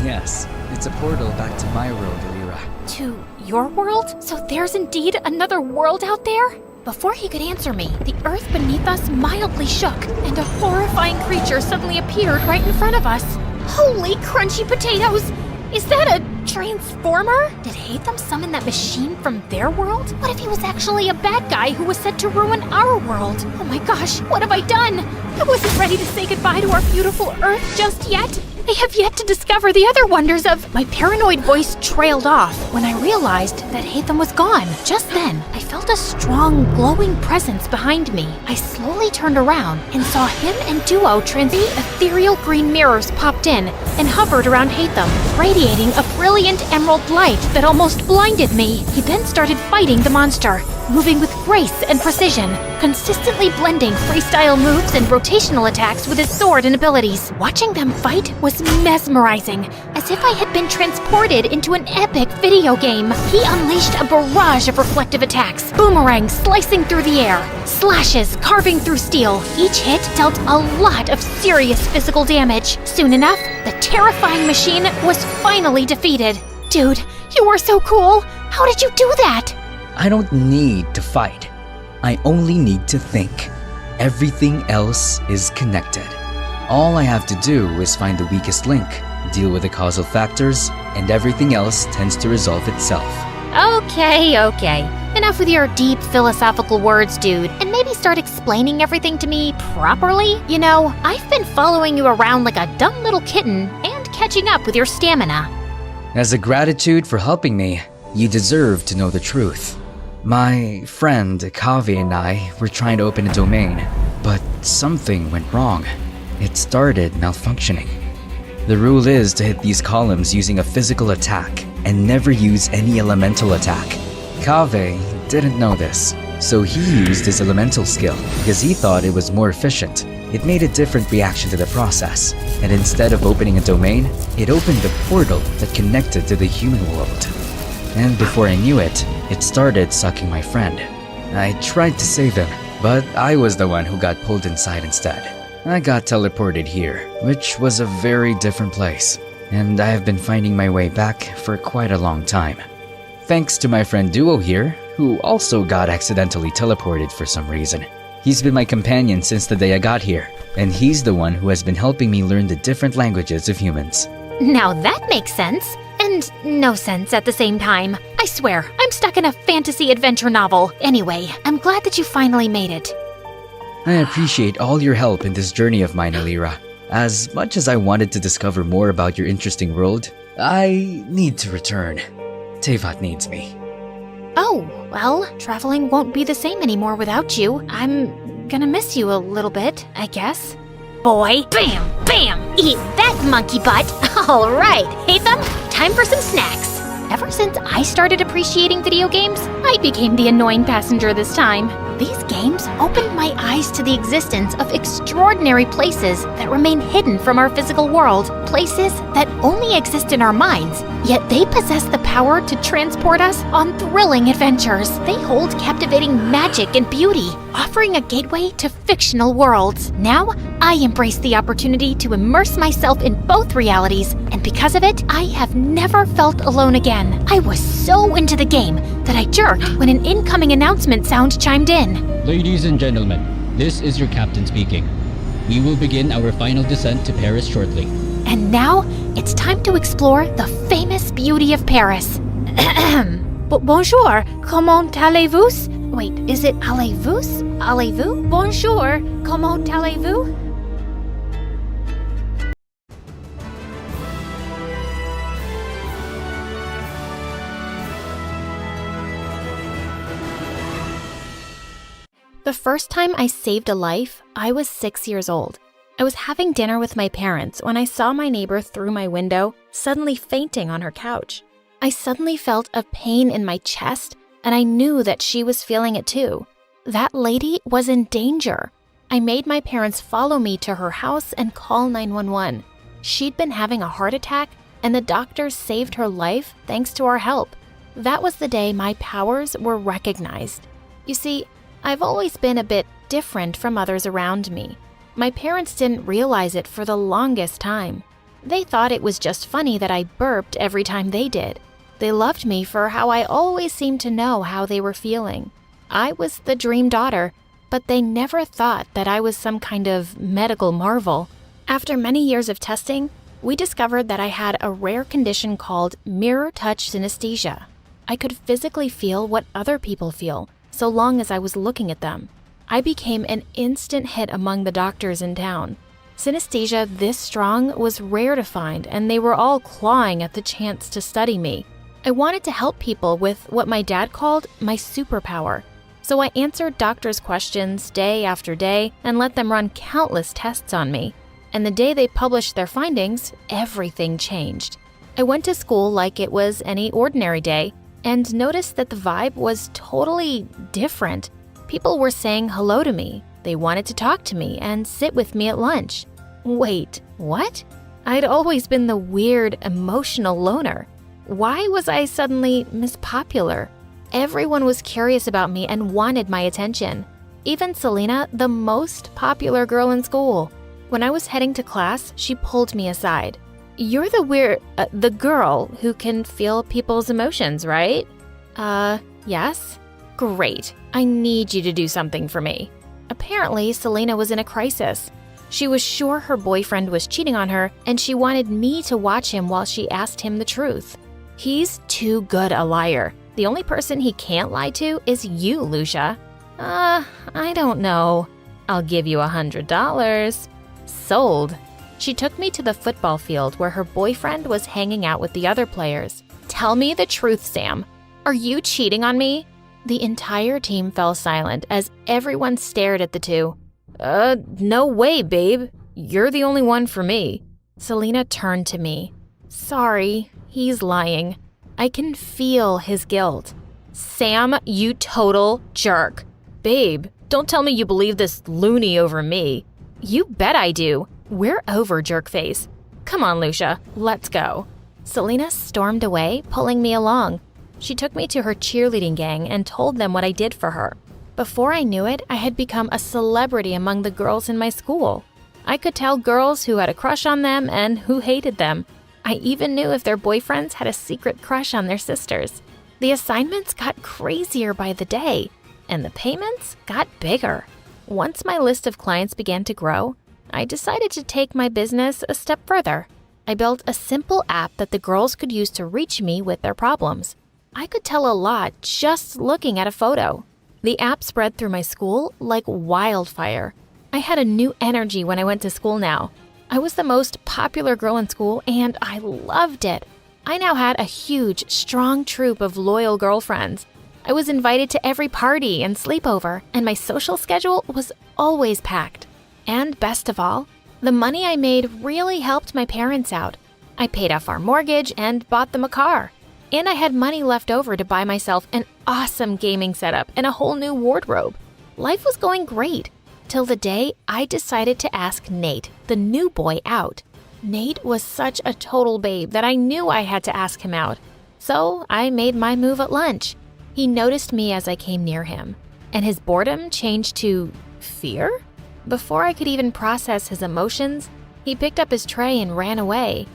Yes, it's a portal back to my world, Elira. To your world? So there's indeed another world out there? Before he could answer me, the earth beneath us mildly shook, and a horrifying creature suddenly appeared right in front of us. Holy crunchy potatoes! Is that a transformer? Did Hatham summon that machine from their world? What if he was actually a bad guy who was set to ruin our world? Oh my gosh, what have I done? I wasn't ready to say goodbye to our beautiful Earth just yet. I have yet to discover the other wonders of... My paranoid voice trailed off when I realized that Hatham was gone. Just then, I felt a strong, glowing presence behind me. I slowly turned around and saw him and Duo ethereal green mirrors popped in and hovered around Hatham, radiating a brilliant emerald light that almost blinded me. He then started fighting the monster, moving with grace and precision, consistently blending freestyle moves and rotational attacks with his sword and abilities. Watching them fight was mesmerizing, as if I had been transported into an epic video game. He unleashed a barrage of reflective attacks, boomerangs slicing through the air, slashes carving through steel. Each hit dealt a lot of serious physical damage. Soon enough, the terrifying machine was finally defeated. Dude, you were so cool! How did you do that? I don't need to fight. I only need to think. Everything else is connected. All I have to do is find the weakest link, deal with the causal factors, and everything else tends to resolve itself. Okay. enough with your deep philosophical words, dude, and maybe start explaining everything to me properly. You know, I've been following you around like a dumb little kitten and catching up with your stamina. As a gratitude for helping me, you deserve to know the truth. My friend Kaveh and I were trying to open a domain, but something went wrong. It started malfunctioning. The rule is to hit these columns using a physical attack and never use any elemental attack. Kaveh didn't know this, so he used his elemental skill because he thought it was more efficient. It made a different reaction to the process, and instead of opening a domain, it opened a portal that connected to the human world. And before I knew it, it started sucking my friend. I tried to save him, but I was the one who got pulled inside instead. I got teleported here, which was a very different place, and I have been finding my way back for quite a long time. Thanks to my friend Duo here, who also got accidentally teleported for some reason. He's been my companion since the day I got here, and he's the one who has been helping me learn the different languages of humans. Now that makes sense. And no sense at the same time. I swear, I'm stuck in a fantasy adventure novel. Anyway, I'm glad that you finally made it. I appreciate all your help in this journey of mine, Alira. As much as I wanted to discover more about your interesting world, I need to return. Tevat needs me. Oh, well, traveling won't be the same anymore without you. I'm gonna miss you a little bit, I guess. Boy, bam, bam, eat that monkey butt. All right, Hatham, time for some snacks. Ever since I started appreciating video games, I became the annoying passenger this time. These games opened my eyes to the existence of extraordinary places that remain hidden from our physical world, places that only exist in our minds, yet they possess the power to transport us on thrilling adventures. They hold captivating magic and beauty, offering a gateway to fictional worlds. Now, I embrace the opportunity to immerse myself in both realities, and because of it, I have never felt alone again. I was so into the game that I jerked when an incoming announcement sound chimed in. Ladies and gentlemen, this is your captain speaking. We will begin our final descent to Paris shortly. And now, it's time to explore the famous beauty of Paris. Bonjour, comment allez-vous? Wait, is it allez-vous? Allez-vous? Bonjour, comment allez-vous? The first time I saved a life, I was 6 years old. I was having dinner with my parents when I saw my neighbor through my window, suddenly fainting on her couch. I suddenly felt a pain in my chest, and I knew that she was feeling it too. That lady was in danger. I made my parents follow me to her house and call 911. She'd been having a heart attack, and the doctors saved her life thanks to our help. That was the day my powers were recognized. You see, I've always been a bit different from others around me. My parents didn't realize it for the longest time. They thought it was just funny that I burped every time they did. They loved me for how I always seemed to know how they were feeling. I was the dream daughter, but they never thought that I was some kind of medical marvel. After many years of testing, we discovered that I had a rare condition called mirror touch synesthesia. I could physically feel what other people feel, so long as I was looking at them. I became an instant hit among the doctors in town. Synesthesia this strong was rare to find, and they were all clawing at the chance to study me. I wanted to help people with what my dad called my superpower. So I answered doctors' questions day after day and let them run countless tests on me. And the day they published their findings, everything changed. I went to school like it was any ordinary day, and noticed that the vibe was totally different. People were saying hello to me. They wanted to talk to me and sit with me at lunch. Wait, what? I'd always been the weird, emotional loner. Why was I suddenly Miss Popular? Everyone was curious about me and wanted my attention. Even Selena, the most popular girl in school. When I was heading to class, she pulled me aside. You're the girl who can feel people's emotions, right? Yes? Great. I need you to do something for me. Apparently, Selena was in a crisis. She was sure her boyfriend was cheating on her, and she wanted me to watch him while she asked him the truth. He's too good a liar. The only person he can't lie to is you, Lucia. I don't know. I'll give you $100. Sold. She took me to the football field where her boyfriend was hanging out with the other players. Tell me the truth, Sam. Are you cheating on me? The entire team fell silent as everyone stared at the two. No way, babe. You're the only one for me. Selena turned to me. Sorry, he's lying. I can feel his guilt. Sam, you total jerk. Babe, don't tell me you believe this loony over me. You bet I do. We're over, jerkface. Come on, Lucia, let's go. Selena stormed away, pulling me along. She took me to her cheerleading gang and told them what I did for her. Before I knew it, I had become a celebrity among the girls in my school. I could tell girls who had a crush on them and who hated them. I even knew if their boyfriends had a secret crush on their sisters. The assignments got crazier by the day, and the payments got bigger. Once my list of clients began to grow, I decided to take my business a step further. I built a simple app that the girls could use to reach me with their problems. I could tell a lot just looking at a photo. The app spread through my school like wildfire. I had a new energy when I went to school now. I was the most popular girl in school and I loved it. I now had a huge, strong troop of loyal girlfriends. I was invited to every party and sleepover, and my social schedule was always packed. And best of all, the money I made really helped my parents out. I paid off our mortgage and bought them a car. And I had money left over to buy myself an awesome gaming setup and a whole new wardrobe. Life was going great, till the day I decided to ask Nate, the new boy, out. Nate was such a total babe that I knew I had to ask him out. So I made my move at lunch. He noticed me as I came near him, and his boredom changed to fear? Before I could even process his emotions, he picked up his tray and ran away.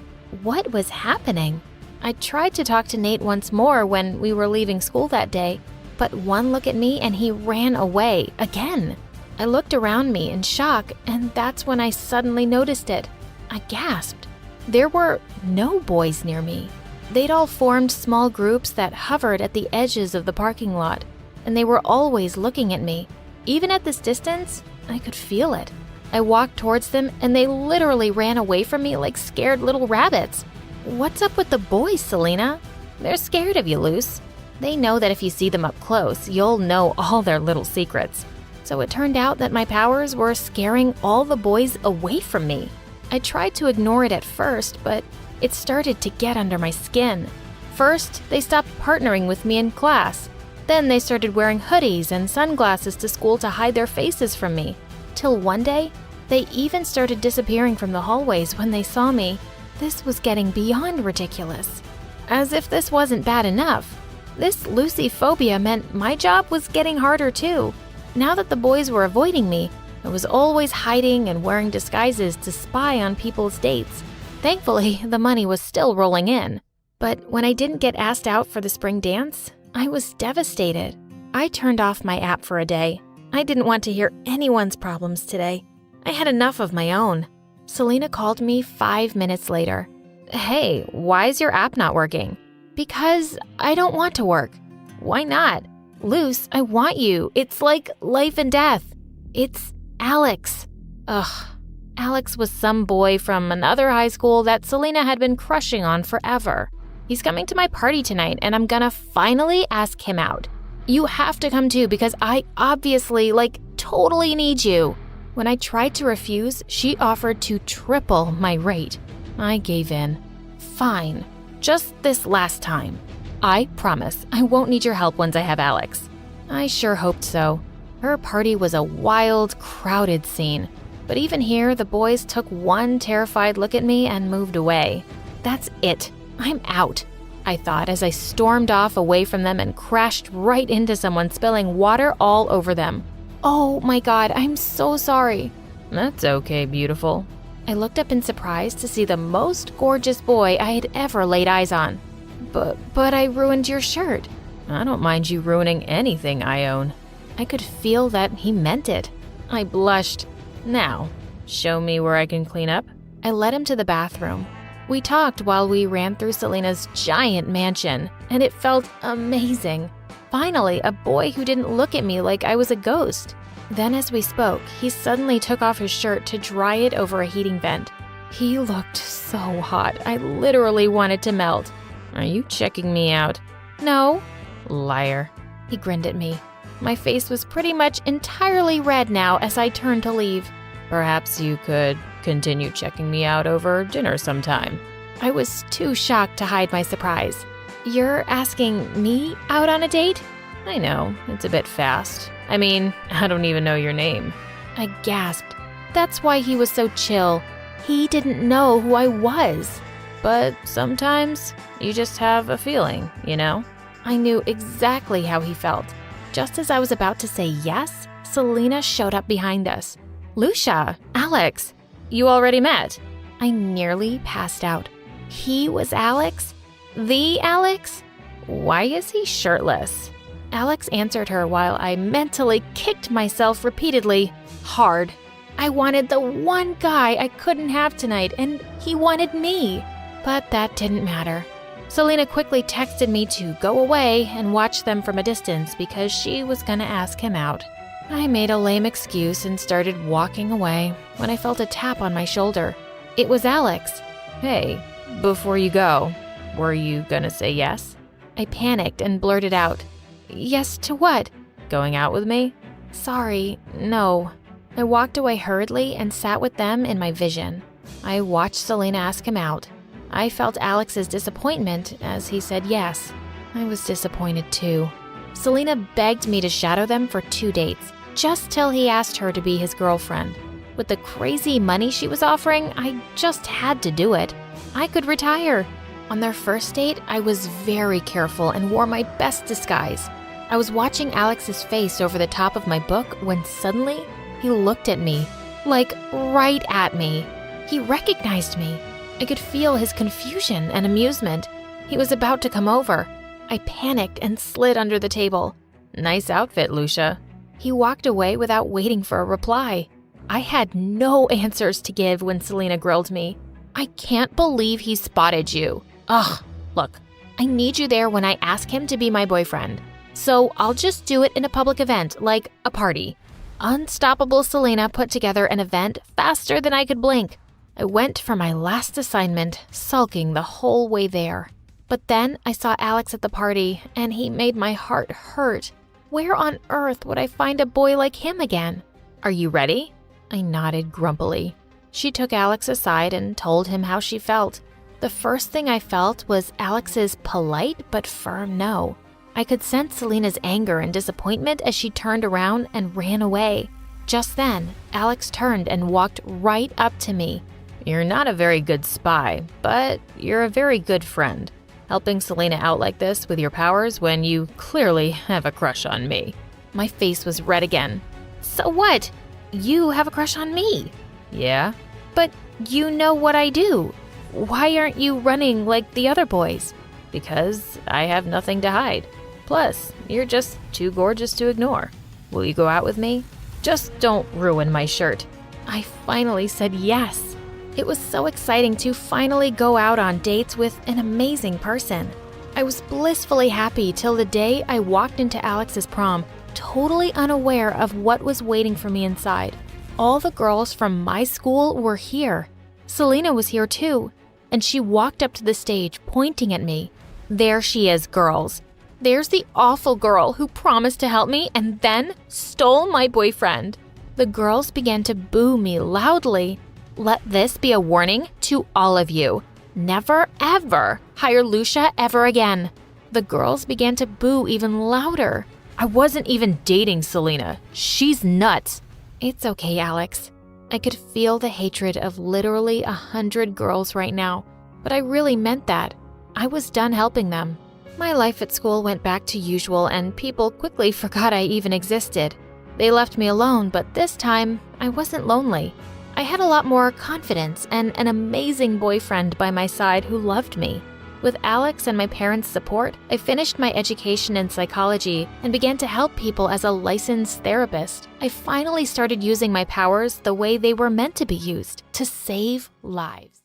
What was happening? I tried to talk to Nate once more when we were leaving school that day, but one look at me and he ran away again. I looked around me in shock, and that's when I suddenly noticed it. I gasped. There were no boys near me. They'd all formed small groups that hovered at the edges of the parking lot, and they were always looking at me. Even at this distance, I could feel it. I walked towards them, and they literally ran away from me like scared little rabbits. What's up with the boys, Selena? They're scared of you, Luce. They know that if you see them up close, you'll know all their little secrets. So it turned out that my powers were scaring all the boys away from me. I tried to ignore it at first, but it started to get under my skin. First, they stopped partnering with me in class. Then they started wearing hoodies and sunglasses to school to hide their faces from me. Till one day, they even started disappearing from the hallways when they saw me. This was getting beyond ridiculous. As if this wasn't bad enough, this Lucy phobia meant my job was getting harder too. Now that the boys were avoiding me, I was always hiding and wearing disguises to spy on people's dates. Thankfully, the money was still rolling in. But when I didn't get asked out for the spring dance, I was devastated. I turned off my app for a day. I didn't want to hear anyone's problems today. I had enough of my own. Selena called me 5 minutes later. Hey, why is your app not working? Because I don't want to work. Why not? Luce, I want you. It's like life and death. It's Alex. Ugh. Alex was some boy from another high school that Selena had been crushing on forever. He's coming to my party tonight, and I'm gonna finally ask him out. You have to come too because I obviously, totally need you. When I tried to refuse, she offered to triple my rate. I gave in. Fine. Just this last time. I promise I won't need your help once I have Alex. I sure hoped so. Her party was a wild, crowded scene. But even here, the boys took one terrified look at me and moved away. That's it. I'm out, I thought as I stormed off away from them and crashed right into someone, spilling water all over them. Oh my God, I'm so sorry. That's okay, beautiful. I looked up in surprise to see the most gorgeous boy I had ever laid eyes on. But I ruined your shirt. I don't mind you ruining anything I own. I could feel that he meant it. I blushed. Now, show me where I can clean up. I led him to the bathroom. We talked while we ran through Selena's giant mansion, and it felt amazing. Finally, a boy who didn't look at me like I was a ghost. Then as we spoke, he suddenly took off his shirt to dry it over a heating vent. He looked so hot, I literally wanted to melt. Are you checking me out? No. Liar. He grinned at me. My face was pretty much entirely red now as I turned to leave. Perhaps you could continue checking me out over dinner sometime. I was too shocked to hide my surprise. You're asking me out on a date? I know, it's a bit fast. I mean, I don't even know your name. I gasped. That's why he was so chill. He didn't know who I was. But sometimes you just have a feeling, you know? I knew exactly how he felt. Just as I was about to say yes, Selena showed up behind us. Lucia, Alex, you already met. I nearly passed out. He was Alex? The Alex? Why is he shirtless? Alex answered her while I mentally kicked myself repeatedly, hard. I wanted the one guy I couldn't have tonight, and he wanted me. But that didn't matter. Selena quickly texted me to go away and watch them from a distance because she was gonna ask him out. I made a lame excuse and started walking away when I felt a tap on my shoulder. It was Alex. Hey, before you go, were you gonna say yes? I panicked and blurted out, yes to what? Going out with me? Sorry, no. I walked away hurriedly and sat with them in my vision. I watched Selena ask him out. I felt Alex's disappointment as he said yes. I was disappointed too. Selena begged me to shadow them for 2 dates, just till he asked her to be his girlfriend. With the crazy money she was offering, I just had to do it. I could retire. On their first date, I was very careful and wore my best disguise. I was watching Alex's face over the top of my book when suddenly he looked at me, like right at me. He recognized me. I could feel his confusion and amusement. He was about to come over. I panicked and slid under the table. Nice outfit, Lucia. He walked away without waiting for a reply. I had no answers to give when Selena grilled me. I can't believe he spotted you. Ugh, look, I need you there when I ask him to be my boyfriend. So I'll just do it in a public event, like a party. Unstoppable Selena put together an event faster than I could blink. I went for my last assignment, sulking the whole way there. But then I saw Alex at the party, and he made my heart hurt. Where on earth would I find a boy like him again? Are you ready? I nodded grumpily. She took Alex aside and told him how she felt. The first thing I felt was Alex's polite but firm no. I could sense Selena's anger and disappointment as she turned around and ran away. Just then, Alex turned and walked right up to me. You're not a very good spy, but you're a very good friend. Helping Selena out like this with your powers when you clearly have a crush on me. My face was red again. So what? You have a crush on me. Yeah? But you know what I do. Why aren't you running like the other boys? Because I have nothing to hide. Plus, you're just too gorgeous to ignore. Will you go out with me? Just don't ruin my shirt. I finally said yes. It was so exciting to finally go out on dates with an amazing person. I was blissfully happy till the day I walked into Alex's prom, totally unaware of what was waiting for me inside. All the girls from my school were here. Selena was here too, and she walked up to the stage pointing at me. There she is, girls. There's the awful girl who promised to help me and then stole my boyfriend. The girls began to boo me loudly. Let this be a warning to all of you. Never, ever hire Lucia ever again. The girls began to boo even louder. I wasn't even dating Selena. She's nuts. It's okay, Alex. I could feel the hatred of literally 100 girls right now, but I really meant that. I was done helping them. My life at school went back to usual and people quickly forgot I even existed. They left me alone, but this time I wasn't lonely. I had a lot more confidence and an amazing boyfriend by my side who loved me. With Alex and my parents' support, I finished my education in psychology and began to help people as a licensed therapist. I finally started using my powers the way they were meant to be used, to save lives.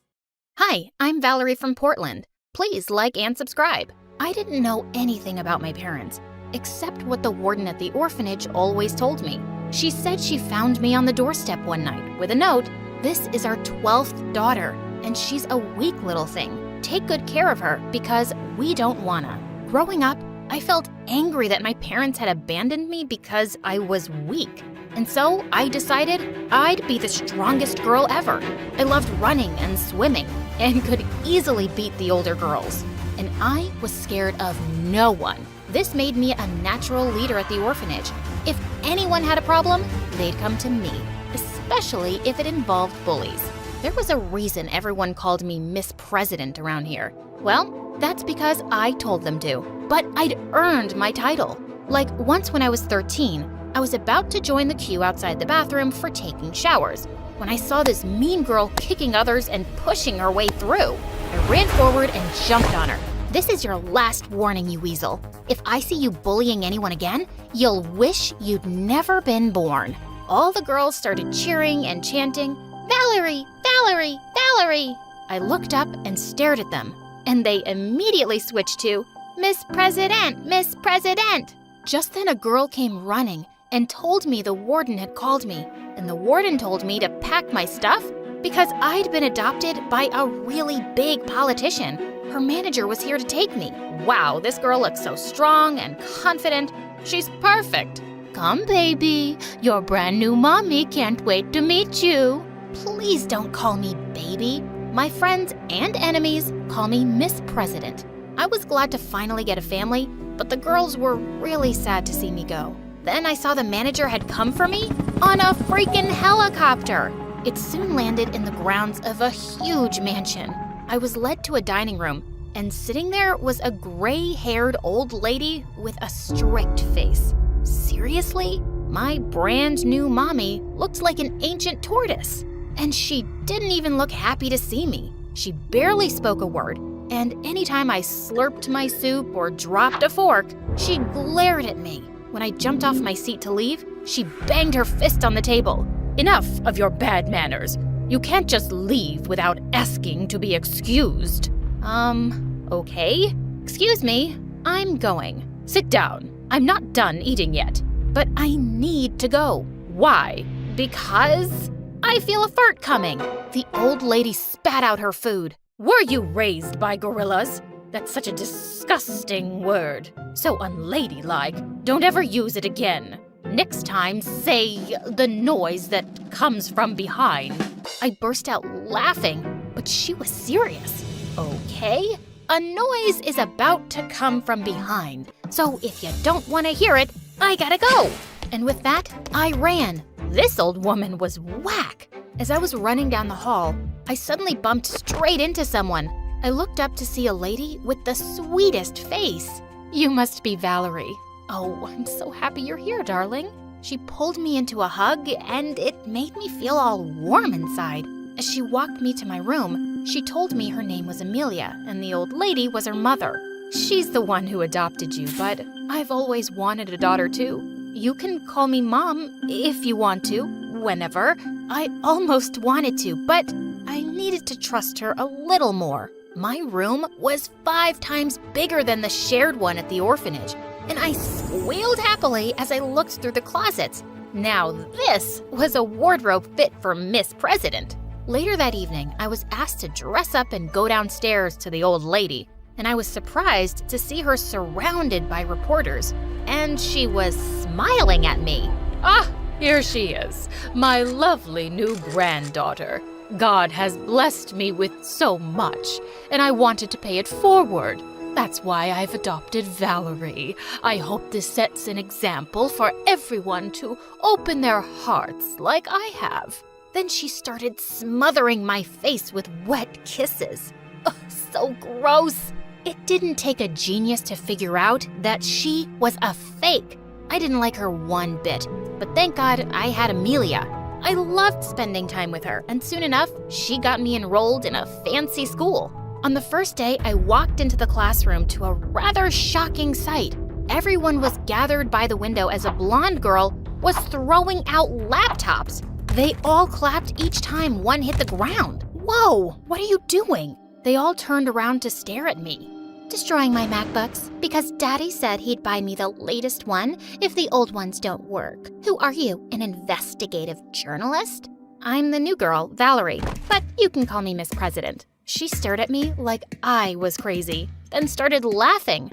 Hi, I'm Valerie from Portland. Please like and subscribe. I didn't know anything about my parents, except what the warden at the orphanage always told me. She said she found me on the doorstep one night with a note. This is our 12th daughter, and she's a weak little thing. Take good care of her because we don't wanna. Growing up, I felt angry that my parents had abandoned me because I was weak. And so I decided I'd be the strongest girl ever. I loved running and swimming and could easily beat the older girls. And I was scared of no one. This made me a natural leader at the orphanage. If anyone had a problem, they'd come to me, especially if it involved bullies. There was a reason everyone called me Miss President around here. Well, that's because I told them to, but I'd earned my title. Like once when I was 13, I was about to join the queue outside the bathroom for taking showers when I saw this mean girl kicking others and pushing her way through. I ran forward and jumped on her. This is your last warning, you weasel. If I see you bullying anyone again, you'll wish you'd never been born. All the girls started cheering and chanting, Valerie, Valerie, Valerie. I looked up and stared at them, and they immediately switched to, Miss President, Miss President. Just then a girl came running and told me the warden had called me, and the warden told me to pack my stuff because I'd been adopted by a really big politician. Her manager was here to take me. Wow, this girl looks so strong and confident. She's perfect. Come, baby. Your brand new mommy can't wait to meet you. Please don't call me baby. My friends and enemies call me Miss President. I was glad to finally get a family, but the girls were really sad to see me go. Then I saw the manager had come for me on a freaking helicopter. It soon landed in the grounds of a huge mansion. I was led to a dining room, and sitting there was a gray-haired old lady with a strict face. Seriously? My brand new mommy looked like an ancient tortoise. And she didn't even look happy to see me. She barely spoke a word, and anytime I slurped my soup or dropped a fork, she glared at me. When I jumped off my seat to leave, she banged her fist on the table. Enough of your bad manners. You can't just leave without asking to be excused. Okay. Excuse me, I'm going. Sit down. I'm not done eating yet, but I need to go. Why? Because I feel a fart coming. The old lady spat out her food. Were you raised by gorillas? That's such a disgusting word. So unladylike. Don't ever use it again. Next time, say the noise that comes from behind. I burst out laughing, but she was serious. Okay, a noise is about to come from behind. So if you don't want to hear it, I gotta go. And with that, I ran. This old woman was whack. As I was running down the hall, I suddenly bumped straight into someone. I looked up to see a lady with the sweetest face. You must be Valerie. Oh, I'm so happy you're here, darling. She pulled me into a hug, and it made me feel all warm inside. As she walked me to my room, she told me her name was Amelia, and the old lady was her mother. She's the one who adopted you, but I've always wanted a daughter too. You can call me Mom if you want to, whenever. I almost wanted to, but I needed to trust her a little more. My room was 5 times bigger than the shared one at the orphanage, and I squealed happily as I looked through the closets. Now this was a wardrobe fit for Miss President. Later that evening, I was asked to dress up and go downstairs to the old lady, and I was surprised to see her surrounded by reporters, and she was smiling at me. Ah, here she is, my lovely new granddaughter. God has blessed me with so much, and I wanted to pay it forward. That's why I've adopted Valerie. I hope this sets an example for everyone to open their hearts like I have. Then she started smothering my face with wet kisses. Oh, so gross. It didn't take a genius to figure out that she was a fake. I didn't like her one bit, but thank God I had Amelia. I loved spending time with her, and soon enough, she got me enrolled in a fancy school. On the first day, I walked into the classroom to a rather shocking sight. Everyone was gathered by the window as a blonde girl was throwing out laptops. They all clapped each time one hit the ground. Whoa, what are you doing? They all turned around to stare at me. Destroying my MacBooks because Daddy said he'd buy me the latest one if the old ones don't work. Who are you, an investigative journalist? I'm the new girl, Valerie, but you can call me Miss President. She stared at me like I was crazy, then started laughing.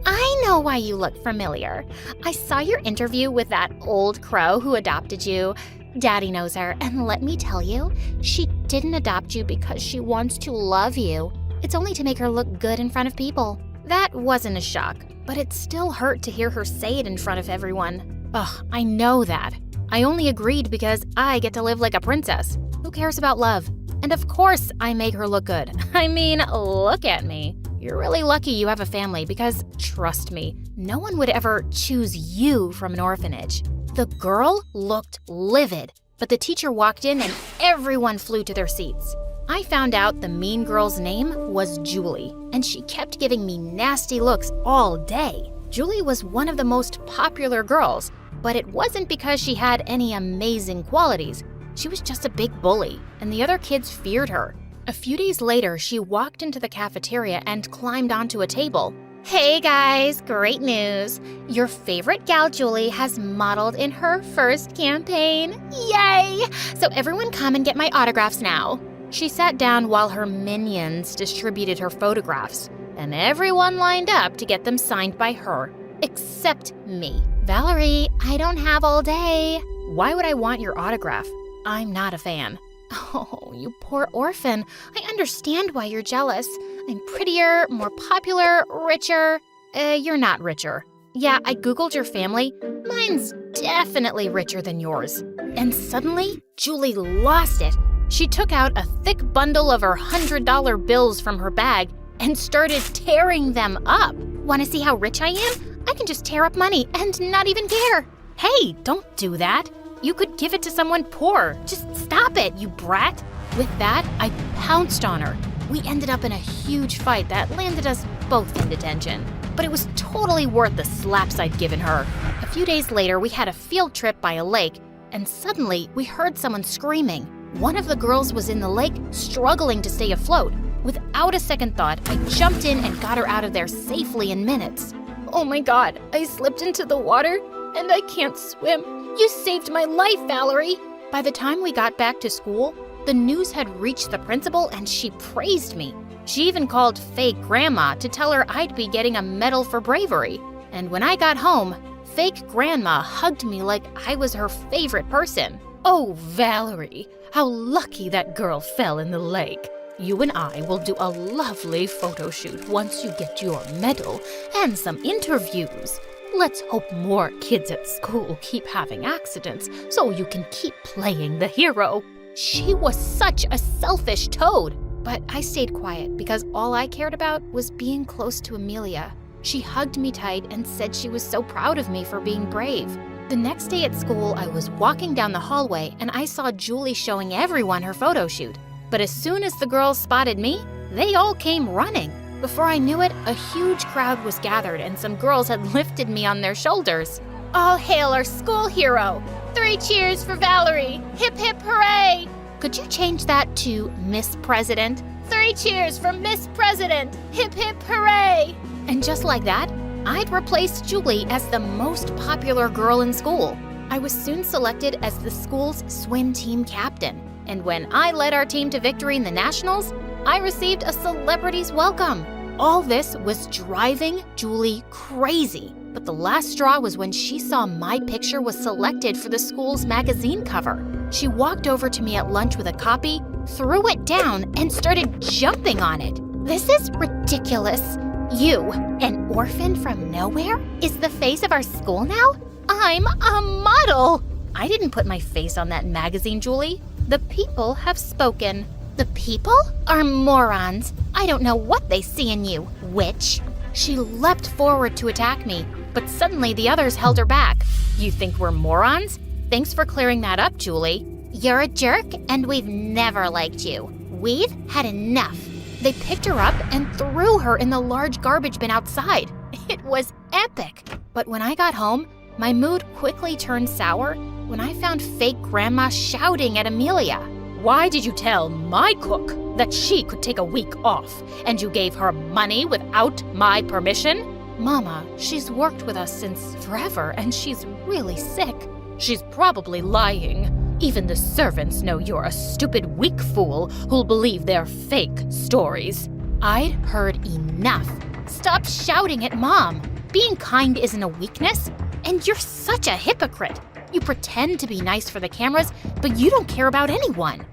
I know why you look familiar. I saw your interview with that old crow who adopted you. Daddy knows her, and let me tell you, she didn't adopt you because she wants to love you. It's only to make her look good in front of people. That wasn't a shock, but it still hurt to hear her say it in front of everyone. Ugh, I know that. I only agreed because I get to live like a princess. Who cares about love? And of course I make her look good. I mean, look at me. You're really lucky you have a family because, trust me, no one would ever choose you from an orphanage. The girl looked livid, but the teacher walked in and everyone flew to their seats. I found out the mean girl's name was Julie, and she kept giving me nasty looks all day. Julie was one of the most popular girls, but it wasn't because she had any amazing qualities. She was just a big bully, and the other kids feared her. A few days later, she walked into the cafeteria and climbed onto a table. Hey guys, great news. Your favorite gal Julie has modeled in her first campaign. Yay! So everyone come and get my autographs now. She sat down while her minions distributed her photographs, and everyone lined up to get them signed by her, except me. Valerie, I don't have all day. Why would I want your autograph? I'm not a fan. Oh, you poor orphan. I understand why you're jealous. I'm prettier, more popular, richer. You're not richer. Yeah, I googled your family. Mine's definitely richer than yours. And suddenly, Julie lost it. She took out a thick bundle of her $100 bills from her bag and started tearing them up. Want to see how rich I am? I can just tear up money and not even care. Hey, don't do that. You could give it to someone poor. Just stop it, you brat. With that, I pounced on her. We ended up in a huge fight that landed us both in detention. But it was totally worth the slaps I'd given her. A few days later, we had a field trip by a lake, and suddenly we heard someone screaming. One of the girls was in the lake, struggling to stay afloat. Without a second thought, I jumped in and got her out of there safely in minutes. Oh my God, I slipped into the water, and I can't swim. You saved my life, Valerie! By the time we got back to school, the news had reached the principal and she praised me. She even called fake grandma to tell her I'd be getting a medal for bravery. And when I got home, fake grandma hugged me like I was her favorite person. Oh, Valerie, how lucky that girl fell in the lake. You and I will do a lovely photo shoot once you get your medal and some interviews. Let's hope more kids at school keep having accidents so you can keep playing the hero. She was such a selfish toad. But I stayed quiet because all I cared about was being close to Amelia. She hugged me tight and said she was so proud of me for being brave. The next day at school, I was walking down the hallway and I saw Julie showing everyone her photo shoot. But as soon as the girls spotted me, they all came running. Before I knew it, a huge crowd was gathered and some girls had lifted me on their shoulders. All hail our school hero! 3 cheers for Valerie! Hip hip hooray! Could you change that to Miss President? 3 cheers for Miss President! Hip hip hooray! And just like that, I'd replaced Julie as the most popular girl in school. I was soon selected as the school's swim team captain. And when I led our team to victory in the Nationals, I received a celebrity's welcome. All this was driving Julie crazy. But the last straw was when she saw my picture was selected for the school's magazine cover. She walked over to me at lunch with a copy, threw it down, and started jumping on it. This is ridiculous. You, an orphan from nowhere, is the face of our school now? I'm a model! I didn't put my face on that magazine, Julie. The people have spoken. The people are morons. I don't know what they see in you, witch. She leapt forward to attack me, but suddenly the others held her back. You think we're morons? Thanks for clearing that up, Julie. You're a jerk, and we've never liked you. We've had enough. They picked her up and threw her in the large garbage bin outside. It was epic. But when I got home, my mood quickly turned sour when I found fake grandma shouting at Amelia. Why did you tell my cook that she could take a week off, and you gave her money without my permission? Mama, she's worked with us since forever, and she's really sick. She's probably lying. Even the servants know you're a stupid, weak fool who'll believe their fake stories. I'd heard enough. Stop shouting at Mom. Being kind isn't a weakness, and you're such a hypocrite. You pretend to be nice for the cameras, but you don't care about anyone.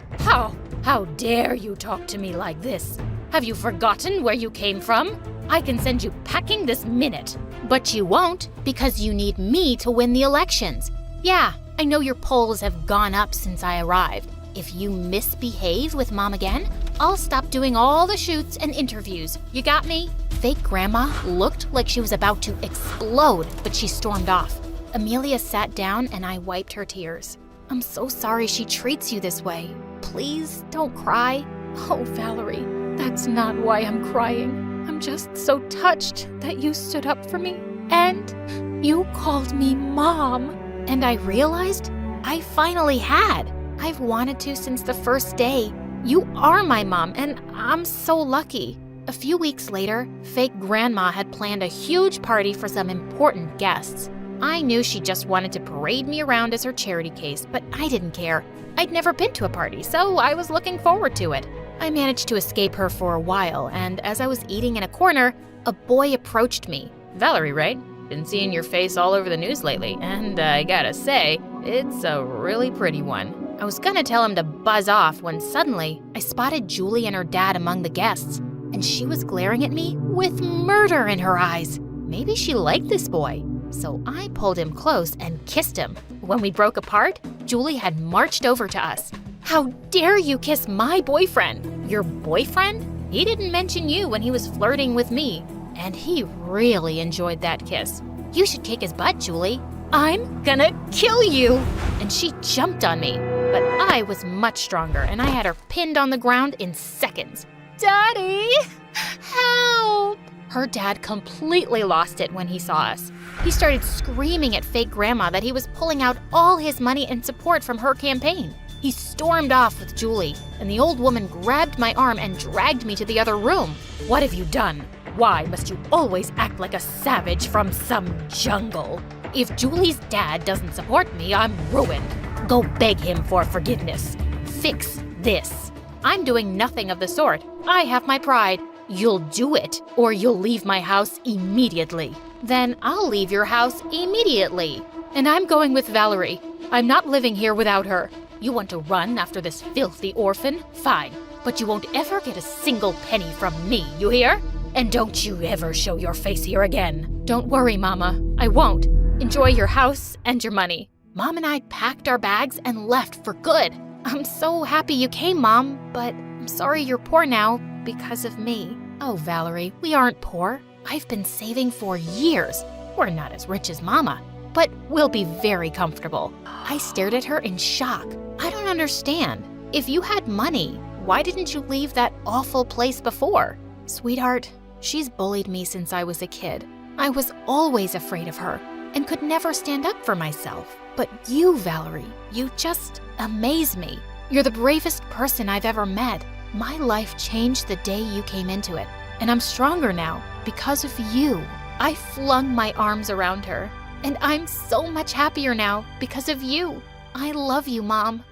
How dare you talk to me like this? Have you forgotten where you came from? I can send you packing this minute. But you won't, because you need me to win the elections. Yeah, I know your polls have gone up since I arrived. If you misbehave with Mom again, I'll stop doing all the shoots and interviews. You got me? Fake grandma looked like she was about to explode, but she stormed off. Amelia sat down and I wiped her tears. I'm so sorry she treats you this way. Please don't cry. Oh, Valerie, that's not why I'm crying. I'm just so touched that you stood up for me. And you called me Mom. And I realized I finally had. I've wanted to since the first day. You are my mom, and I'm so lucky. A few weeks later, fake grandma had planned a huge party for some important guests. I knew she just wanted to parade me around as her charity case, but I didn't care. I'd never been to a party, so I was looking forward to it. I managed to escape her for a while, and as I was eating in a corner, a boy approached me. Valerie, right? Been seeing your face all over the news lately, and I gotta say, it's a really pretty one. I was gonna tell him to buzz off when suddenly I spotted Julie and her dad among the guests, and she was glaring at me with murder in her eyes. Maybe she liked this boy. So I pulled him close and kissed him. When we broke apart, Julie had marched over to us. How dare you kiss my boyfriend? Your boyfriend? He didn't mention you when he was flirting with me. And he really enjoyed that kiss. You should kick his butt, Julie. I'm gonna kill you! And she jumped on me. But I was much stronger, and I had her pinned on the ground in seconds. Daddy! Help! Her dad completely lost it when he saw us. He started screaming at fake grandma that he was pulling out all his money and support from her campaign. He stormed off with Julie, and the old woman grabbed my arm and dragged me to the other room. What have you done? Why must you always act like a savage from some jungle? If Julie's dad doesn't support me, I'm ruined. Go beg him for forgiveness. Fix this. I'm doing nothing of the sort. I have my pride. You'll do it, or you'll leave my house immediately. Then I'll leave your house immediately. And I'm going with Valerie. I'm not living here without her. You want to run after this filthy orphan? Fine. But you won't ever get a single penny from me, you hear? And don't you ever show your face here again. Don't worry, Mama. I won't. Enjoy your house and your money. Mom and I packed our bags and left for good. I'm so happy you came, Mom, but I'm sorry you're poor now because of me. Oh, Valerie, we aren't poor. I've been saving for years. We're not as rich as Mama, but we'll be very comfortable. I stared at her in shock. I don't understand. If you had money, why didn't you leave that awful place before? Sweetheart, she's bullied me since I was a kid. I was always afraid of her and could never stand up for myself. But you, Valerie, you just amaze me. You're the bravest person I've ever met. My life changed the day you came into it, and I'm stronger now because of you. I flung my arms around her, and I'm so much happier now because of you. I love you, Mom.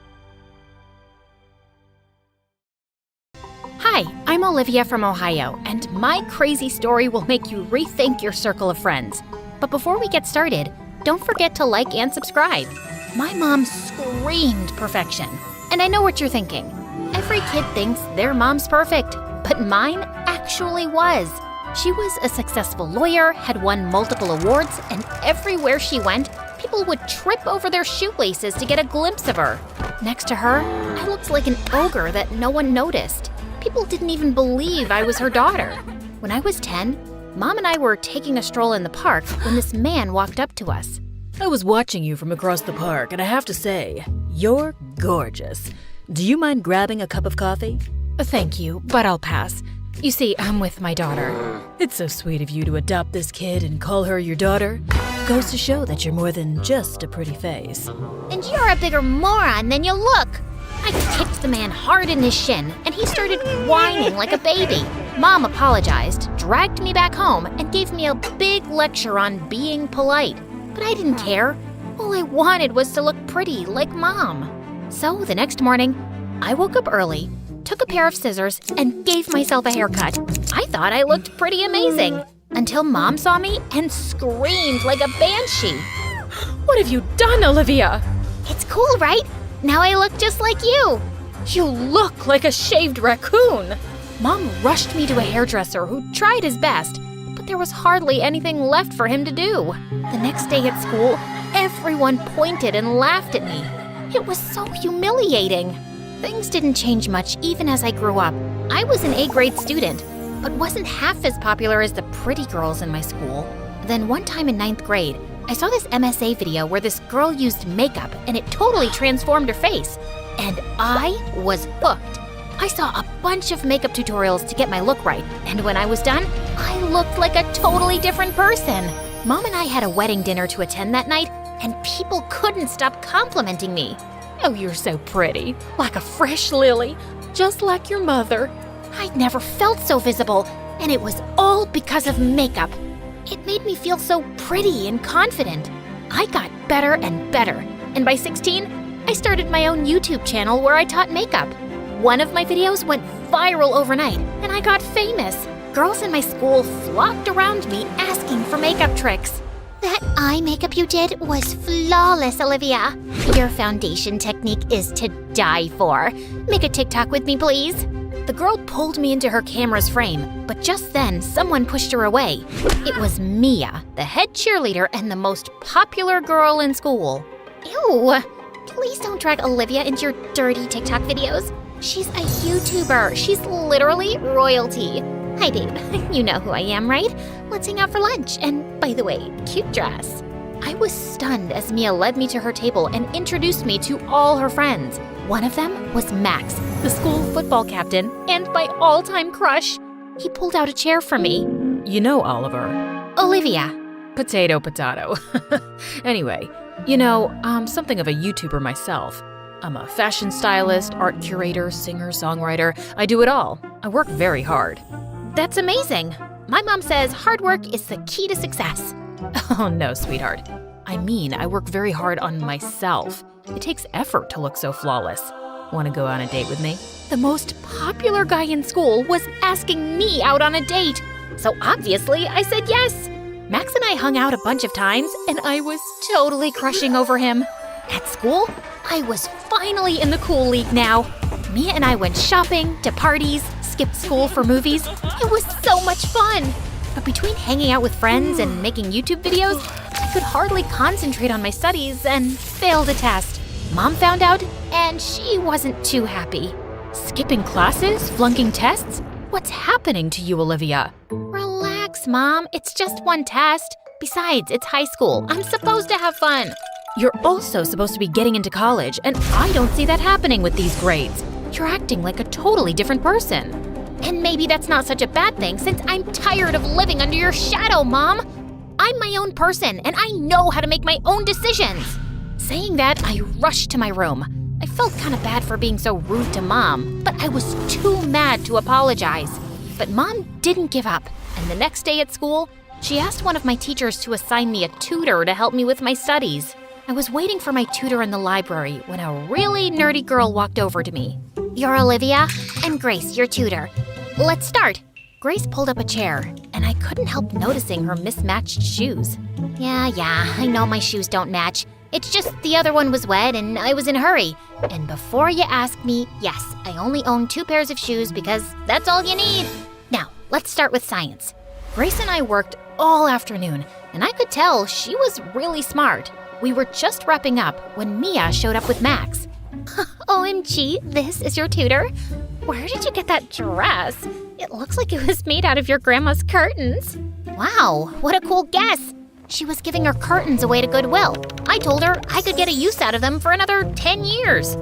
Hi, I'm Olivia from Ohio, and my crazy story will make you rethink your circle of friends. But before we get started, don't forget to like and subscribe. My mom screamed perfection, and I know what you're thinking. Every kid thinks their mom's perfect, but mine actually was. She was a successful lawyer, had won multiple awards, and everywhere she went, people would trip over their shoelaces to get a glimpse of her. Next to her, I looked like an ogre that no one noticed. People didn't even believe I was her daughter. When I was 10, Mom and I were taking a stroll in the park when this man walked up to us. I was watching you from across the park, and I have to say, you're gorgeous. Do you mind grabbing a cup of coffee? Thank you, but I'll pass. You see, I'm with my daughter. It's so sweet of you to adopt this kid and call her your daughter. Goes to show that you're more than just a pretty face. And you're a bigger moron than you look. I kicked the man hard in his shin, and he started whining like a baby. Mom apologized, dragged me back home, and gave me a big lecture on being polite. But I didn't care. All I wanted was to look pretty like Mom. So the next morning, I woke up early, took a pair of scissors, and gave myself a haircut. I thought I looked pretty amazing, until Mom saw me and screamed like a banshee. What have you done, Olivia? It's cool, right? Now I look just like you. You look like a shaved raccoon. Mom rushed me to a hairdresser who tried his best, but there was hardly anything left for him to do. The next day at school, everyone pointed and laughed at me. It was so humiliating. Things didn't change much even as I grew up. I was an A-grade student, but wasn't half as popular as the pretty girls in my school. Then one time in 9th grade, I saw this MSA video where this girl used makeup and it totally transformed her face. And I was hooked. I saw a bunch of makeup tutorials to get my look right, and when I was done, I looked like a totally different person. Mom and I had a wedding dinner to attend that night, and people couldn't stop complimenting me. Oh, you're so pretty, like a fresh lily, just like your mother. I'd never felt so visible, and it was all because of makeup. It made me feel so pretty and confident. I got better and better, and by 16, I started my own YouTube channel where I taught makeup. One of my videos went viral overnight, and I got famous. Girls in my school flocked around me asking for makeup tricks. That eye makeup you did was flawless, Olivia. Your foundation technique is to die for. Make a TikTok with me, please. The girl pulled me into her camera's frame, but just then someone pushed her away. It was Mia, the head cheerleader and the most popular girl in school. Ew! Please don't drag Olivia into your dirty TikTok videos. She's a YouTuber. She's literally royalty. Hi, babe. You know who I am, right? Let's hang out for lunch. And by the way, cute dress. I was stunned as Mia led me to her table and introduced me to all her friends. One of them was Max, the school football captain, and my all-time crush. He pulled out a chair for me. You know, Oliver. Olivia. Potato, potato. Anyway, you know, I'm something of a YouTuber myself. I'm a fashion stylist, art curator, singer, songwriter. I do it all. I work very hard. That's amazing. My mom says hard work is the key to success. Oh no, sweetheart. I mean, I work very hard on myself. It takes effort to look so flawless. Want to go on a date with me? The most popular guy in school was asking me out on a date. So obviously, I said yes. Max and I hung out a bunch of times, and I was totally crushing over him. At school, I was finally in the cool league now. Mia and I went shopping, to parties, skipped school for movies. It was so much fun. But between hanging out with friends and making YouTube videos, I could hardly concentrate on my studies and failed a test. Mom found out, and she wasn't too happy. Skipping classes? Flunking tests? What's happening to you, Olivia? Relax, Mom. It's just one test. Besides, it's high school. I'm supposed to have fun. You're also supposed to be getting into college, and I don't see that happening with these grades. You're acting like a totally different person. And maybe that's not such a bad thing since I'm tired of living under your shadow, Mom. I'm my own person, and I know how to make my own decisions. Saying that, I rushed to my room. I felt kind of bad for being so rude to Mom, but I was too mad to apologize. But Mom didn't give up, and the next day at school, she asked one of my teachers to assign me a tutor to help me with my studies. I was waiting for my tutor in the library when a really nerdy girl walked over to me. You're Olivia, and Grace, your tutor. Let's start. Grace pulled up a chair, and I couldn't help noticing her mismatched shoes. Yeah, I know my shoes don't match. It's just the other one was wet and I was in a hurry. And before you ask me, yes, I only own 2 pairs of shoes because that's all you need. Now, let's start with science. Grace and I worked all afternoon, and I could tell she was really smart. We were just wrapping up when Mia showed up with Max. OMG, this is your tutor? Where did you get that dress? It looks like it was made out of your grandma's curtains. Wow, what a cool guess. She was giving her curtains away to Goodwill. I told her I could get a use out of them for another 10 years.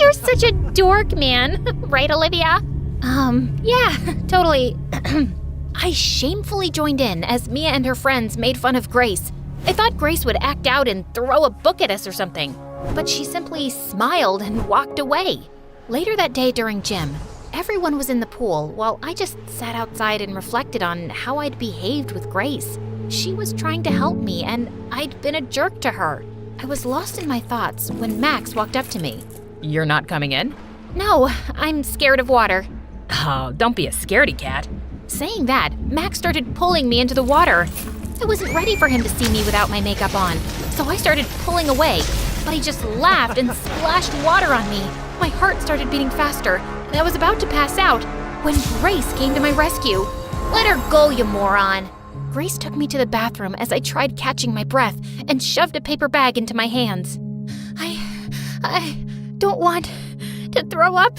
You're such a dork, man. Right, Olivia? Yeah, totally. I shamefully joined in as Mia and her friends made fun of Grace. I thought Grace would act out and throw a book at us or something. but she simply smiled and walked away. Later that day during gym, everyone was in the pool while I just sat outside and reflected on how I'd behaved with Grace. She was trying to help me and I'd been a jerk to her. I was lost in my thoughts when Max walked up to me. You're not coming in? No, I'm scared of water. Oh, don't be a scaredy cat. Saying that, Max started pulling me into the water. I wasn't ready for him to see me without my makeup on, so I started pulling away, but he just laughed and splashed water on me. My heart started beating faster, and I was about to pass out when Grace came to my rescue. Let her go, you moron. Grace took me to the bathroom as I tried catching my breath and shoved a paper bag into my hands. I don't want to throw up.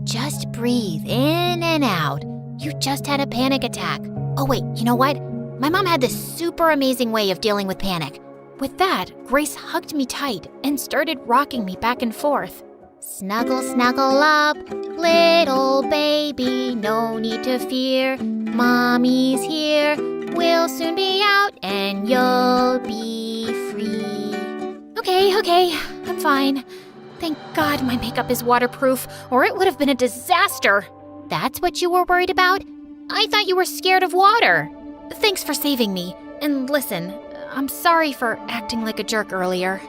Just breathe in and out. You just had a panic attack. Oh wait, you know what? My mom had this super amazing way of dealing with panic. With that, Grace hugged me tight and started rocking me back and forth. Snuggle, snuggle up, little baby, no need to fear. Mommy's here, we'll soon be out and you'll be free. Okay, I'm fine. Thank God my makeup is waterproof, or it would have been a disaster. That's what you were worried about? I thought you were scared of water. Thanks for saving me. And listen, I'm sorry for acting like a jerk earlier.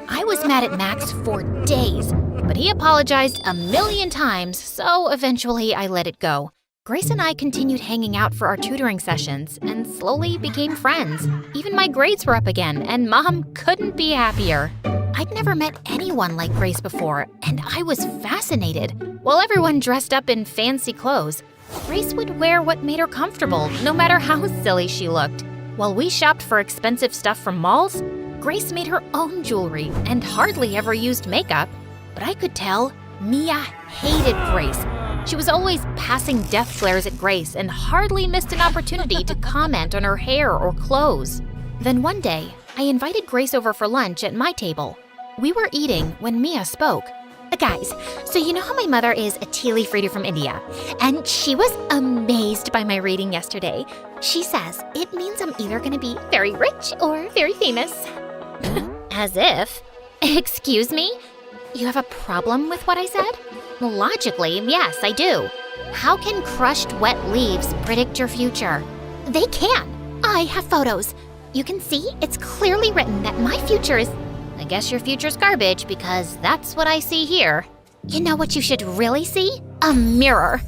I was mad at Max for days, but he apologized 1,000,000 times, so eventually I let it go. Grace and I continued hanging out for our tutoring sessions and slowly became friends. Even my grades were up again, and Mom couldn't be happier. I'd never met anyone like Grace before, and I was fascinated. While everyone dressed up in fancy clothes, Grace would wear what made her comfortable, no matter how silly she looked. While we shopped for expensive stuff from malls, Grace made her own jewelry and hardly ever used makeup. But I could tell Mia hated Grace. She was always passing death glares at Grace and hardly missed an opportunity to comment on her hair or clothes. Then one day, I invited Grace over for lunch at my table. We were eating when Mia spoke. Guys, so you know how my mother is a tea leaf reader from India? And she was amazed by my reading yesterday. She says it means I'm either going to be very rich or very famous. As if. Excuse me? You have a problem with what I said? Logically, yes, I do. How can crushed wet leaves predict your future? They can. I have photos. You can see it's clearly written that my future is... I guess your future's garbage because that's what I see here. You know what you should really see? A mirror.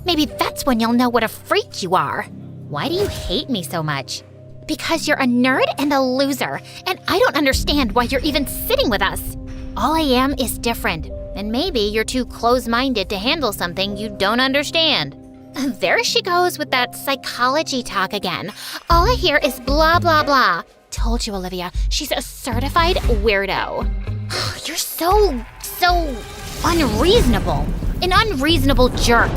Maybe that's when you'll know what a freak you are. Why do you hate me so much? Because you're a nerd and a loser, and I don't understand why you're even sitting with us. All I am is different, and maybe you're too close-minded to handle something you don't understand. There she goes with that psychology talk again. All I hear is blah, blah, blah. Told you, Olivia, she's a certified weirdo. You're so unreasonable. An unreasonable jerk.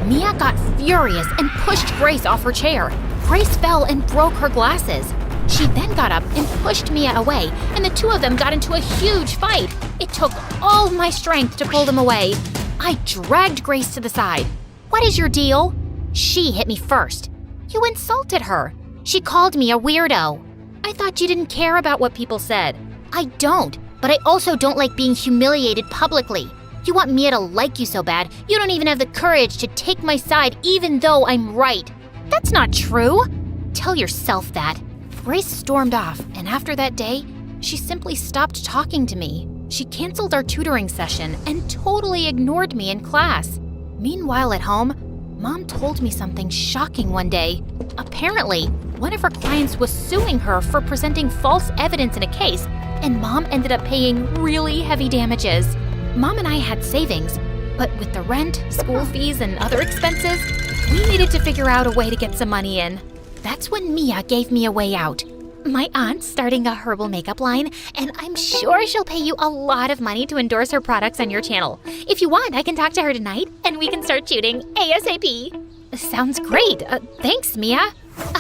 Mia got furious and pushed Grace off her chair. Grace fell and broke her glasses. She then got up and pushed Mia away, and the two of them got into a huge fight. It took all my strength to pull them away. I dragged Grace to the side. What is your deal? She hit me first. You insulted her. She called me a weirdo. I thought you didn't care about what people said. I don't, but I also don't like being humiliated publicly. You want Mia to like you so bad, you don't even have the courage to take my side even though I'm right. That's not true. Tell yourself that. Grace stormed off, and after that day, she simply stopped talking to me. She canceled our tutoring session and totally ignored me in class. Meanwhile at home, Mom told me something shocking one day. Apparently, one of her clients was suing her for presenting false evidence in a case, and Mom ended up paying really heavy damages. Mom and I had savings, but with the rent, school fees, and other expenses, we needed to figure out a way to get some money in. That's when Mia gave me a way out. My aunt's starting a herbal makeup line, and I'm sure she'll pay you a lot of money to endorse her products on your channel. If you want, I can talk to her tonight, and we can start shooting ASAP. Sounds great. Thanks, Mia.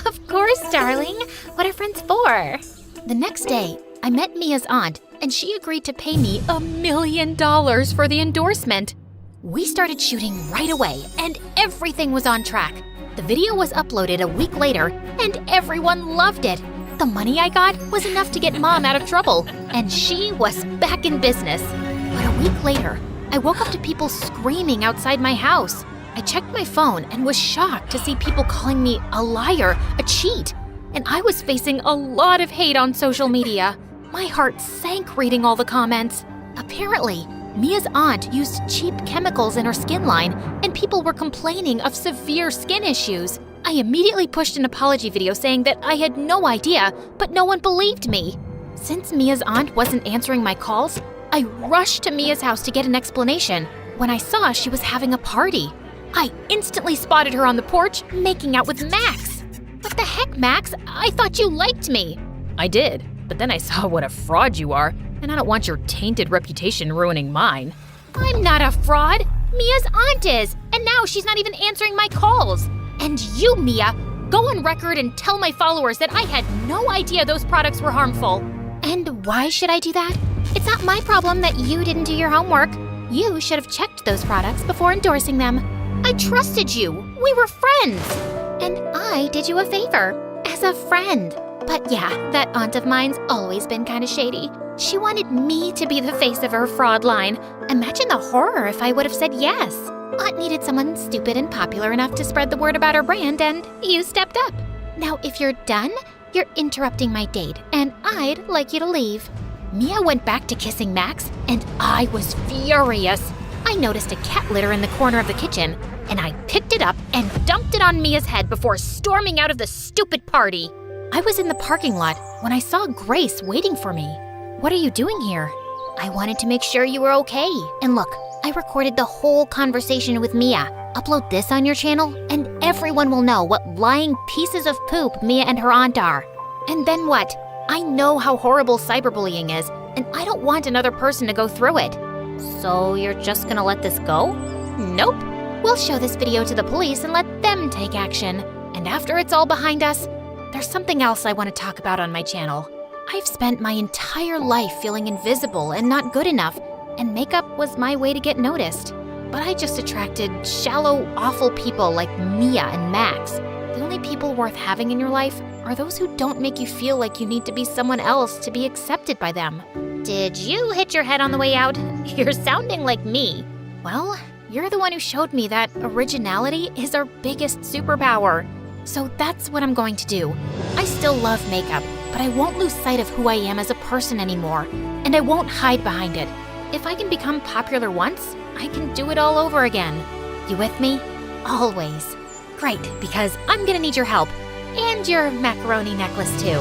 Of course, darling. What are friends for? The next day, I met Mia's aunt, and she agreed to pay me $1 million for the endorsement. We started shooting right away, and everything was on track. The video was uploaded a week later, and everyone loved it. The money I got was enough to get Mom out of trouble, and she was back in business. But a week later, I woke up to people screaming outside my house. I checked my phone and was shocked to see people calling me a liar, a cheat, and I was facing a lot of hate on social media. My heart sank reading all the comments. Apparently, Mia's aunt used cheap chemicals in her skin line, and people were complaining of severe skin issues. I immediately pushed an apology video saying that I had no idea, but no one believed me. Since Mia's aunt wasn't answering my calls, I rushed to Mia's house to get an explanation when I saw she was having a party. I instantly spotted her on the porch making out with Max. What the heck, Max? I thought you liked me. I did, but then I saw what a fraud you are, and I don't want your tainted reputation ruining mine. I'm not a fraud. Mia's aunt is, and now she's not even answering my calls. And you, Mia, go on record and tell my followers that I had no idea those products were harmful. And why should I do that? It's not my problem that you didn't do your homework. You should have checked those products before endorsing them. I trusted you. We were friends. And I did you a favor, as a friend. But yeah, that aunt of mine's always been kind of shady. She wanted me to be the face of her fraud line. Imagine the horror if I would have said yes. Aunt needed someone stupid and popular enough to spread the word about her brand, and you stepped up. Now, if you're done, you're interrupting my date, and I'd like you to leave. Mia went back to kissing Max, and I was furious. I noticed a cat litter in the corner of the kitchen, and I picked it up and dumped it on Mia's head before storming out of the stupid party. I was in the parking lot when I saw Grace waiting for me. What are you doing here? I wanted to make sure you were okay. And look, I recorded the whole conversation with Mia. Upload this on your channel, and everyone will know what lying pieces of poop Mia and her aunt are. And then what? I know how horrible cyberbullying is, and I don't want another person to go through it. So you're just gonna let this go? Nope. We'll show this video to the police and let them take action. And after it's all behind us, there's something else I want to talk about on my channel. I've spent my entire life feeling invisible and not good enough, and makeup was my way to get noticed. But I just attracted shallow, awful people like Mia and Max. The only people worth having in your life are those who don't make you feel like you need to be someone else to be accepted by them. Did you hit your head on the way out? You're sounding like me. Well, you're the one who showed me that originality is our biggest superpower. So that's what I'm going to do. I still love makeup, but I won't lose sight of who I am as a person anymore, and I won't hide behind it. If I can become popular once, I can do it all over again. You with me? Always. Great, because I'm gonna need your help. And your macaroni necklace too.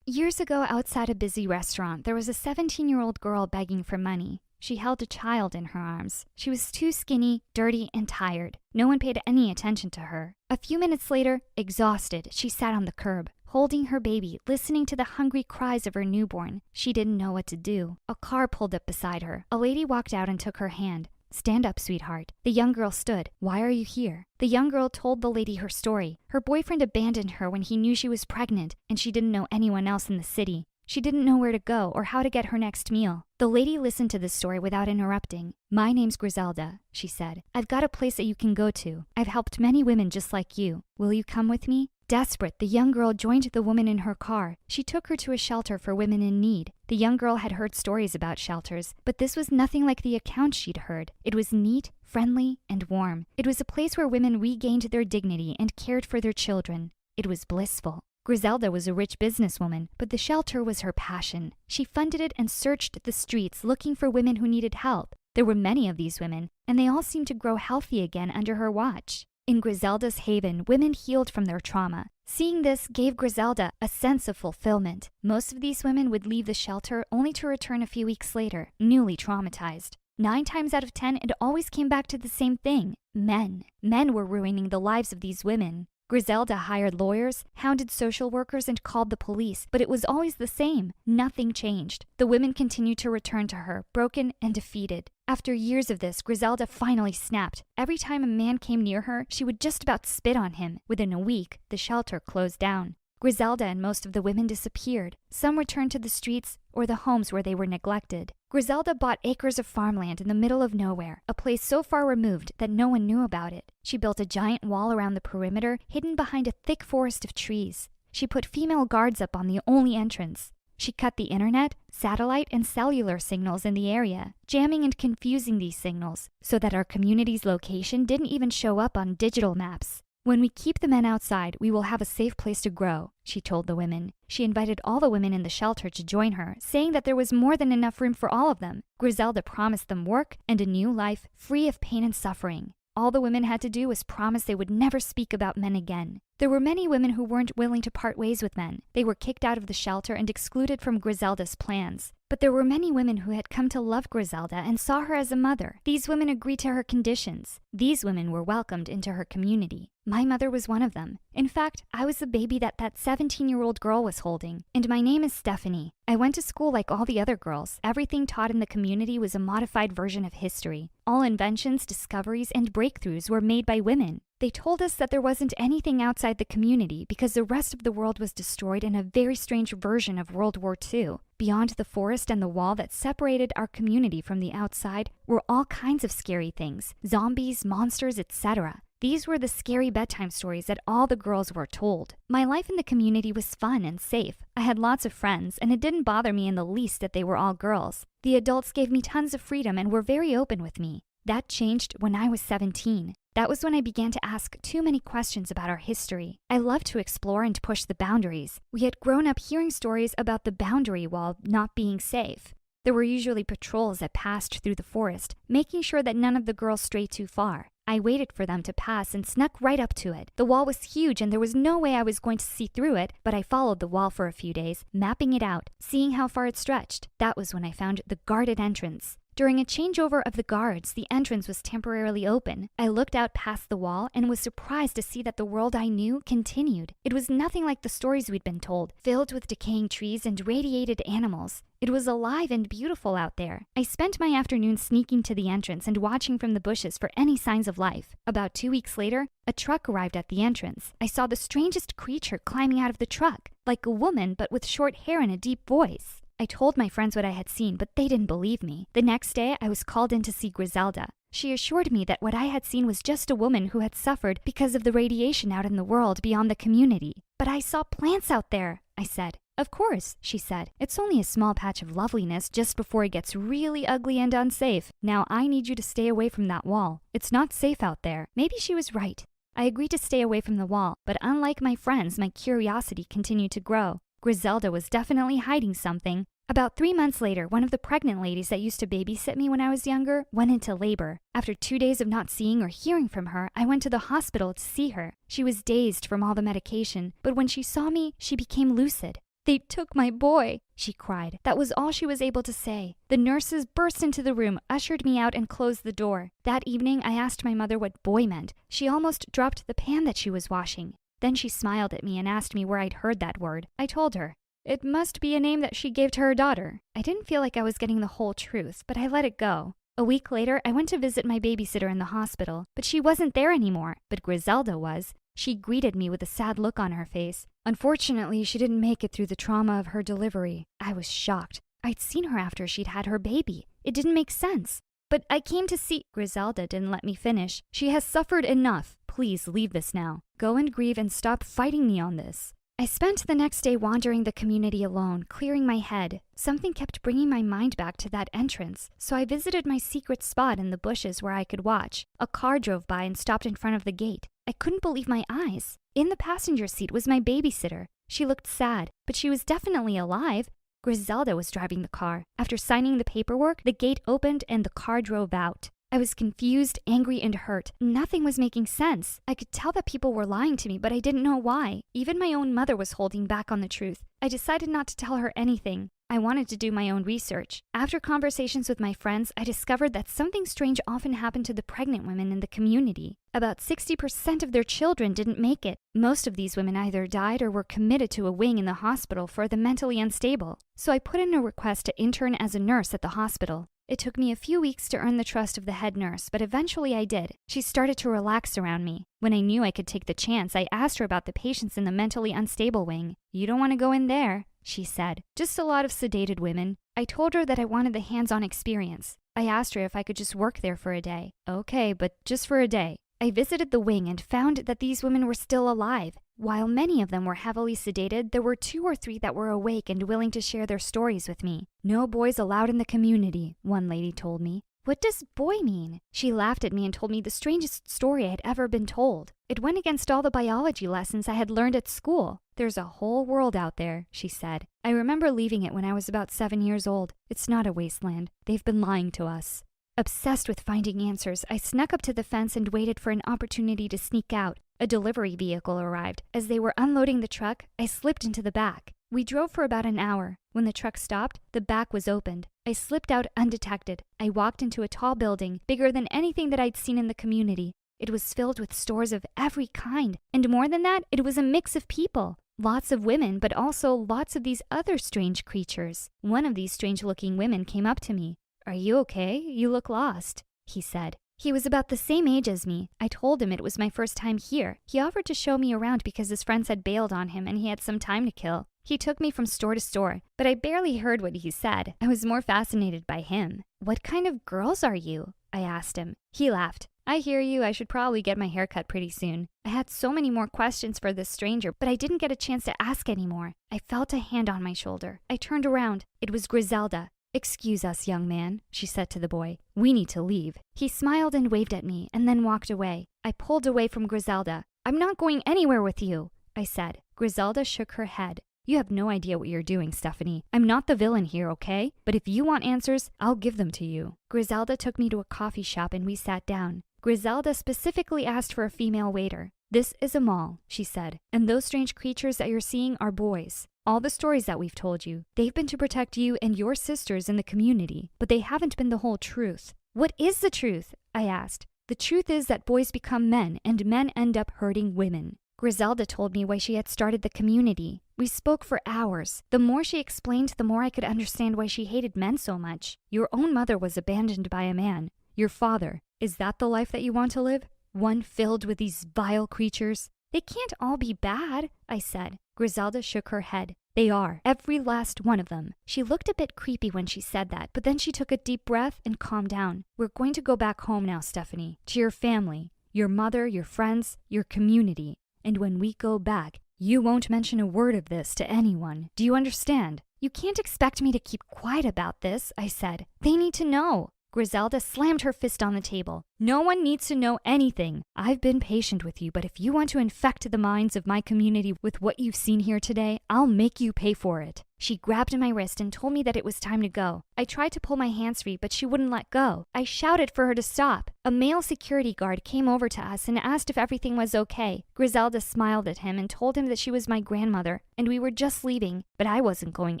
Years ago, outside a busy restaurant, there was a 17-year-old girl begging for money. She held a child in her arms. She was too skinny, dirty, and tired. No one paid any attention to her. A few minutes later, exhausted, she sat on the curb, holding her baby, listening to the hungry cries of her newborn. She didn't know what to do. A car pulled up beside her. A lady walked out and took her hand. "Stand up, sweetheart." The young girl stood. "Why are you here?" The young girl told the lady her story. Her boyfriend abandoned her when he knew she was pregnant, and she didn't know anyone else in the city. She didn't know where to go or how to get her next meal. The lady listened to the story without interrupting. "My name's Griselda," she said. "I've got a place that you can go to. I've helped many women just like you. Will you come with me?" Desperate, the young girl joined the woman in her car. She took her to a shelter for women in need. The young girl had heard stories about shelters, but this was nothing like the accounts she'd heard. It was neat, friendly, and warm. It was a place where women regained their dignity and cared for their children. It was blissful. Griselda was a rich businesswoman, but the shelter was her passion. She funded it and searched the streets looking for women who needed help. There were many of these women, and they all seemed to grow healthy again under her watch. In Griselda's haven, women healed from their trauma. Seeing this gave Griselda a sense of fulfillment. Most of these women would leave the shelter only to return a few weeks later, newly traumatized. 9 times out of 10, it always came back to the same thing: men. Men were ruining the lives of these women. Griselda hired lawyers, hounded social workers, and called the police, but it was always the same. Nothing changed. The women continued to return to her, broken and defeated. After years of this, Griselda finally snapped. Every time a man came near her, she would just about spit on him. Within a week, the shelter closed down. Griselda and most of the women disappeared. Some returned to the streets or the homes where they were neglected. Griselda bought acres of farmland in the middle of nowhere, a place so far removed that no one knew about it. She built a giant wall around the perimeter, hidden behind a thick forest of trees. She put female guards up on the only entrance. She cut the internet, satellite, and cellular signals in the area, jamming and confusing these signals so that our community's location didn't even show up on digital maps. When we keep the men outside, we will have a safe place to grow, she told the women. She invited all the women in the shelter to join her, saying that there was more than enough room for all of them. Griselda promised them work and a new life free of pain and suffering. All the women had to do was promise they would never speak about men again. There were many women who weren't willing to part ways with men. They were kicked out of the shelter and excluded from Griselda's plans. But there were many women who had come to love Griselda and saw her as a mother. These women agreed to her conditions. These women were welcomed into her community. My mother was one of them. In fact, I was the baby that 17-year-old girl was holding. And my name is Stephanie. I went to school like all the other girls. Everything taught in the community was a modified version of history. All inventions, discoveries, and breakthroughs were made by women. They told us that there wasn't anything outside the community because the rest of the world was destroyed in a very strange version of World War II. Beyond the forest and the wall that separated our community from the outside were all kinds of scary things, zombies, monsters, etc. These were the scary bedtime stories that all the girls were told. My life in the community was fun and safe. I had lots of friends, and it didn't bother me in the least that they were all girls. The adults gave me tons of freedom and were very open with me. That changed when I was 17. That was when I began to ask too many questions about our history. I loved to explore and push the boundaries. We had grown up hearing stories about the boundary wall not being safe. There were usually patrols that passed through the forest, making sure that none of the girls strayed too far. I waited for them to pass and snuck right up to it. The wall was huge and there was no way I was going to see through it, but I followed the wall for a few days, mapping it out, seeing how far it stretched. That was when I found the guarded entrance. During a changeover of the guards, the entrance was temporarily open. I looked out past the wall and was surprised to see that the world I knew continued. It was nothing like the stories we'd been told, filled with decaying trees and radiated animals. It was alive and beautiful out there. I spent my afternoon sneaking to the entrance and watching from the bushes for any signs of life. About 2 weeks later, a truck arrived at the entrance. I saw the strangest creature climbing out of the truck, like a woman but with short hair and a deep voice. I told my friends what I had seen, but they didn't believe me. The next day, I was called in to see Griselda. She assured me that what I had seen was just a woman who had suffered because of the radiation out in the world beyond the community. But I saw plants out there, I said. Of course, she said. It's only a small patch of loveliness just before it gets really ugly and unsafe. Now I need you to stay away from that wall. It's not safe out there. Maybe she was right. I agreed to stay away from the wall, but unlike my friends, my curiosity continued to grow. Griselda was definitely hiding something. About 3 months later, one of the pregnant ladies that used to babysit me when I was younger went into labor. After 2 days of not seeing or hearing from her, I went to the hospital to see her. She was dazed from all the medication, but when she saw me, she became lucid. "They took my boy," she cried. That was all she was able to say. The nurses burst into the room, ushered me out, and closed the door. That evening, I asked my mother what boy meant. She almost dropped the pan that she was washing. Then she smiled at me and asked me where I'd heard that word. I told her. It must be a name that she gave to her daughter. I didn't feel like I was getting the whole truth, but I let it go. A week later, I went to visit my babysitter in the hospital, but she wasn't there anymore. But Griselda was. She greeted me with a sad look on her face. Unfortunately, she didn't make it through the trauma of her delivery. I was shocked. I'd seen her after she'd had her baby. It didn't make sense. But I came to see... Griselda didn't let me finish. She has suffered enough. Please leave this now. Go and grieve and stop fighting me on this. I spent the next day wandering the community alone, clearing my head. Something kept bringing my mind back to that entrance, so I visited my secret spot in the bushes where I could watch. A car drove by and stopped in front of the gate. I couldn't believe my eyes. In the passenger seat was my babysitter. She looked sad, but she was definitely alive. Griselda was driving the car. After signing the paperwork, the gate opened and the car drove out. I was confused, angry, and hurt. Nothing was making sense. I could tell that people were lying to me, but I didn't know why. Even my own mother was holding back on the truth. I decided not to tell her anything. I wanted to do my own research. After conversations with my friends, I discovered that something strange often happened to the pregnant women in the community. About 60% of their children didn't make it. Most of these women either died or were committed to a wing in the hospital for the mentally unstable. So I put in a request to intern as a nurse at the hospital. It took me a few weeks to earn the trust of the head nurse, but eventually I did. She started to relax around me. When I knew I could take the chance, I asked her about the patients in the mentally unstable wing. "You don't want to go in there," she said. "Just a lot of sedated women." I told her that I wanted the hands-on experience. I asked her if I could just work there for a day. "Okay, but just for a day." I visited the wing and found that these women were still alive. While many of them were heavily sedated, there were 2 or 3 that were awake and willing to share their stories with me. "No boys allowed in the community," one lady told me. "What does boy mean?" She laughed at me and told me the strangest story I had ever been told. It went against all the biology lessons I had learned at school. "There's a whole world out there," she said. "I remember leaving it when I was about 7 years old. It's not a wasteland. They've been lying to us." Obsessed with finding answers, I snuck up to the fence and waited for an opportunity to sneak out. A delivery vehicle arrived. As they were unloading the truck, I slipped into the back. We drove for about an hour. When the truck stopped, the back was opened. I slipped out undetected. I walked into a tall building, bigger than anything that I'd seen in the community. It was filled with stores of every kind. And more than that, it was a mix of people. Lots of women, but also lots of these other strange creatures. One of these strange-looking women came up to me. "Are you okay? You look lost," he said. He was about the same age as me. I told him it was my first time here. He offered to show me around because his friends had bailed on him and he had some time to kill. He took me from store to store, but I barely heard what he said. I was more fascinated by him. "What kind of girls are you?" I asked him. He laughed. "I hear you. I should probably get my hair cut pretty soon." I had so many more questions for this stranger, but I didn't get a chance to ask any more. I felt a hand on my shoulder. I turned around. It was Griselda. "Excuse us, young man," she said to the boy. "We need to leave." He smiled and waved at me and then walked away. I pulled away from Griselda. "I'm not going anywhere with you," I said. Griselda shook her head. "You have no idea what you're doing, Stephanie. I'm not the villain here, okay? But if you want answers, I'll give them to you." Griselda took me to a coffee shop and we sat down. Griselda specifically asked for a female waiter. "This is a mall," she said, "and those strange creatures that you're seeing are boys. All the stories that we've told you, they've been to protect you and your sisters in the community, but they haven't been the whole truth." "What is the truth?" I asked. "The truth is that boys become men and men end up hurting women." Griselda told me why she had started the community. We spoke for hours. The more she explained, the more I could understand why she hated men so much. "Your own mother was abandoned by a man. Your father. Is that the life that you want to live? One filled with these vile creatures?" "They can't all be bad," I said. Griselda shook her head. "They are, every last one of them." She looked a bit creepy when she said that, but then she took a deep breath and calmed down. "We're going to go back home now, Stephanie, to your family, your mother, your friends, your community. And when we go back, you won't mention a word of this to anyone. Do you understand?" "You can't expect me to keep quiet about this," I said. "They need to know." Griselda slammed her fist on the table. "No one needs to know anything. I've been patient with you, but if you want to infect the minds of my community with what you've seen here today, I'll make you pay for it." She grabbed my wrist and told me that it was time to go. I tried to pull my hands free, but she wouldn't let go. I shouted for her to stop. A male security guard came over to us and asked if everything was okay. Griselda smiled at him and told him that she was my grandmother, and we were just leaving, but I wasn't going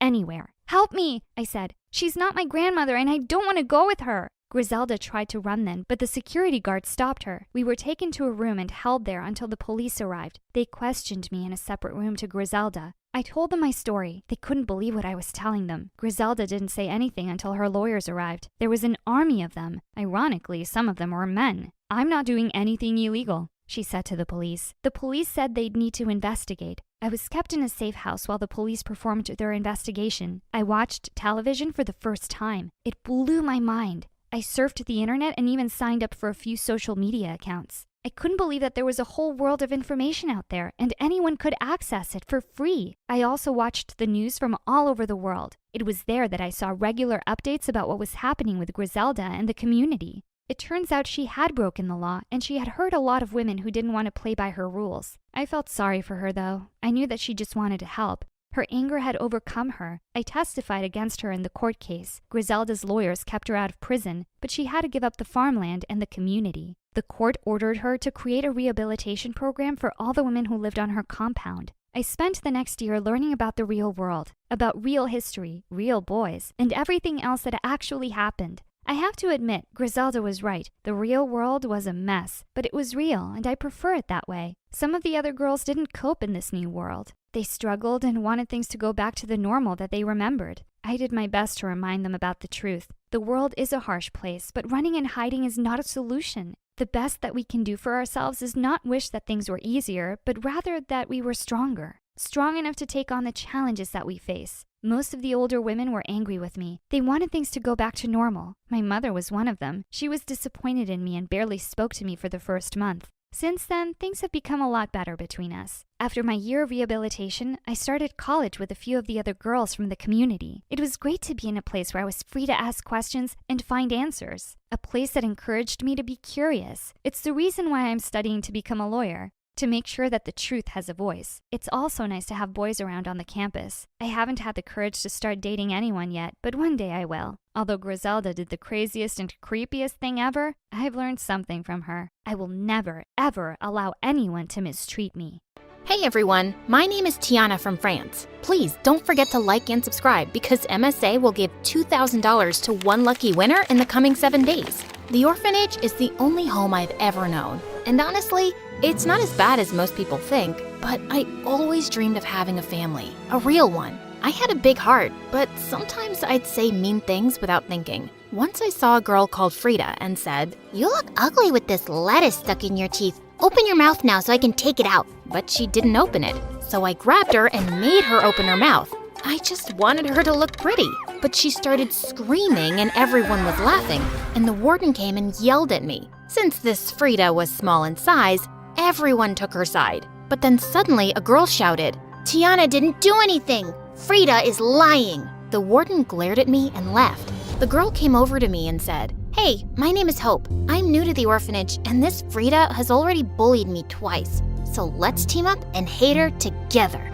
anywhere. "Help me," I said. "She's not my grandmother, and I don't want to go with her." Griselda tried to run then, but the security guard stopped her. We were taken to a room and held there until the police arrived. They questioned me in a separate room to Griselda. I told them my story. They couldn't believe what I was telling them. Griselda didn't say anything until her lawyers arrived. There was an army of them. Ironically, some of them were men. "I'm not doing anything illegal," she said to the police. The police said they'd need to investigate. I was kept in a safe house while the police performed their investigation. I watched television for the first time. It blew my mind. I surfed the internet and even signed up for a few social media accounts. I couldn't believe that there was a whole world of information out there, and anyone could access it for free. I also watched the news from all over the world. It was there that I saw regular updates about what was happening with Griselda and the community. It turns out she had broken the law, and she had hurt a lot of women who didn't want to play by her rules. I felt sorry for her, though. I knew that she just wanted to help. Her anger had overcome her. I testified against her in the court case. Griselda's lawyers kept her out of prison, but she had to give up the farmland and the community. The court ordered her to create a rehabilitation program for all the women who lived on her compound. I spent the next year learning about the real world, about real history, real boys, and everything else that actually happened. I have to admit, Griselda was right. The real world was a mess, but it was real, and I prefer it that way. Some of the other girls didn't cope in this new world. They struggled and wanted things to go back to the normal that they remembered. I did my best to remind them about the truth. The world is a harsh place, but running and hiding is not a solution. The best that we can do for ourselves is not wish that things were easier, but rather that we were stronger. Strong enough to take on the challenges that we face. Most of the older women were angry with me. They wanted things to go back to normal. My mother was one of them. She was disappointed in me and barely spoke to me for the first month. Since then, things have become a lot better between us. After my year of rehabilitation, I started college with a few of the other girls from the community. It was great to be in a place where I was free to ask questions and find answers. A place that encouraged me to be curious. It's the reason why I'm studying to become a lawyer. To make sure that the truth has a voice. It's also nice to have boys around on the campus. I haven't had the courage to start dating anyone yet, but one day I will. Although Griselda did the craziest and creepiest thing ever, I've learned something from her. I will never, ever allow anyone to mistreat me. Hey everyone, my name is Tiana from France. Please don't forget to like and subscribe because MSA will give $2,000 to one lucky winner in the coming 7 days. The orphanage is the only home I've ever known. And honestly, it's not as bad as most people think, but I always dreamed of having a family, a real one. I had a big heart, but sometimes I'd say mean things without thinking. Once I saw a girl called Frida and said, "You look ugly with this lettuce stuck in your teeth. Open your mouth now so I can take it out." But she didn't open it, so I grabbed her and made her open her mouth. I just wanted her to look pretty, but she started screaming and everyone was laughing, and the warden came and yelled at me. Since this Frida was small in size, everyone took her side. But then suddenly a girl shouted, "Tiana didn't do anything. Frida is lying." The warden glared at me and left. The girl came over to me and said, "Hey, my name is Hope. I'm new to the orphanage, and this Frida has already bullied me twice. So let's team up and hate her together."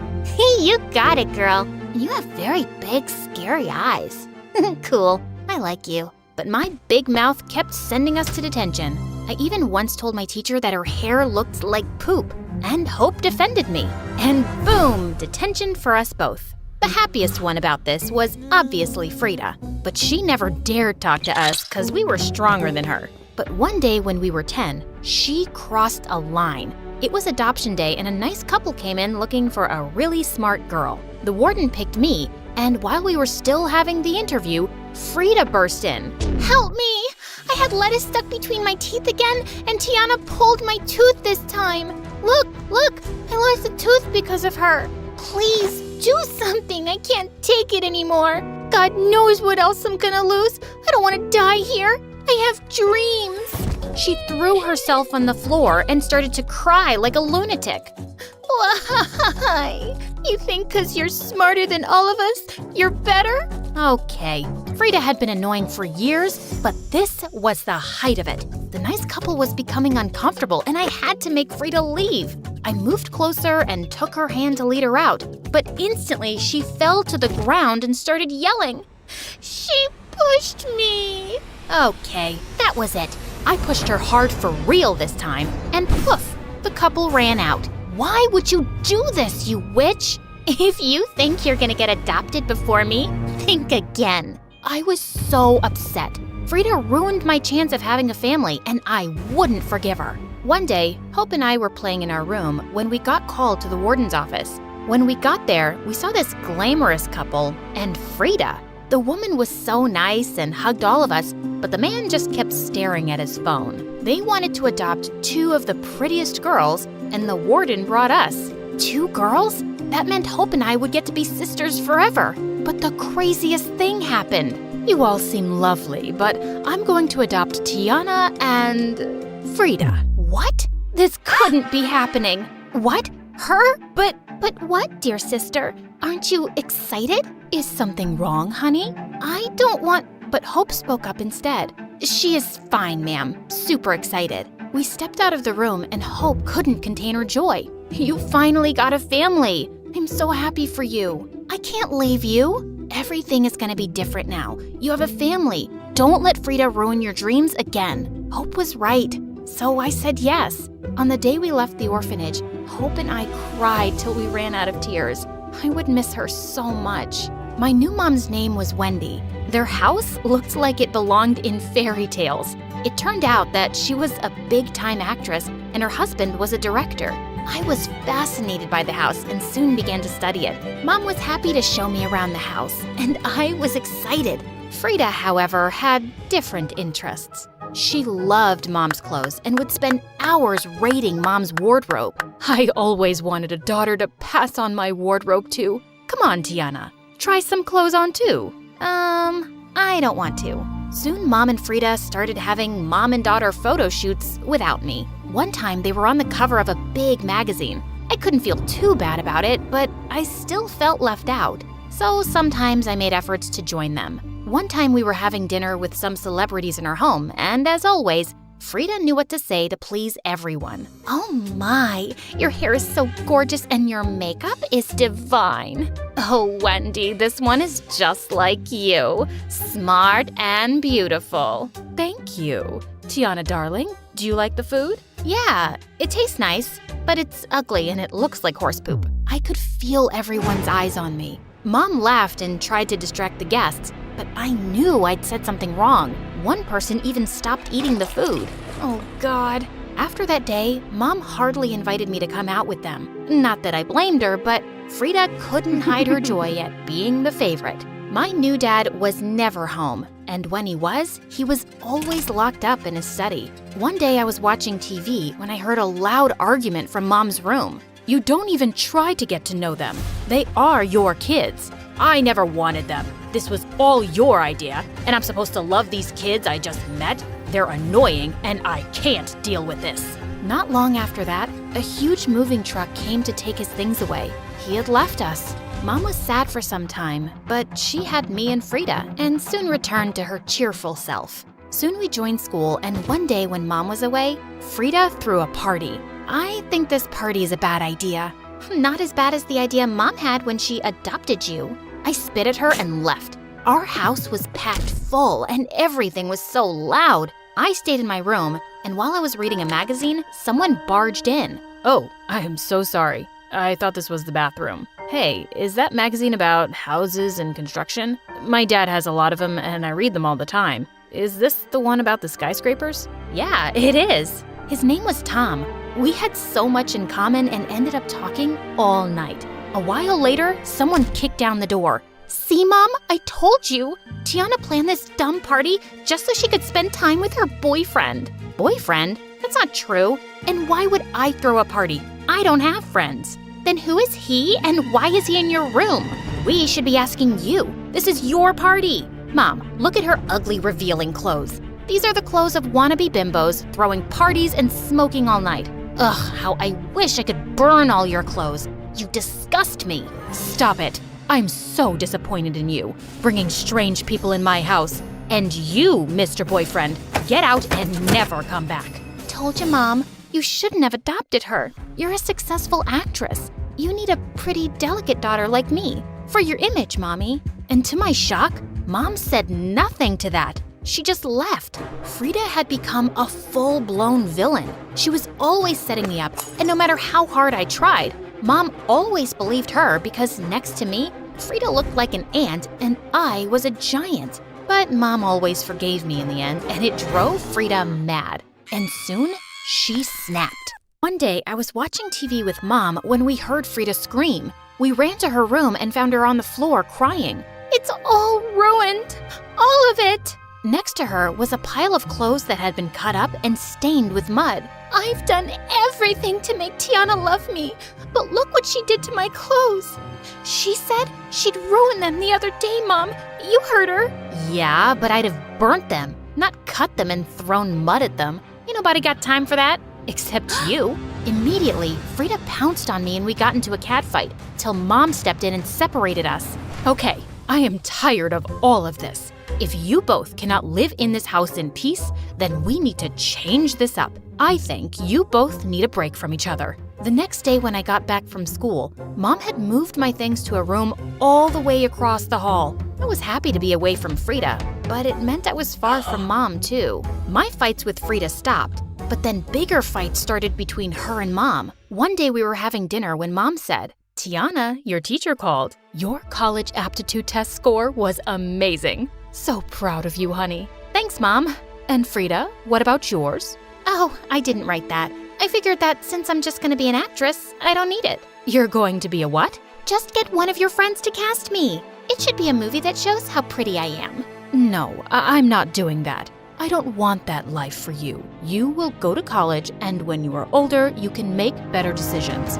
"You got it, girl. You have very big, scary eyes." "Cool, I like you." But my big mouth kept sending us to detention. I even once told my teacher that her hair looked like poop, and Hope defended me. And boom, detention for us both. The happiest one about this was obviously Frida, but she never dared talk to us because we were stronger than her. But one day when we were 10, she crossed a line. It was adoption day and a nice couple came in looking for a really smart girl. The warden picked me, and while we were still having the interview, Frida burst in. "Help me! I had lettuce stuck between my teeth again, and Tiana pulled my tooth this time. Look, I lost a tooth because of her. Please do something. I can't take it anymore. God knows what else I'm gonna lose. I don't want to die here. I have dreams." She threw herself on the floor and started to cry like a lunatic. "Why? You think because you're smarter than all of us, you're better?" Okay, Frida had been annoying for years, but this was the height of it. The nice couple was becoming uncomfortable and I had to make Frida leave. I moved closer and took her hand to lead her out, but instantly she fell to the ground and started yelling. "She pushed me." Okay, that was it. I pushed her hard for real this time, and poof, the couple ran out. Why would you do this, you witch? If you think you're gonna get adopted before me, think again. I was so upset. Frida ruined my chance of having a family, and I wouldn't forgive her. One day, Hope and I were playing in our room when we got called to the warden's office. When we got there, we saw this glamorous couple and Frida. The woman was so nice and hugged all of us, but the man just kept staring at his phone. They wanted to adopt 2 of the prettiest girls, and the warden brought us. 2 girls? That meant Hope and I would get to be sisters forever. But the craziest thing happened. You all seem lovely, but I'm going to adopt Tiana and Frida. What? This couldn't be happening. What? Her? But what, dear sister? Aren't you excited? Is something wrong, honey? I don't want... But Hope spoke up instead. She is fine, ma'am. Super excited. We stepped out of the room and Hope couldn't contain her joy. You finally got a family. I'm so happy for you. I can't leave you. Everything is gonna be different now. You have a family. Don't let Frida ruin your dreams again. Hope was right. So I said yes. On the day we left the orphanage, Hope and I cried till we ran out of tears. I would miss her so much. My new mom's name was Wendy. Their house looked like it belonged in fairy tales. It turned out that she was a big-time actress and her husband was a director. I was fascinated by the house and soon began to study it. Mom was happy to show me around the house, and I was excited. Frida, however, had different interests. She loved Mom's clothes and would spend hours raiding Mom's wardrobe. I always wanted a daughter to pass on my wardrobe to. Come on, Tiana, try some clothes on too. I don't want to. Soon Mom and Frida started having mom and daughter photo shoots without me. One time they were on the cover of a big magazine. I couldn't feel too bad about it, but I still felt left out. So sometimes I made efforts to join them. One time we were having dinner with some celebrities in our home, and as always, Frida knew what to say to please everyone. Oh my, your hair is so gorgeous and your makeup is divine. Oh, Wendy, this one is just like you. Smart and beautiful. Thank you. Tiana, darling, do you like the food? Yeah, it tastes nice, but it's ugly and it looks like horse poop. I could feel everyone's eyes on me. Mom laughed and tried to distract the guests, but I knew I'd said something wrong. One person even stopped eating the food. Oh, God. After that day, Mom hardly invited me to come out with them. Not that I blamed her, but Frida couldn't hide her joy at being the favorite. My new dad was never home, and when he was always locked up in his study. One day I was watching TV when I heard a loud argument from Mom's room. You don't even try to get to know them. They are your kids. I never wanted them. This was all your idea, and I'm supposed to love these kids I just met? They're annoying, and I can't deal with this. Not long after that, a huge moving truck came to take his things away. He had left us. Mom was sad for some time, but she had me and Frida, and soon returned to her cheerful self. Soon we joined school, and one day when Mom was away, Frida threw a party. I think this party is a bad idea. Not as bad as the idea Mom had when she adopted you. I spit at her and left. Our house was packed full and everything was so loud. I stayed in my room, and while I was reading a magazine, someone barged in. Oh, I am so sorry. I thought this was the bathroom. Hey, is that magazine about houses and construction? My dad has a lot of them and I read them all the time. Is this the one about the skyscrapers? Yeah, it is. His name was Tom. We had so much in common and ended up talking all night. A while later, someone kicked down the door. See, Mom? I told you. Tiana planned this dumb party just so she could spend time with her boyfriend. Boyfriend? That's not true. And why would I throw a party? I don't have friends. Then who is he and why is he in your room? We should be asking you. This is your party. Mom, look at her ugly, revealing clothes. These are the clothes of wannabe bimbos throwing parties and smoking all night. Ugh, how I wish I could burn all your clothes. You disgust me. Stop it. I'm so disappointed in you, bringing strange people in my house. And you, Mr. Boyfriend, get out and never come back. Told you, Mom. You shouldn't have adopted her. You're a successful actress. You need a pretty delicate daughter like me. For your image, Mommy. And to my shock, Mom said nothing to that. She just left. Frida had become a full-blown villain. She was always setting me up, and no matter how hard I tried, Mom always believed her because next to me, Frida looked like an ant and I was a giant. But Mom always forgave me in the end, and it drove Frida mad. And soon, she snapped. One day, I was watching TV with Mom when we heard Frida scream. We ran to her room and found her on the floor crying. It's all ruined. All of it. Next to her was a pile of clothes that had been cut up and stained with mud. I've done everything to make Tiana love me, but look what she did to my clothes. She said she'd ruin them the other day, Mom. You heard her. Yeah, but I'd have burnt them, not cut them and thrown mud at them. Ain't nobody got time for that, except you. Immediately, Frida pounced on me and we got into a catfight, till Mom stepped in and separated us. Okay, I am tired of all of this. If you both cannot live in this house in peace, then we need to change this up. I think you both need a break from each other. The next day when I got back from school, Mom had moved my things to a room all the way across the hall. I was happy to be away from Frida, but it meant I was far from Mom too. My fights with Frida stopped, but then bigger fights started between her and Mom. One day we were having dinner when Mom said, "Tiana, your teacher called. Your college aptitude test score was amazing. So proud of you, honey." "Thanks, Mom." "And Frida, what about yours?" Oh, I didn't write that. I figured that since I'm just gonna be an actress, I don't need it. You're going to be a what? Just get one of your friends to cast me. It should be a movie that shows how pretty I am. No, I'm not doing that. I don't want that life for you. You will go to college, and when you are older, you can make better decisions.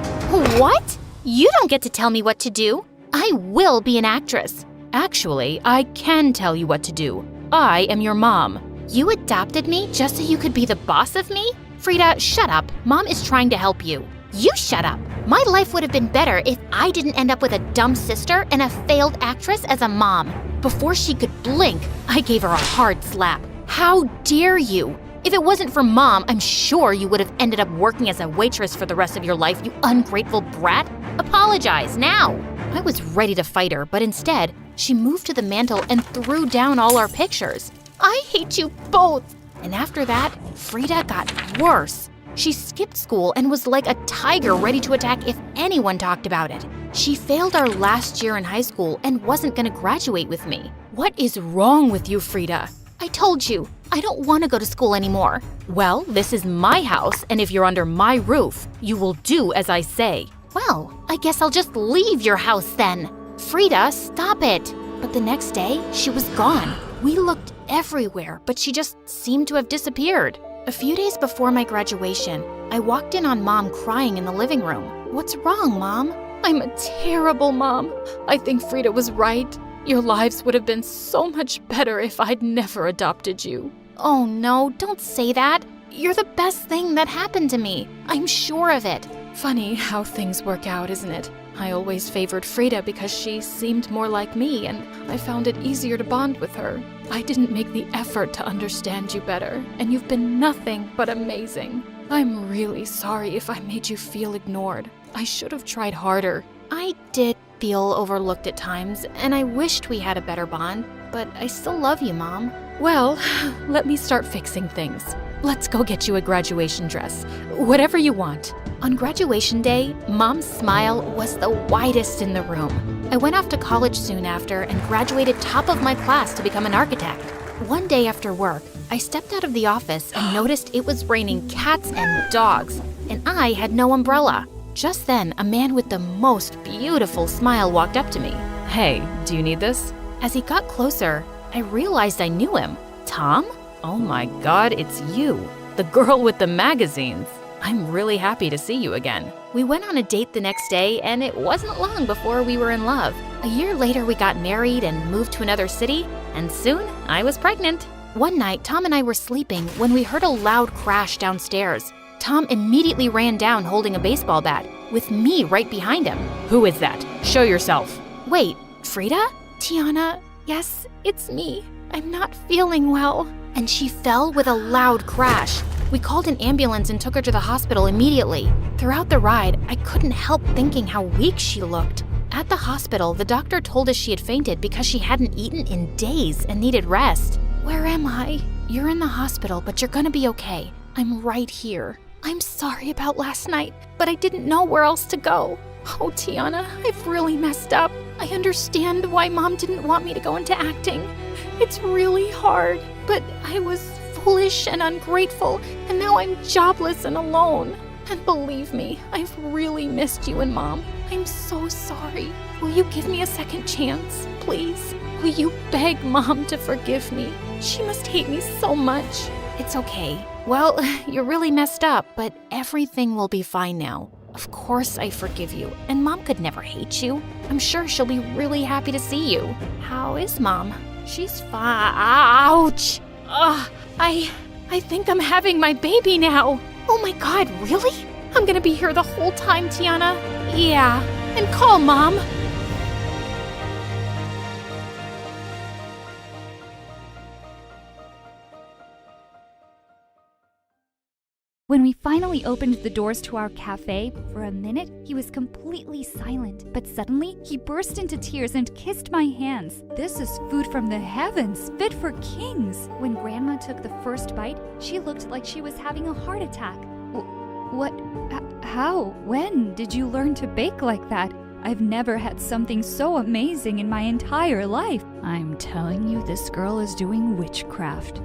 What? You don't get to tell me what to do. I will be an actress. Actually, I can tell you what to do. I am your mom. You adopted me just so you could be the boss of me? Frida, shut up. Mom is trying to help you. You shut up. My life would have been better if I didn't end up with a dumb sister and a failed actress as a mom. Before she could blink, I gave her a hard slap. How dare you? If it wasn't for Mom, I'm sure you would have ended up working as a waitress for the rest of your life, you ungrateful brat. Apologize now. I was ready to fight her, but instead, she moved to the mantel and threw down all our pictures. I hate you both. And after that, Frida got worse. She skipped school and was like a tiger ready to attack if anyone talked about it. She failed our last year in high school and wasn't going to graduate with me. What is wrong with you, Frida? I told you, I don't want to go to school anymore. Well, this is my house, and if you're under my roof, you will do as I say. Well, I guess I'll just leave your house then. Frida, stop it. But the next day, she was gone. We looked everywhere, but she just seemed to have disappeared. A few days before my graduation, I walked in on Mom crying in the living room. What's wrong, Mom? I'm a terrible mom. I think Frida was right. Your lives would have been so much better if I'd never adopted you. Oh no, don't say that. You're the best thing that happened to me. I'm sure of it. Funny how things work out, isn't it? I always favored Frida because she seemed more like me, and I found it easier to bond with her. I didn't make the effort to understand you better, and you've been nothing but amazing. I'm really sorry if I made you feel ignored. I should have tried harder. I did feel overlooked at times, and I wished we had a better bond, but I still love you, Mom. Well, let me start fixing things. Let's go get you a graduation dress. Whatever you want. On graduation day, Mom's smile was the widest in the room. I went off to college soon after and graduated top of my class to become an architect. One day after work, I stepped out of the office and noticed it was raining cats and dogs, and I had no umbrella. Just then, a man with the most beautiful smile walked up to me. Hey, do you need this? As he got closer, I realized I knew him. Tom? Oh my God, it's you. The girl with the magazines. I'm really happy to see you again. We went on a date the next day, and it wasn't long before we were in love. A year later, we got married and moved to another city, and soon I was pregnant. One night, Tom and I were sleeping when we heard a loud crash downstairs. Tom immediately ran down holding a baseball bat, with me right behind him. Who is that? Show yourself. Wait, Frida? Tiana, yes, it's me. I'm not feeling well. And she fell with a loud crash. We called an ambulance and took her to the hospital immediately. Throughout the ride, I couldn't help thinking how weak she looked. At the hospital, the doctor told us she had fainted because she hadn't eaten in days and needed rest. Where am I? You're in the hospital, but you're gonna be okay. I'm right here. I'm sorry about last night, but I didn't know where else to go. Oh, Tiana, I've really messed up. I understand why Mom didn't want me to go into acting. It's really hard, but I was foolish and ungrateful, and now I'm jobless and alone. And believe me, I've really missed you and Mom. I'm so sorry. Will you give me a second chance, please? Will you beg Mom to forgive me? She must hate me so much. It's okay. Well, you're really messed up, but everything will be fine now. Of course I forgive you, and Mom could never hate you. I'm sure she'll be really happy to see you. How is Mom? She's fine. Ouch! Ugh, I think I'm having my baby now. Oh my God, really? I'm gonna be here the whole time, Tiana. Yeah, and call Mom. When we finally opened the doors to our cafe, for a minute, he was completely silent. But suddenly, he burst into tears and kissed my hands. This is food from the heavens, fit for kings. When Grandma took the first bite, she looked like she was having a heart attack. What? How? When did you learn to bake like that? I've never had something so amazing in my entire life. I'm telling you, this girl is doing witchcraft.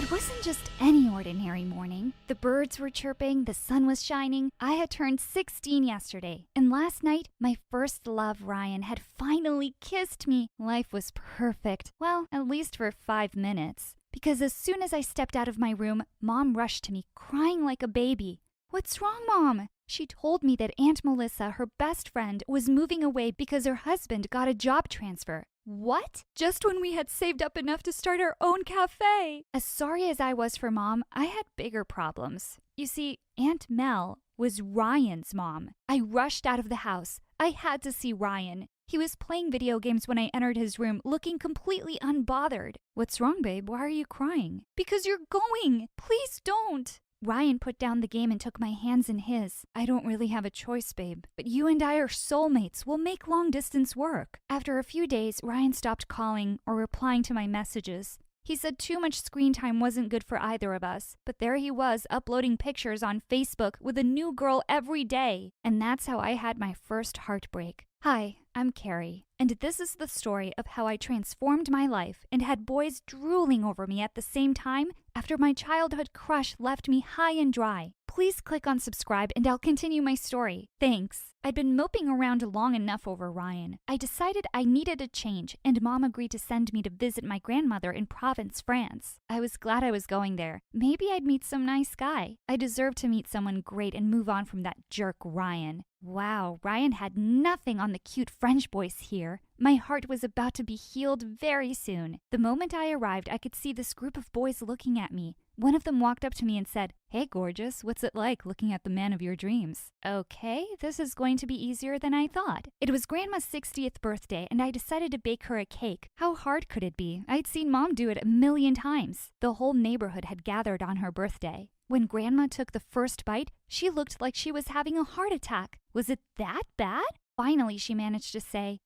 It wasn't just any ordinary morning. The birds were chirping, the sun was shining. I had turned 16 yesterday, and last night, my first love, Ryan, had finally kissed me. Life was perfect. Well, at least for 5 minutes. Because as soon as I stepped out of my room, Mom rushed to me, crying like a baby. "What's wrong, Mom?" She told me that Aunt Melissa, her best friend, was moving away because her husband got a job transfer. What? Just when we had saved up enough to start our own cafe. As sorry as I was for Mom, I had bigger problems. You see, Aunt Mel was Ryan's mom. I rushed out of the house. I had to see Ryan. He was playing video games when I entered his room, looking completely unbothered. "What's wrong, babe? Why are you crying?" "Because you're going. Please don't." Ryan put down the game and took my hands in his. "I don't really have a choice, babe. But you and I are soulmates. We'll make long distance work." After a few days, Ryan stopped calling or replying to my messages. He said too much screen time wasn't good for either of us. But there he was, uploading pictures on Facebook with a new girl every day. And that's how I had my first heartbreak. Hi, I'm Carrie, and this is the story of how I transformed my life and had boys drooling over me at the same time after my childhood crush left me high and dry. Please click on subscribe and I'll continue my story. Thanks. I'd been moping around long enough over Ryan. I decided I needed a change, and Mom agreed to send me to visit my grandmother in Provence, France. I was glad I was going there. Maybe I'd meet some nice guy. I deserved to meet someone great and move on from that jerk Ryan. Wow, Ryan had nothing on the cute French boys here. My heart was about to be healed very soon. The moment I arrived, I could see this group of boys looking at me. One of them walked up to me and said, "Hey, gorgeous, what's it like looking at the man of your dreams?" Okay, this is going to be easier than I thought. It was Grandma's 60th birthday, and I decided to bake her a cake. How hard could it be? I'd seen Mom do it a million times. The whole neighborhood had gathered on her birthday. When Grandma took the first bite, she looked like she was having a heart attack. Was it that bad? Finally, she managed to say,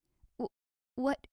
"What?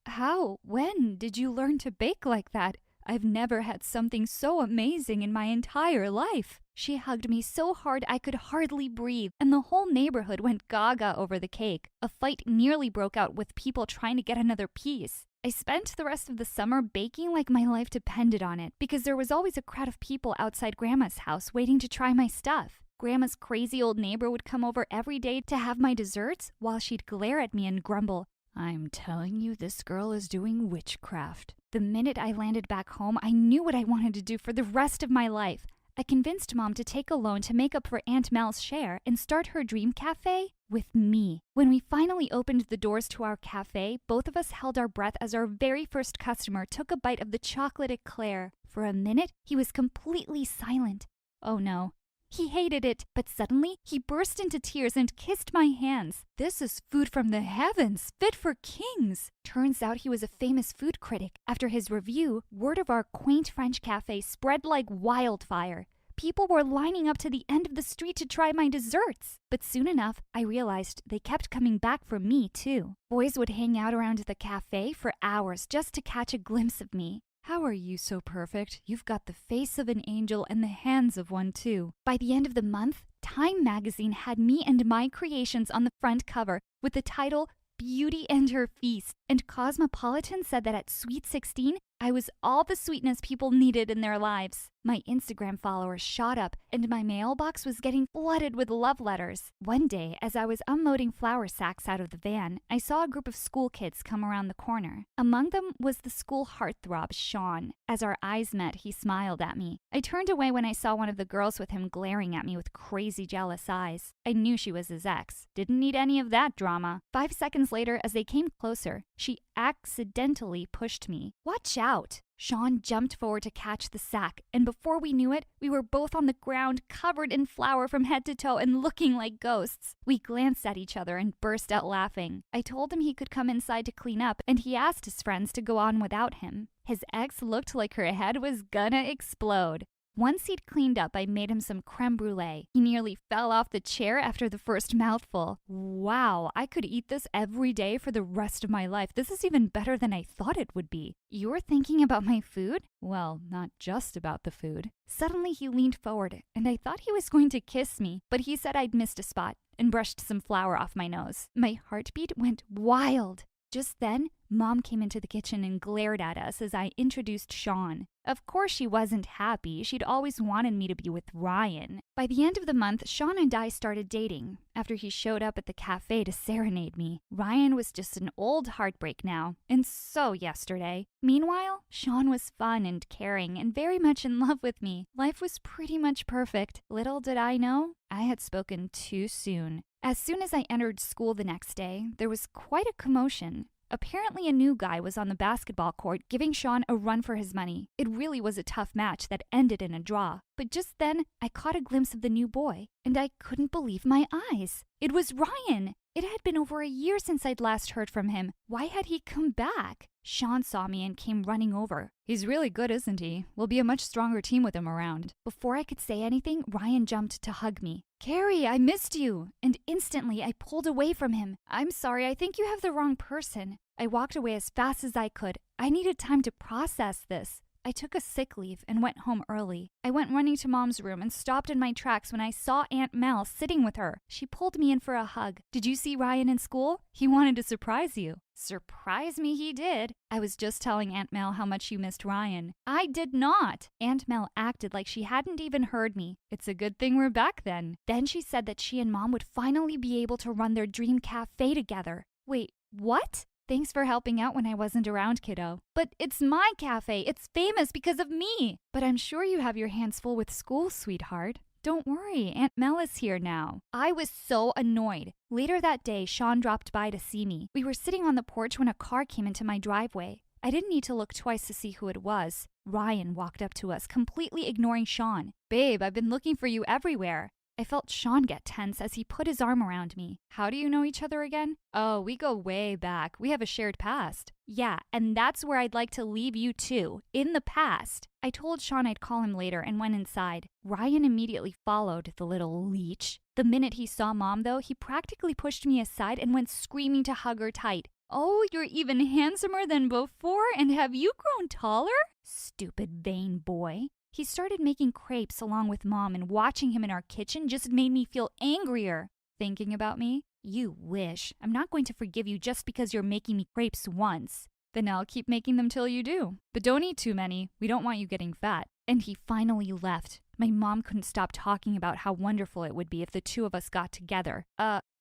How? When did you learn to bake like that? I've never had something so amazing in my entire life." She hugged me so hard I could hardly breathe, and the whole neighborhood went gaga over the cake. A fight nearly broke out with people trying to get another piece. I spent the rest of the summer baking like my life depended on it, because there was always a crowd of people outside Grandma's house waiting to try my stuff. Grandma's crazy old neighbor would come over every day to have my desserts, while she'd glare at me and grumble, "I'm telling you, this girl is doing witchcraft." The minute I landed back home, I knew what I wanted to do for the rest of my life. I convinced Mom to take a loan to make up for Aunt Mel's share and start her dream cafe with me. When we finally opened the doors to our cafe, both of us held our breath as our very first customer took a bite of the chocolate eclair. For a minute, he was completely silent. Oh no. He hated it, but suddenly he burst into tears and kissed my hands. "This is food from the heavens, fit for kings." Turns out he was a famous food critic. After his review, word of our quaint French cafe spread like wildfire. People were lining up to the end of the street to try my desserts. But soon enough, I realized they kept coming back for me, too. Boys would hang out around the cafe for hours just to catch a glimpse of me. "How are you so perfect? You've got the face of an angel and the hands of one, too." By the end of the month, Time magazine had me and my creations on the front cover with the title Beauty and Her Feast. And Cosmopolitan said that at Sweet 16, I was all the sweetness people needed in their lives. My Instagram followers shot up, and my mailbox was getting flooded with love letters. One day, as I was unloading flour sacks out of the van, I saw a group of school kids come around the corner. Among them was the school heartthrob, Sean. As our eyes met, he smiled at me. I turned away when I saw one of the girls with him glaring at me with crazy jealous eyes. I knew she was his ex. Didn't need any of that drama. 5 seconds later, as they came closer, she accidentally pushed me. "Watch out!" Sean jumped forward to catch the sack, and before we knew it, we were both on the ground, covered in flour from head to toe and looking like ghosts. We glanced at each other and burst out laughing. I told him he could come inside to clean up, and he asked his friends to go on without him. His ex looked like her head was gonna explode. Once he'd cleaned up, I made him some creme brulee. He nearly fell off the chair after the first mouthful. Wow, I could eat this every day for the rest of my life. This is even better than I thought it would be. "You're thinking about my food?" Well, not just about the food. Suddenly he leaned forward, and I thought he was going to kiss me, but he said I'd missed a spot and brushed some flour off my nose. My heartbeat went wild. Just then, Mom came into the kitchen and glared at us as I introduced Sean. Of course she wasn't happy. She'd always wanted me to be with Ryan. By the end of the month, Sean and I started dating. After he showed up at the cafe to serenade me, Ryan was just an old heartbreak now, and so yesterday. Meanwhile, Sean was fun and caring and very much in love with me. Life was pretty much perfect. Little did I know, I had spoken too soon. As soon as I entered school the next day, there was quite a commotion. Apparently a new guy was on the basketball court giving Sean a run for his money. It really was a tough match that ended in a draw. But just then, I caught a glimpse of the new boy, and I couldn't believe my eyes. It was Ryan! It had been over a year since I'd last heard from him. Why had he come back? Sean saw me and came running over. He's really good, isn't he? We'll be a much stronger team with him around. Before I could say anything, Ryan jumped to hug me. Carrie, I missed you! And instantly I pulled away from him. I'm sorry, I think you have the wrong person. I walked away as fast as I could. I needed time to process this. I took a sick leave and went home early. I went running to Mom's room and stopped in my tracks when I saw Aunt Mel sitting with her. She pulled me in for a hug. Did you see Ryan in school? He wanted to surprise you. Surprise me, he did. I was just telling Aunt Mel how much you missed Ryan. I did not. Aunt Mel acted like she hadn't even heard me. It's a good thing we're back then. Then she said that she and Mom would finally be able to run their dream cafe together. Wait, what? Thanks for helping out when I wasn't around, kiddo. But it's my cafe. It's famous because of me. But I'm sure you have your hands full with school, sweetheart. Don't worry, Aunt Mel is here now. I was so annoyed. Later that day, Sean dropped by to see me. We were sitting on the porch when a car came into my driveway. I didn't need to look twice to see who it was. Ryan walked up to us, completely ignoring Sean. Babe, I've been looking for you everywhere. I felt Sean get tense as he put his arm around me. How do you know each other again? Oh, we go way back. We have a shared past. Yeah, and that's where I'd like to leave you too, in the past. I told Sean I'd call him later and went inside. Ryan immediately followed, the little leech. The minute he saw Mom, though, he practically pushed me aside and went screaming to hug her tight. Oh, you're even handsomer than before, and have you grown taller? Stupid, vain boy. He started making crepes along with Mom, and watching him in our kitchen just made me feel angrier. Thinking about me? You wish. I'm not going to forgive you just because you're making me crepes once. Then I'll keep making them till you do. But don't eat too many. We don't want you getting fat. And he finally left. My mom couldn't stop talking about how wonderful it would be if the two of us got together.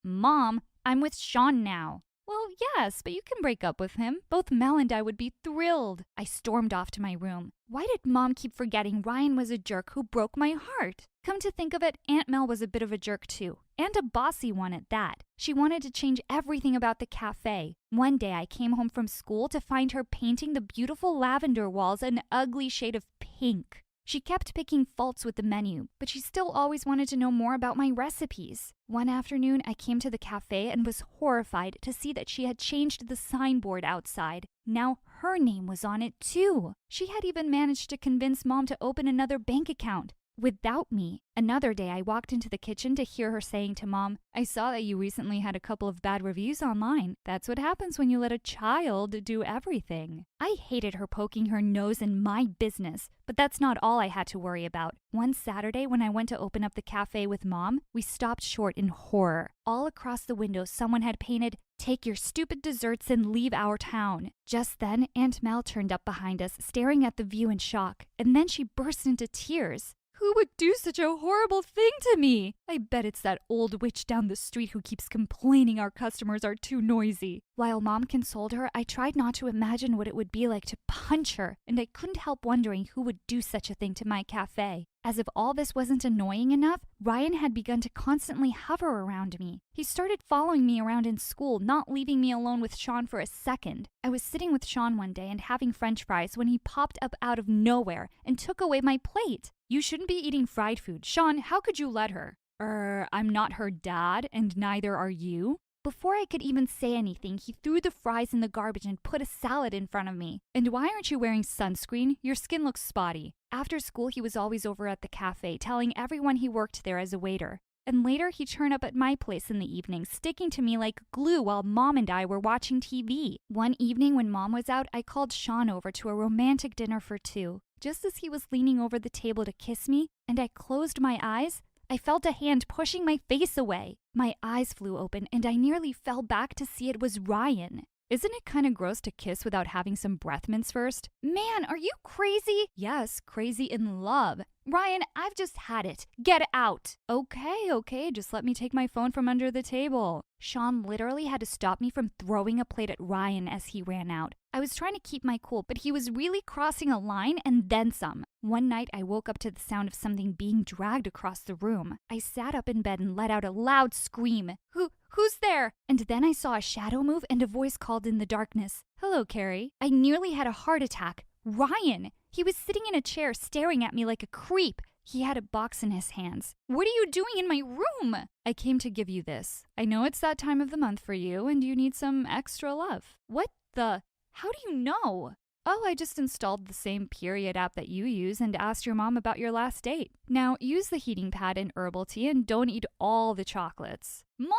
Mom, I'm with Sean now. Well, yes, but you can break up with him. Both Mel and I would be thrilled. I stormed off to my room. Why did Mom keep forgetting Ryan was a jerk who broke my heart? Come to think of it, Aunt Mel was a bit of a jerk too, and a bossy one at that. She wanted to change everything about the cafe. One day I came home from school to find her painting the beautiful lavender walls an ugly shade of pink. She kept picking faults with the menu, but she still always wanted to know more about my recipes. One afternoon, I came to the cafe and was horrified to see that she had changed the signboard outside. Now her name was on it too. She had even managed to convince Mom to open another bank account. Without me. Another day, I walked into the kitchen to hear her saying to Mom, I saw that you recently had a couple of bad reviews online. That's what happens when you let a child do everything. I hated her poking her nose in my business, but that's not all I had to worry about. One Saturday, when I went to open up the cafe with Mom, we stopped short in horror. All across the window, someone had painted, "Take your stupid desserts and leave our town." Just then, Aunt Mel turned up behind us, staring at the view in shock, and then she burst into tears. Who would do such a horrible thing to me? I bet it's that old witch down the street who keeps complaining our customers are too noisy. While Mom consoled her, I tried not to imagine what it would be like to punch her, and I couldn't help wondering who would do such a thing to my cafe. As if all this wasn't annoying enough, Ryan had begun to constantly hover around me. He started following me around in school, not leaving me alone with Sean for a second. I was sitting with Sean one day and having French fries when he popped up out of nowhere and took away my plate. You shouldn't be eating fried food. Sean, how could you let her? I'm not her dad, and neither are you. Before I could even say anything, he threw the fries in the garbage and put a salad in front of me. And why aren't you wearing sunscreen? Your skin looks spotty. After school, he was always over at the cafe, telling everyone he worked there as a waiter. And later, he'd turn up at my place in the evening, sticking to me like glue while Mom and I were watching TV. One evening when Mom was out, I called Sean over to a romantic dinner for two. Just as he was leaning over the table to kiss me, and I closed my eyes, I felt a hand pushing my face away. My eyes flew open, and I nearly fell back to see it was Ryan. Isn't it kind of gross to kiss without having some breath mints first? Man, are you crazy? Yes, crazy in love. Ryan, I've just had it. Get out. Okay, just let me take my phone from under the table. Sean literally had to stop me from throwing a plate at Ryan as he ran out. I was trying to keep my cool, but he was really crossing a line and then some. One night, I woke up to the sound of something being dragged across the room. I sat up in bed and let out a loud scream. Who's there? And then I saw a shadow move and a voice called in the darkness. Hello, Carrie. I nearly had a heart attack. Ryan! He was sitting in a chair staring at me like a creep. He had a box in his hands. What are you doing in my room? I came to give you this. I know it's that time of the month for you and you need some extra love. What the? How do you know? Oh, I just installed the same period app that you use and asked your mom about your last date. Now, use the heating pad and herbal tea and don't eat all the chocolates. Mom!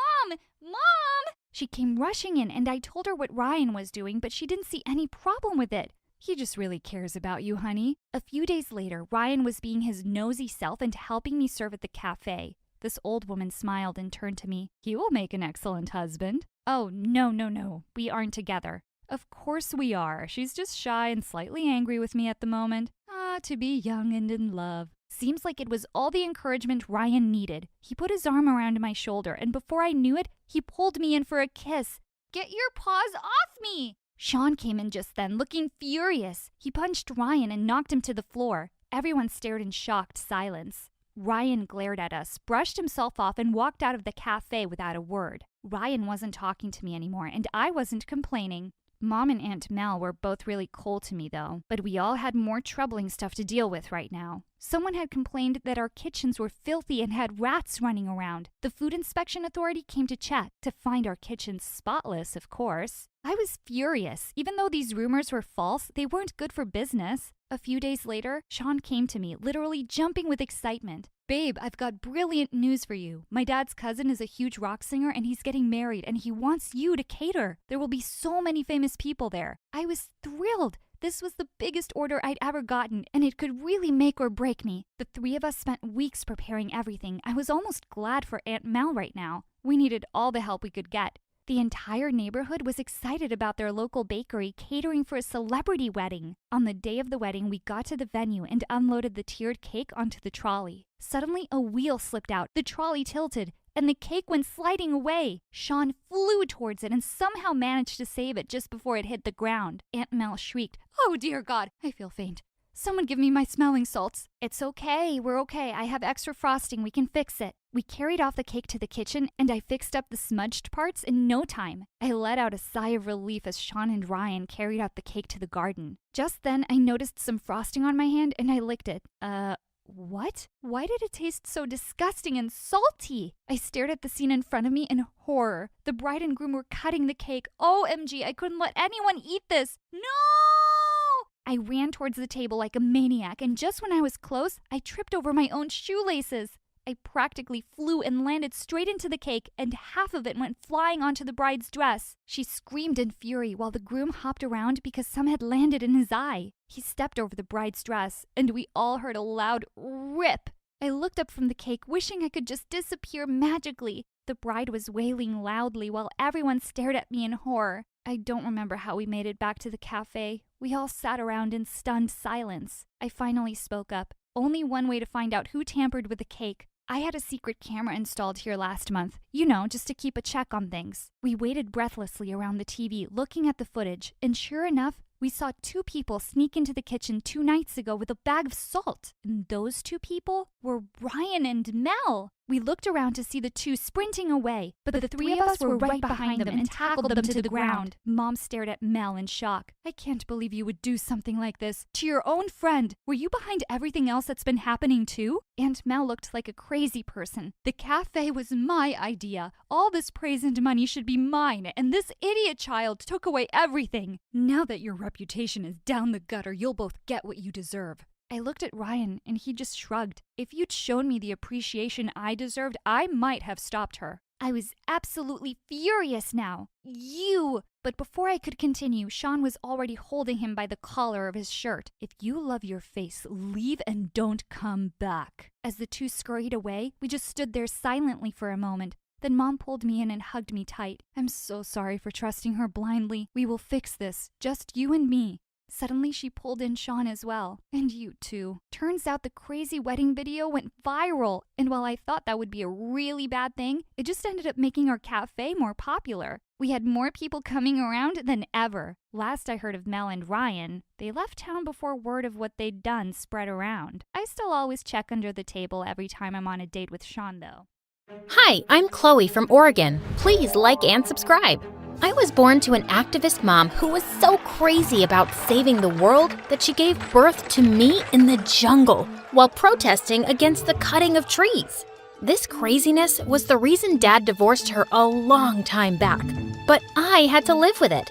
She came rushing in and I told her what Ryan was doing, but she didn't see any problem with it. He just really cares about you, honey. A few days later, Ryan was being his nosy self and helping me serve at the cafe. This old woman smiled and turned to me. He will make an excellent husband. Oh, no. We aren't together. Of course we are. She's just shy and slightly angry with me at the moment. To be young and in love. Seems like it was all the encouragement Ryan needed. He put his arm around my shoulder, and before I knew it, he pulled me in for a kiss. Get your paws off me! Sean came in just then, looking furious. He punched Ryan and knocked him to the floor. Everyone stared in shocked silence. Ryan glared at us, brushed himself off, and walked out of the cafe without a word. Ryan wasn't talking to me anymore, and I wasn't complaining. Mom and Aunt Mel were both really cold to me, though, but we all had more troubling stuff to deal with right now. Someone had complained that our kitchens were filthy and had rats running around. The Food Inspection Authority came to check, to find our kitchens spotless, of course. I was furious. Even though these rumors were false, they weren't good for business. A few days later, Sean came to me, literally jumping with excitement. Babe, I've got brilliant news for you. My dad's cousin is a huge rock singer and he's getting married and he wants you to cater. There will be so many famous people there. I was thrilled. This was the biggest order I'd ever gotten, and it could really make or break me. The three of us spent weeks preparing everything. I was almost glad for Aunt Mel right now. We needed all the help we could get. The entire neighborhood was excited about their local bakery catering for a celebrity wedding. On the day of the wedding, we got to the venue and unloaded the tiered cake onto the trolley. Suddenly, a wheel slipped out, the trolley tilted, and the cake went sliding away. Sean flew towards it and somehow managed to save it just before it hit the ground. Aunt Mel shrieked, "Oh dear God, I feel faint. Someone give me my smelling salts." It's okay, we're okay. I have extra frosting, we can fix it. We carried off the cake to the kitchen and I fixed up the smudged parts in no time. I let out a sigh of relief as Sean and Ryan carried out the cake to the garden. Just then, I noticed some frosting on my hand and I licked it. What? Why did it taste so disgusting and salty? I stared at the scene in front of me in horror. The bride and groom were cutting the cake. OMG, I couldn't let anyone eat this. No! I ran towards the table like a maniac, and just when I was close, I tripped over my own shoelaces. I practically flew and landed straight into the cake, and half of it went flying onto the bride's dress. She screamed in fury while the groom hopped around because some had landed in his eye. He stepped over the bride's dress, and we all heard a loud rip. I looked up from the cake, wishing I could just disappear magically. The bride was wailing loudly while everyone stared at me in horror. I don't remember how we made it back to the cafe. We all sat around in stunned silence. I finally spoke up. Only one way to find out who tampered with the cake. I had a secret camera installed here last month, just to keep a check on things. We waited breathlessly around the TV, looking at the footage, and sure enough, we saw two people sneak into the kitchen 2 nights ago with a bag of salt. And those two people were Ryan and Mel. We looked around to see the two sprinting away, but the three of us were right behind them and tackled them to the ground. Mom stared at Mel in shock. I can't believe you would do something like this to your own friend. Were you behind everything else that's been happening too? Aunt Mel looked like a crazy person. The cafe was my idea. All this praise and money should be mine, and this idiot child took away everything. Now that your reputation is down the gutter, you'll both get what you deserve. I looked at Ryan, and he just shrugged. If you'd shown me the appreciation I deserved, I might have stopped her. I was absolutely furious now. You! But before I could continue, Sean was already holding him by the collar of his shirt. If you love your face, leave and don't come back. As the two scurried away, we just stood there silently for a moment. Then Mom pulled me in and hugged me tight. I'm so sorry for trusting her blindly. We will fix this, just you and me. Suddenly, she pulled in Sean as well. And you too. Turns out the crazy wedding video went viral. And while I thought that would be a really bad thing, it just ended up making our cafe more popular. We had more people coming around than ever. Last I heard of Mel and Ryan, they left town before word of what they'd done spread around. I still always check under the table every time I'm on a date with Sean, though. Hi, I'm Chloe from Oregon. Please like and subscribe. I was born to an activist mom who was so crazy about saving the world that she gave birth to me in the jungle while protesting against the cutting of trees. This craziness was the reason Dad divorced her a long time back, but I had to live with it.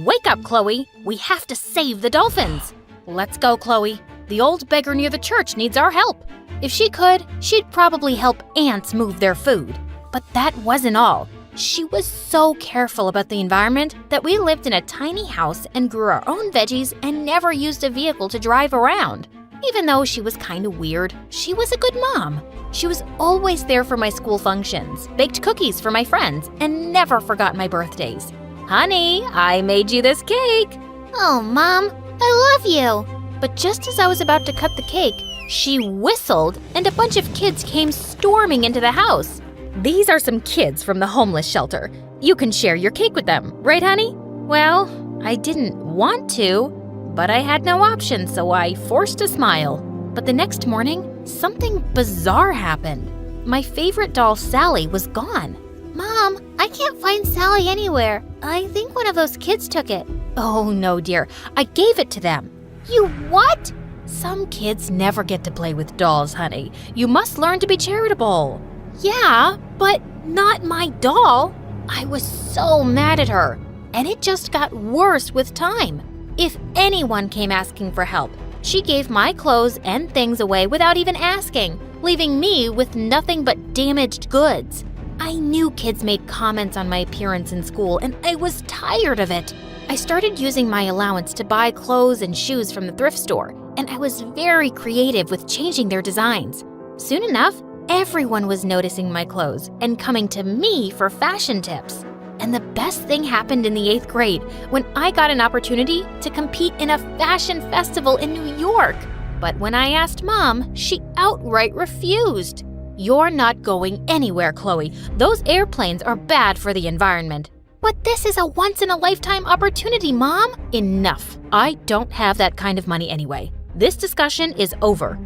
Wake up, Chloe. We have to save the dolphins. Let's go, Chloe. The old beggar near the church needs our help. If she could, she'd probably help ants move their food. But that wasn't all. She was so careful about the environment that we lived in a tiny house and grew our own veggies and never used a vehicle to drive around. Even though she was kind of weird, she was a good mom. She was always there for my school functions, baked cookies for my friends, and never forgot my birthdays. Honey, I made you this cake. Oh, Mom, I love you. But just as I was about to cut the cake, she whistled and a bunch of kids came storming into the house. These are some kids from the homeless shelter. You can share your cake with them, right, honey? Well, I didn't want to, but I had no option, so I forced a smile. But the next morning, something bizarre happened. My favorite doll, Sally, was gone. Mom, I can't find Sally anywhere. I think one of those kids took it. Oh, no, dear. I gave it to them. You what? Some kids never get to play with dolls, honey. You must learn to be charitable. Yeah, but not my doll. I was so mad at her, and it just got worse with time. If anyone came asking for help, she gave my clothes and things away without even asking, leaving me with nothing but damaged goods. I knew kids made comments on my appearance in school, and I was tired of it. I started using my allowance to buy clothes and shoes from the thrift store, and I was very creative with changing their designs. Soon enough, everyone was noticing my clothes and coming to me for fashion tips. And the best thing happened in the 8th grade when I got an opportunity to compete in a fashion festival in New York. But when I asked Mom, she outright refused. You're not going anywhere, Chloe. Those airplanes are bad for the environment. But this is a once-in-a-lifetime opportunity, Mom. Enough. I don't have that kind of money anyway. This discussion is over.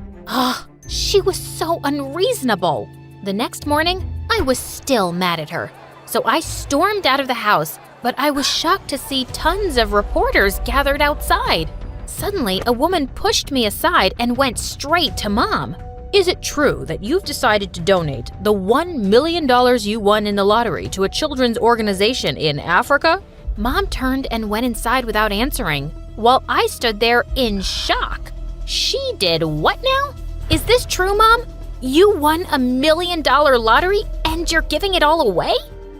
She was so unreasonable. The next morning, I was still mad at her. So I stormed out of the house, but I was shocked to see tons of reporters gathered outside. Suddenly, a woman pushed me aside and went straight to Mom. Is it true that you've decided to donate the $1 million you won in the lottery to a children's organization in Africa? Mom turned and went inside without answering, while I stood there in shock. She did what now? Is this true, Mom? You won $1 million lottery and you're giving it all away?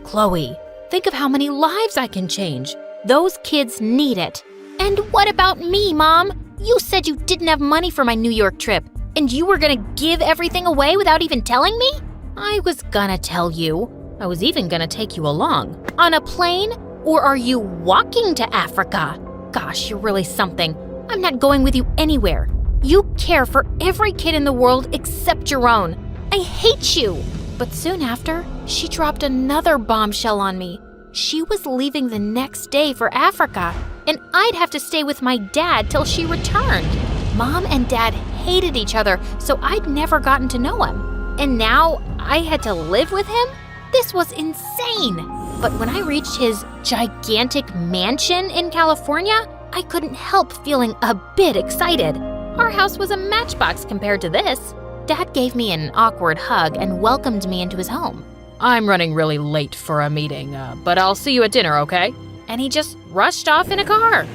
Chloe, think of how many lives I can change. Those kids need it. And what about me, Mom? You said you didn't have money for my New York trip, and you were gonna give everything away without even telling me? I was gonna tell you. I was even gonna take you along. On a plane? Or are you walking to Africa? Gosh, you're really something. I'm not going with you anywhere. You care for every kid in the world except your own. I hate you. But soon after, she dropped another bombshell on me. She was leaving the next day for Africa, and I'd have to stay with my dad till she returned. Mom and Dad hated each other, so I'd never gotten to know him. And now I had to live with him? This was insane. But when I reached his gigantic mansion in California, I couldn't help feeling a bit excited. Our house was a matchbox compared to this. Dad gave me an awkward hug and welcomed me into his home. I'm running really late for a meeting, but I'll see you at dinner, okay? And he just rushed off in a car.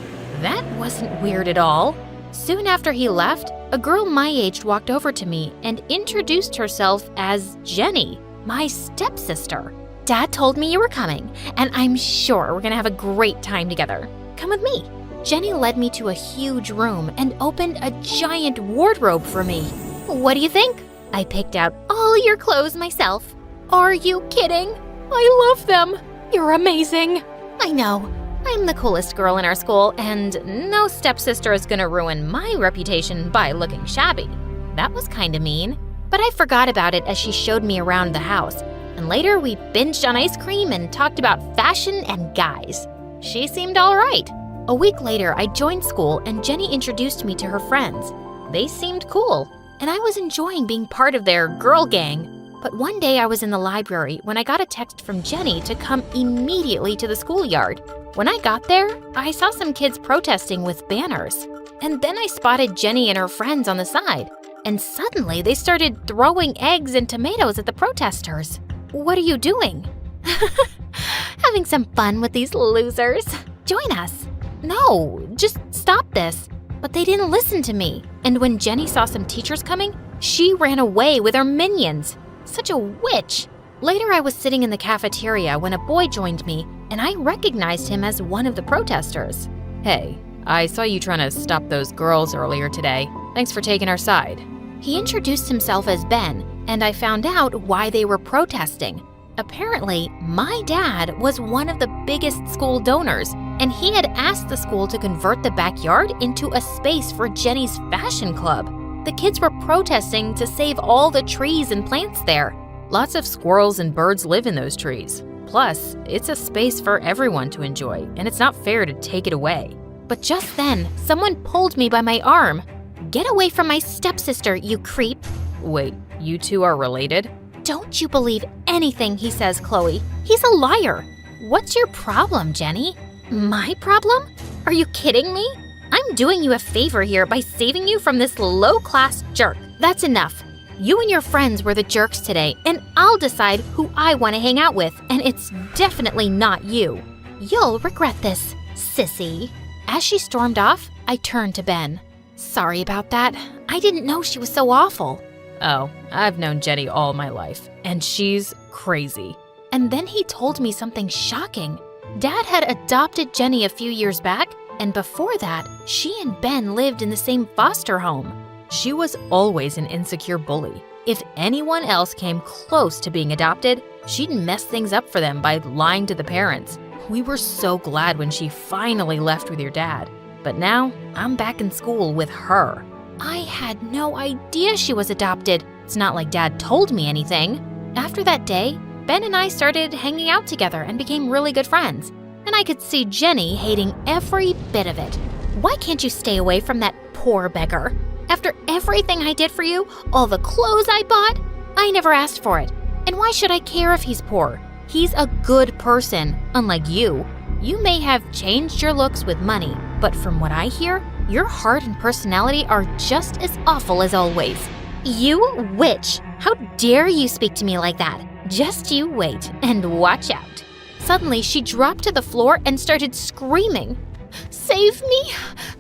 That wasn't weird at all. Soon after he left, a girl my age walked over to me and introduced herself as Jenny, my stepsister. Dad told me you were coming, and I'm sure we're gonna have a great time together. Come with me. Jenny led me to a huge room and opened a giant wardrobe for me. What do you think? I picked out all your clothes myself. Are you kidding? I love them. You're amazing. I know. I'm the coolest girl in our school, and no stepsister is gonna ruin my reputation by looking shabby. That was kinda mean. But I forgot about it as she showed me around the house. And later we binged on ice cream and talked about fashion and guys. She seemed all right. A week later, I joined school and Jenny introduced me to her friends. They seemed cool, and I was enjoying being part of their girl gang. But one day I was in the library when I got a text from Jenny to come immediately to the schoolyard. When I got there, I saw some kids protesting with banners. And then I spotted Jenny and her friends on the side. And suddenly they started throwing eggs and tomatoes at the protesters. What are you doing? Having some fun with these losers. Join us. No, just stop this. But they didn't listen to me. And when Jenny saw some teachers coming, she ran away with her minions. Such a witch. Later, I was sitting in the cafeteria when a boy joined me, and I recognized him as one of the protesters. Hey, I saw you trying to stop those girls earlier today. Thanks for taking our side. He introduced himself as Ben, and I found out why they were protesting. Apparently, my dad was one of the biggest school donors, and he had asked the school to convert the backyard into a space for Jenny's fashion club. The kids were protesting to save all the trees and plants there. Lots of squirrels and birds live in those trees. Plus, it's a space for everyone to enjoy, and it's not fair to take it away. But just then, someone pulled me by my arm. Get away from my stepsister, you creep. Wait, you two are related? Don't you believe anything he says, Chloe. He's a liar. What's your problem, Jenny? My problem? Are you kidding me? I'm doing you a favor here by saving you from this low-class jerk. That's enough. You and your friends were the jerks today, and I'll decide who I want to hang out with, and it's definitely not you. You'll regret this, sissy. As she stormed off, I turned to Ben. Sorry about that. I didn't know she was so awful. Oh, I've known Jenny all my life, and she's crazy. And then he told me something shocking. Dad had adopted Jenny a few years back, and before that, she and Ben lived in the same foster home. She was always an insecure bully. If anyone else came close to being adopted, she'd mess things up for them by lying to the parents. We were so glad when she finally left with your dad. But now, I'm back in school with her. I had no idea she was adopted. It's not like Dad told me anything. After that day, Ben and I started hanging out together and became really good friends. And I could see Jenny hating every bit of it. Why can't you stay away from that poor beggar? After everything I did for you, all the clothes I bought, I never asked for it. And why should I care if he's poor? He's a good person, unlike you. You may have changed your looks with money, but from what I hear, your heart and personality are just as awful as always. You witch! How dare you speak to me like that? Just you wait and watch out. Suddenly, she dropped to the floor and started screaming. Save me!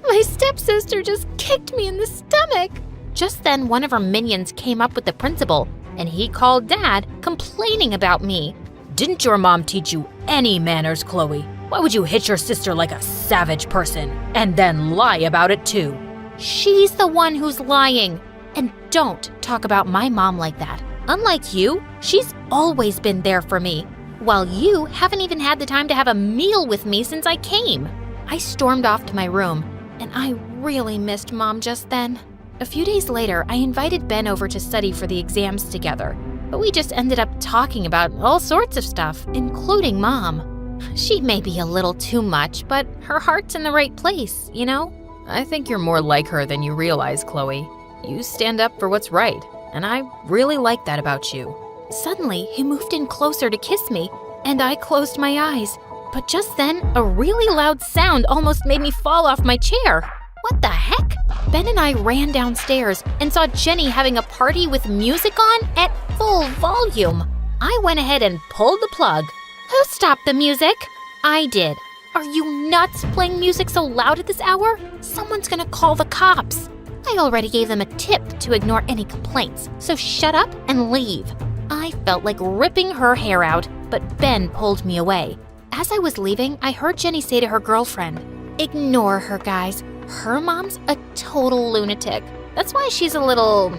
My stepsister just kicked me in the stomach! Just then, one of her minions came up with the principal, and he called Dad, complaining about me. Didn't your mom teach you any manners, Chloe? Why would you hit your sister like a savage person and then lie about it too? She's the one who's lying. And don't talk about my mom like that. Unlike you, she's always been there for me, while you haven't even had the time to have a meal with me since I came. I stormed off to my room, and I really missed Mom just then. A few days later, I invited Ben over to study for the exams together, but we just ended up talking about all sorts of stuff, including Mom. She may be a little too much, but her heart's in the right place, you know? I think you're more like her than you realize, Chloe. You stand up for what's right, and I really like that about you. Suddenly, he moved in closer to kiss me, and I closed my eyes. But just then, a really loud sound almost made me fall off my chair. What the heck? Ben and I ran downstairs and saw Jenny having a party with music on at full volume. I went ahead and pulled the plug. Who stopped the music? I did. Are you nuts playing music so loud at this hour? Someone's gonna call the cops. I already gave them a tip to ignore any complaints, so shut up and leave. I felt like ripping her hair out, but Ben pulled me away. As I was leaving, I heard Jenny say to her girlfriend, "Ignore her, guys. Her mom's a total lunatic. That's why she's a little,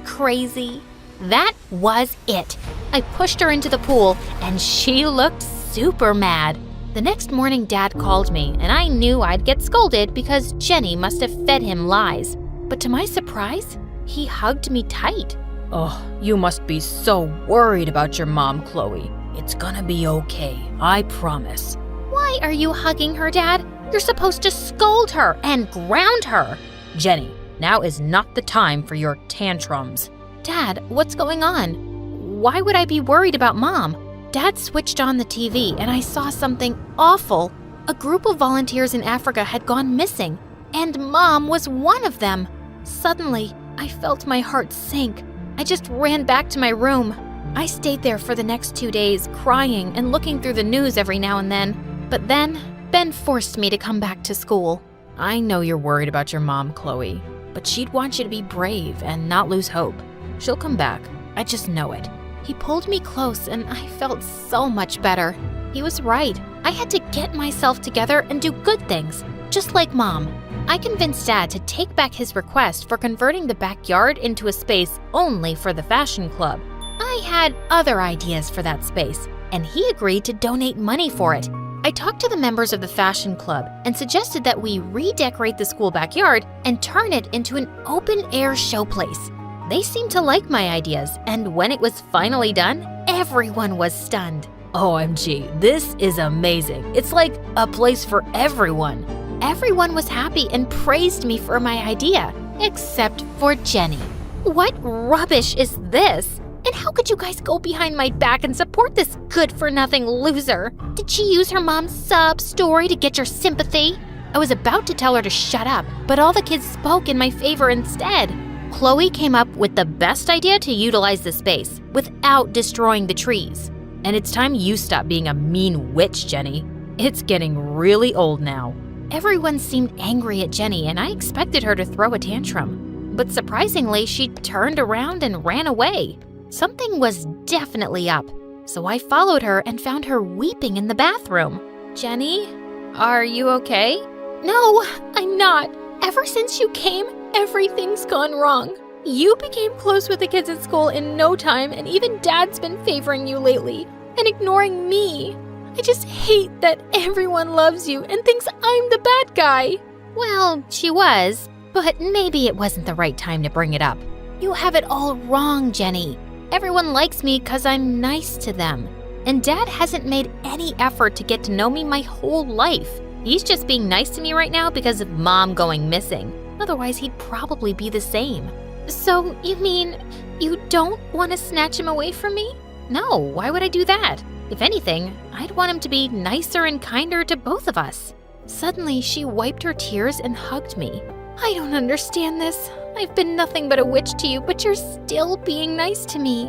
crazy." That was it. I pushed her into the pool, and she looked super mad. The next morning, Dad called me, and I knew I'd get scolded because Jenny must have fed him lies. But to my surprise, he hugged me tight. Oh, you must be so worried about your mom, Chloe. It's gonna be okay, I promise. Why are you hugging her, Dad? You're supposed to scold her and ground her. Jenny, now is not the time for your tantrums. Dad, what's going on? Why would I be worried about Mom? Dad switched on the TV and I saw something awful. A group of volunteers in Africa had gone missing, and Mom was one of them. Suddenly, I felt my heart sink. I just ran back to my room. I stayed there for the next 2 days, crying and looking through the news every now and then. But then, Ben forced me to come back to school. I know you're worried about your mom, Chloe, but she'd want you to be brave and not lose hope. She'll come back. I just know it. He pulled me close and I felt so much better. He was right. I had to get myself together and do good things, just like Mom. I convinced Dad to take back his request for converting the backyard into a space only for the fashion club. I had other ideas for that space, and he agreed to donate money for it. I talked to the members of the fashion club and suggested that we redecorate the school backyard and turn it into an open-air showplace. They seemed to like my ideas, and when it was finally done, everyone was stunned. OMG, this is amazing. It's like a place for everyone. Everyone was happy and praised me for my idea, except for Jenny. What rubbish is this? And how could you guys go behind my back and support this good-for-nothing loser? Did she use her mom's sob story to get your sympathy? I was about to tell her to shut up, but all the kids spoke in my favor instead. Chloe came up with the best idea to utilize the space without destroying the trees. And it's time you stop being a mean witch, Jenny. It's getting really old now. Everyone seemed angry at Jenny, and I expected her to throw a tantrum. But surprisingly, she turned around and ran away. Something was definitely up, so I followed her and found her weeping in the bathroom. Jenny, are you okay? No, I'm not. Ever since you came, everything's gone wrong. You became close with the kids at school in no time, and even Dad's been favoring you lately and ignoring me. I just hate that everyone loves you and thinks I'm the bad guy. Well, she was, but maybe it wasn't the right time to bring it up. You have it all wrong, Jenny. Everyone likes me because I'm nice to them. And Dad hasn't made any effort to get to know me my whole life. He's just being nice to me right now because of Mom going missing. Otherwise, he'd probably be the same. So, you mean you don't want to snatch him away from me? No, why would I do that? If anything, I'd want him to be nicer and kinder to both of us. Suddenly, she wiped her tears and hugged me. I don't understand this. I've been nothing but a witch to you, but you're still being nice to me.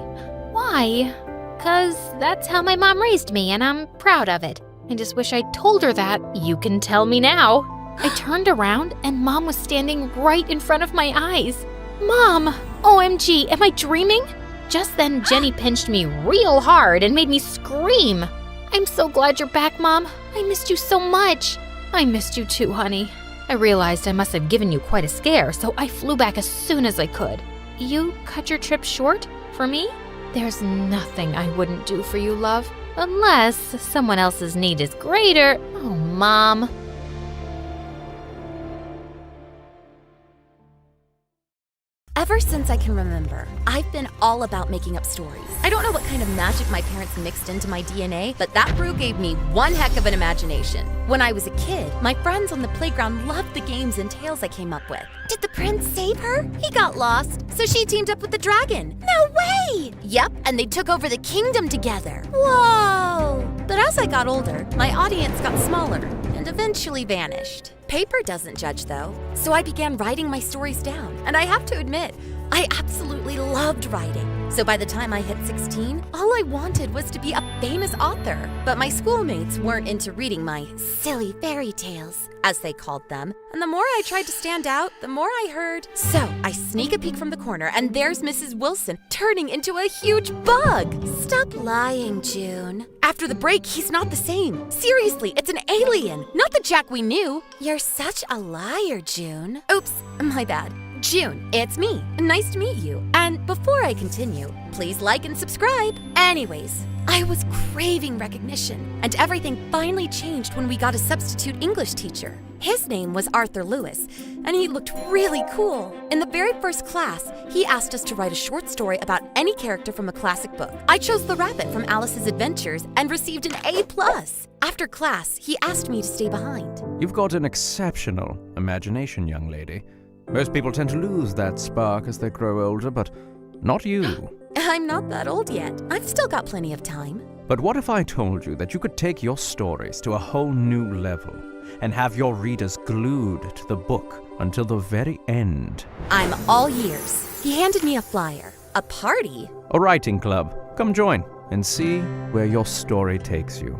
Why? 'Cause that's how my mom raised me, and I'm proud of it. I just wish I'd told her that. You can tell me now. I turned around, and Mom was standing right in front of my eyes. Mom! OMG, am I dreaming? Just then, Jenny pinched me real hard and made me scream. I'm so glad you're back, Mom. I missed you so much. I missed you too, honey. I realized I must have given you quite a scare, so I flew back as soon as I could. You cut your trip short for me? There's nothing I wouldn't do for you, love. Unless someone else's need is greater. Oh, Mom. Ever since I can remember, I've been all about making up stories. I don't know what kind of magic my parents mixed into my DNA, but that brew gave me one heck of an imagination. When I was a kid, my friends on the playground loved the games and tales I came up with. Did the prince save her? He got lost, so she teamed up with the dragon. No way! Yep, and they took over the kingdom together. Whoa! But as I got older, my audience got smaller and eventually vanished. Paper doesn't judge, though, so I began writing my stories down, and I have to admit, I absolutely loved writing. So by the time I hit 16, all I wanted was to be a famous author. But my schoolmates weren't into reading my silly fairy tales, as they called them, and the more I tried to stand out, the more I heard. So I sneak a peek from the corner, and there's Mrs. Wilson turning into a huge bug. Stop lying, June. After the break, he's not the same. Seriously, it's an alien, not the Jack we knew. You're such a liar, June. Oops, my bad. June, it's me. Nice to meet you. And before I continue, please like and subscribe. Anyways, I was craving recognition, and everything finally changed when we got a substitute English teacher. His name was Arthur Lewis, and he looked really cool. In the very first class, he asked us to write a short story about any character from a classic book. I chose the rabbit from Alice's Adventures and received an A+. After class, he asked me to stay behind. You've got an exceptional imagination, young lady. Most people tend to lose that spark as they grow older, but not you. I'm not that old yet. I've still got plenty of time. But what if I told you that you could take your stories to a whole new level and have your readers glued to the book until the very end? I'm all ears. He handed me a flyer. A party? A writing club. Come join and see where your story takes you.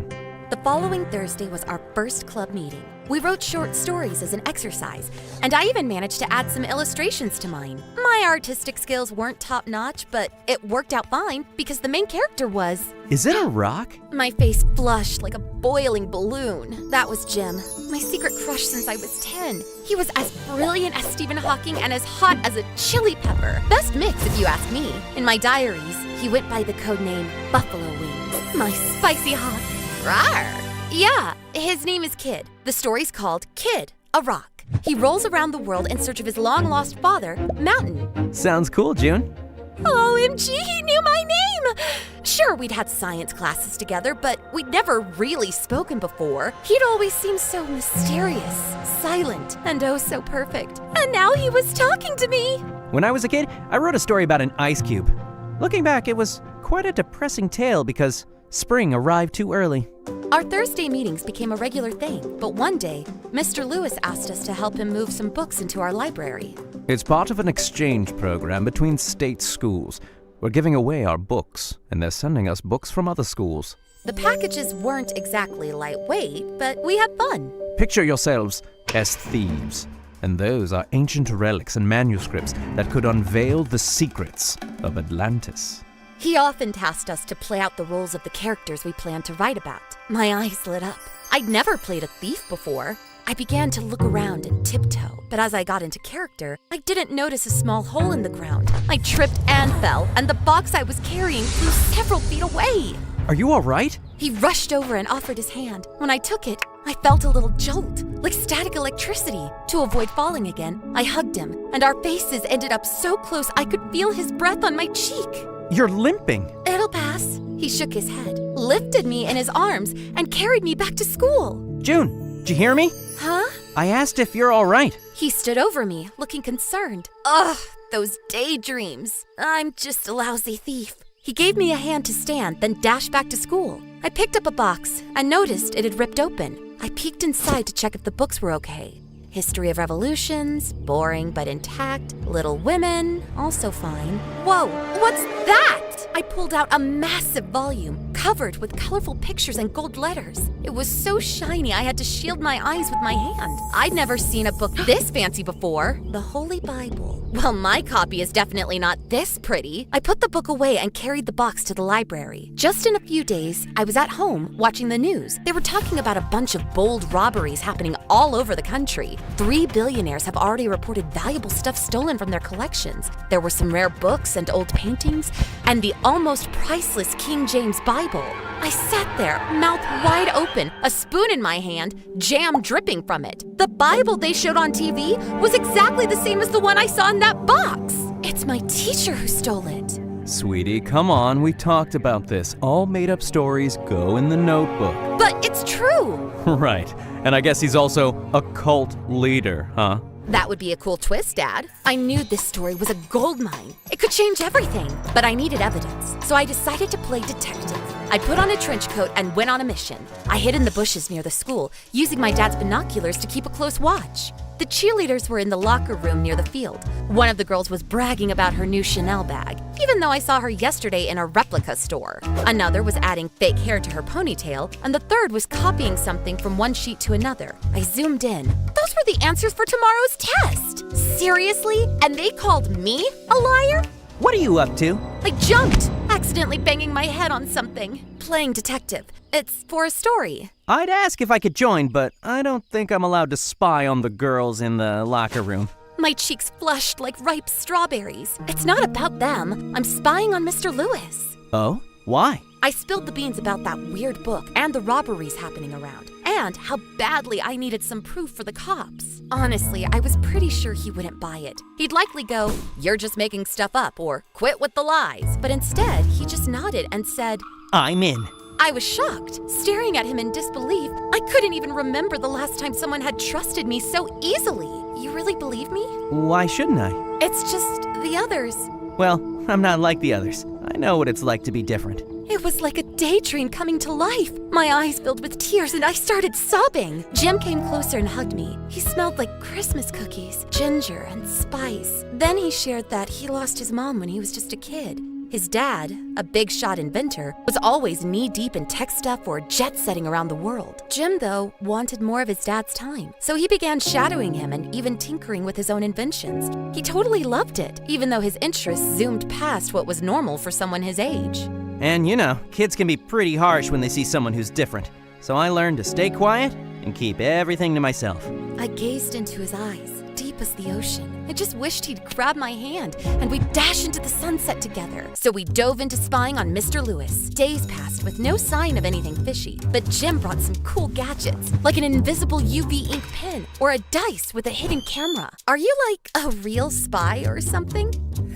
The following Thursday was our first club meeting. We wrote short stories as an exercise, and I even managed to add some illustrations to mine. My artistic skills weren't top-notch, but it worked out fine because the main character was... Is it a rock? My face flushed like a boiling balloon. That was Jim, my secret crush since I was 10. He was as brilliant as Stephen Hawking and as hot as a chili pepper. Best mix, if you ask me. In my diaries, he went by the codename Buffalo Wings. My spicy hot... Rawr! Yeah, his name is Kid. The story's called Kid, a Rock. He rolls around the world in search of his long-lost father, Mountain. Sounds cool, June. OMG, he knew my name! Sure, we'd had science classes together, but we'd never really spoken before. He'd always seemed so mysterious, silent, and oh so perfect. And now he was talking to me! When I was a kid, I wrote a story about an ice cube. Looking back, it was quite a depressing tale because spring arrived too early. Our Thursday meetings became a regular thing, but one day, Mr. Lewis asked us to help him move some books into our library. It's part of an exchange program between state schools. We're giving away our books, and they're sending us books from other schools. The packages weren't exactly lightweight, but we had fun. Picture yourselves as thieves, and those are ancient relics and manuscripts that could unveil the secrets of Atlantis. He often tasked us to play out the roles of the characters we planned to write about. My eyes lit up. I'd never played a thief before. I began to look around and tiptoe, but as I got into character, I didn't notice a small hole in the ground. I tripped and fell, and the box I was carrying flew several feet away. Are you all right? He rushed over and offered his hand. When I took it, I felt a little jolt, like static electricity. To avoid falling again, I hugged him, and our faces ended up so close I could feel his breath on my cheek. You're limping. It'll pass. He shook his head, lifted me in his arms, and carried me back to school. June, did you hear me? Huh? I asked if you're all right. He stood over me, looking concerned. Ugh, those daydreams. I'm just a lousy thief. He gave me a hand to stand, then dashed back to school. I picked up a box and noticed it had ripped open. I peeked inside to check if the books were okay. History of Revolutions, boring but intact. Little Women, also fine. Whoa, what's that? I pulled out a massive volume, covered with colorful pictures and gold letters. It was so shiny I had to shield my eyes with my hand. I'd never seen a book this fancy before. The Holy Bible. Well, my copy is definitely not this pretty. I put the book away and carried the box to the library. Just in a few days, I was at home watching the news. They were talking about a bunch of bold robberies happening all over the country. 3 billionaires have already reported valuable stuff stolen from their collections. There were some rare books and old paintings, and the almost priceless King James Bible. I sat there, mouth wide open, a spoon in my hand, jam dripping from it. The Bible they showed on TV was exactly the same as the one I saw in that box. It's my teacher who stole it. Sweetie, come on, we talked about this. All made-up stories go in the notebook. But it's true! Right, and I guess he's also a cult leader, huh? That would be a cool twist, Dad. I knew this story was a goldmine. It could change everything, but I needed evidence, so I decided to play detective. I put on a trench coat and went on a mission. I hid in the bushes near the school, using my dad's binoculars to keep a close watch. The cheerleaders were in the locker room near the field. One of the girls was bragging about her new Chanel bag, even though I saw her yesterday in a replica store. Another was adding fake hair to her ponytail, and the third was copying something from one sheet to another. I zoomed in. Those were the answers for tomorrow's test! Seriously? And they called me a liar? What are you up to? I jumped, accidentally banging my head on something. Playing detective. It's for a story. I'd ask if I could join, but I don't think I'm allowed to spy on the girls in the locker room. My cheeks flushed like ripe strawberries. It's not about them. I'm spying on Mr. Lewis. Oh? Why? I spilled the beans about that weird book and the robberies happening around, and how badly I needed some proof for the cops. Honestly, I was pretty sure he wouldn't buy it. He'd likely go, "You're just making stuff up," or "Quit with the lies." But instead, he just nodded and said, I'm in. I was shocked, staring at him in disbelief. I couldn't even remember the last time someone had trusted me so easily. You really believe me? Why shouldn't I? It's just the others. Well, I'm not like the others. I know what it's like to be different. It was like a daydream coming to life. My eyes filled with tears and I started sobbing. Jim came closer and hugged me. He smelled like Christmas cookies, ginger, and spice. Then he shared that he lost his mom when he was just a kid. His dad, a big shot inventor, was always knee-deep in tech stuff or jet-setting around the world. Jim, though, wanted more of his dad's time, so he began shadowing him and even tinkering with his own inventions. He totally loved it, even though his interests zoomed past what was normal for someone his age. And you know, kids can be pretty harsh when they see someone who's different. So I learned to stay quiet and keep everything to myself. I gazed into his eyes, deep as the ocean. I just wished he'd grab my hand and we'd dash into the sunset together. So we dove into spying on Mr. Lewis. Days passed with no sign of anything fishy, but Jim brought some cool gadgets, like an invisible UV ink pen or a dice with a hidden camera. Are you like a real spy or something?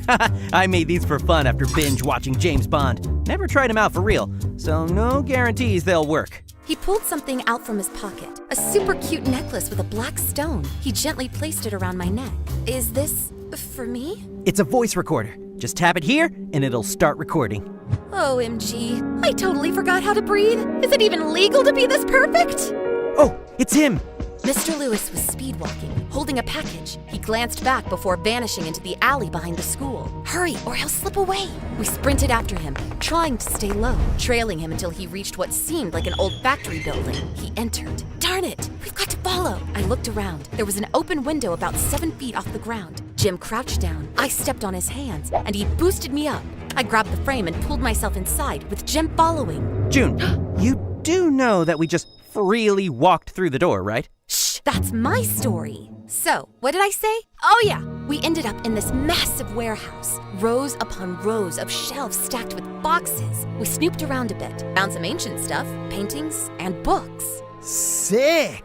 I made these for fun after binge watching James Bond. Never tried them out for real, so no guarantees they'll work. He pulled something out from his pocket, a super cute necklace with a black stone. He gently placed it around my neck. Is this for me? It's a voice recorder. Just tap it here and it'll start recording. OMG, I totally forgot how to breathe. Is it even legal to be this perfect? Oh, it's him! Mr. Lewis was speedwalking, holding a package. He glanced back before vanishing into the alley behind the school. Hurry, or he'll slip away. We sprinted after him, trying to stay low, trailing him until he reached what seemed like an old factory building. He entered. Darn it, we've got to follow. I looked around. There was an open window about 7 feet off the ground. Jim crouched down. I stepped on his hands, and he boosted me up. I grabbed the frame and pulled myself inside, with Jim following. June, you do know that we just freely walked through the door, right? Shh, that's my story. So, what did I say? Oh yeah, we ended up in this massive warehouse. Rows upon rows of shelves stacked with boxes. We snooped around a bit, found some ancient stuff, paintings, and books. Sick!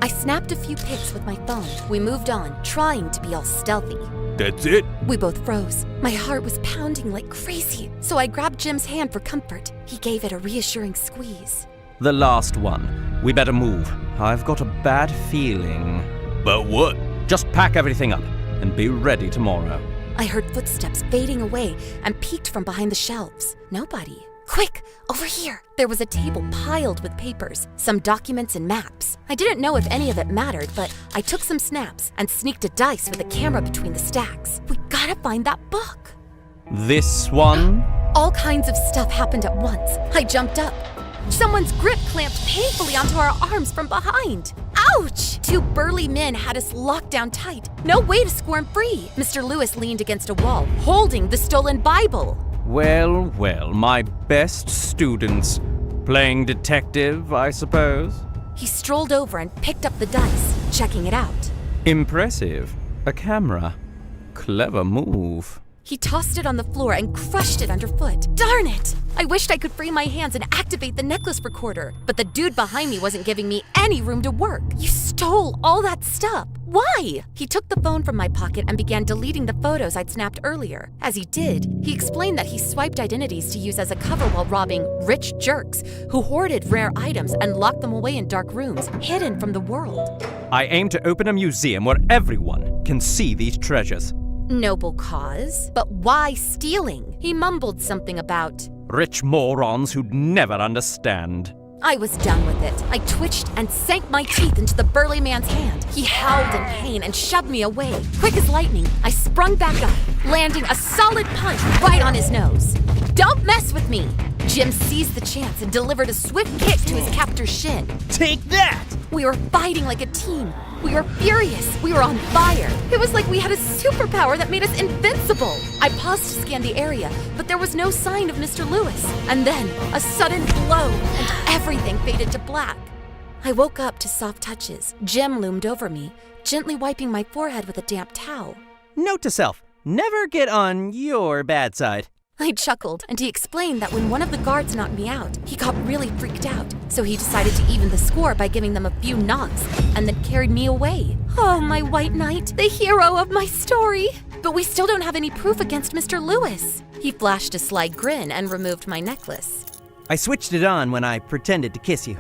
I snapped a few pics with my phone. We moved on, trying to be all stealthy. That's it? We both froze. My heart was pounding like crazy, so I grabbed Jim's hand for comfort. He gave it a reassuring squeeze. The last one. We better move. I've got a bad feeling. About what? Just pack everything up and be ready tomorrow. I heard footsteps fading away and peeked from behind the shelves. Nobody. Quick, over here. There was a table piled with papers, some documents and maps. I didn't know if any of it mattered, but I took some snaps and sneaked a dice with a camera between the stacks. We gotta find that book. This one? All kinds of stuff happened at once. I jumped up. Someone's grip clamped painfully onto our arms from behind. Ouch! 2 burly men had us locked down tight. No way to squirm free. Mr. Lewis leaned against a wall, holding the stolen Bible. Well, well, my best students. Playing detective, I suppose? He strolled over and picked up the dice, checking it out. Impressive. A camera. Clever move. He tossed it on the floor and crushed it underfoot. Darn it! I wished I could free my hands and activate the necklace recorder, but the dude behind me wasn't giving me any room to work. You stole all that stuff. Why? He took the phone from my pocket and began deleting the photos I'd snapped earlier. As he did, he explained that he swiped identities to use as a cover while robbing rich jerks who hoarded rare items and locked them away in dark rooms, hidden from the world. I aim to open a museum where everyone can see these treasures. Noble cause, but why stealing? He mumbled something about rich morons who'd never understand. I was done with it. I twitched and sank my teeth into the burly man's hand. He howled in pain and shoved me away. Quick as lightning, I sprung back up, landing a solid punch right on his nose. Don't mess with me! Jim seized the chance and delivered a swift kick to his captor's shin. Take that! We were fighting like a team. We were furious. We were on fire. It was like we had a superpower that made us invincible. I paused to scan the area, but there was no sign of Mr. Lewis. And then, a sudden blow, and everything faded to black. I woke up to soft touches. Jim loomed over me, gently wiping my forehead with a damp towel. Note to self, never get on your bad side. I chuckled, and he explained that when one of the guards knocked me out, he got really freaked out. So he decided to even the score by giving them a few knocks, and then carried me away. Oh, my white knight, the hero of my story! But we still don't have any proof against Mr. Lewis. He flashed a sly grin and removed my necklace. I switched it on when I pretended to kiss you.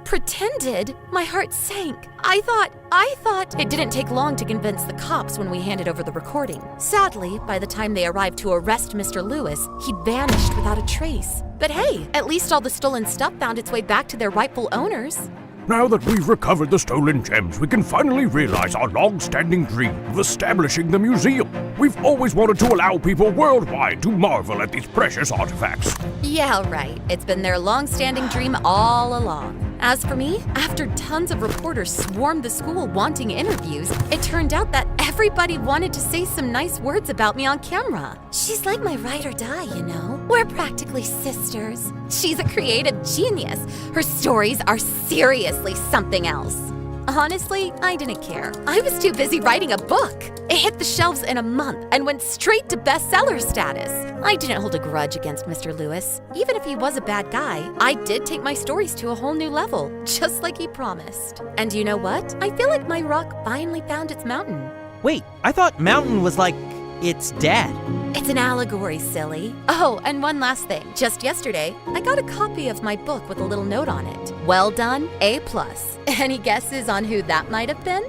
Pretended? My heart sank. I thought it didn't take long to convince the cops when we handed over the recording. Sadly, by the time they arrived to arrest Mr. Lewis, he'd vanished without a trace. But hey, at least all the stolen stuff found its way back to their rightful owners. Now that we've recovered the stolen gems, we can finally realize our long-standing dream of establishing the museum. We've always wanted to allow people worldwide to marvel at these precious artifacts. Yeah, right. It's been their long-standing dream all along. As for me, after tons of reporters swarmed the school wanting interviews, it turned out that everybody wanted to say some nice words about me on camera. She's like my ride or die, you know? We're practically sisters. She's a creative genius. Her stories are seriously something else. Honestly, I didn't care. I was too busy writing a book. It hit the shelves in a month and went straight to bestseller status. I didn't hold a grudge against Mr. Lewis. Even if he was a bad guy, I did take my stories to a whole new level, just like he promised. And you know what? I feel like my rock finally found its mountain. Wait, I thought mountain was like its dad. It's an allegory, silly. Oh, and one last thing. Just yesterday, I got a copy of my book with a little note on it. Well done, A+. Any guesses on who that might have been?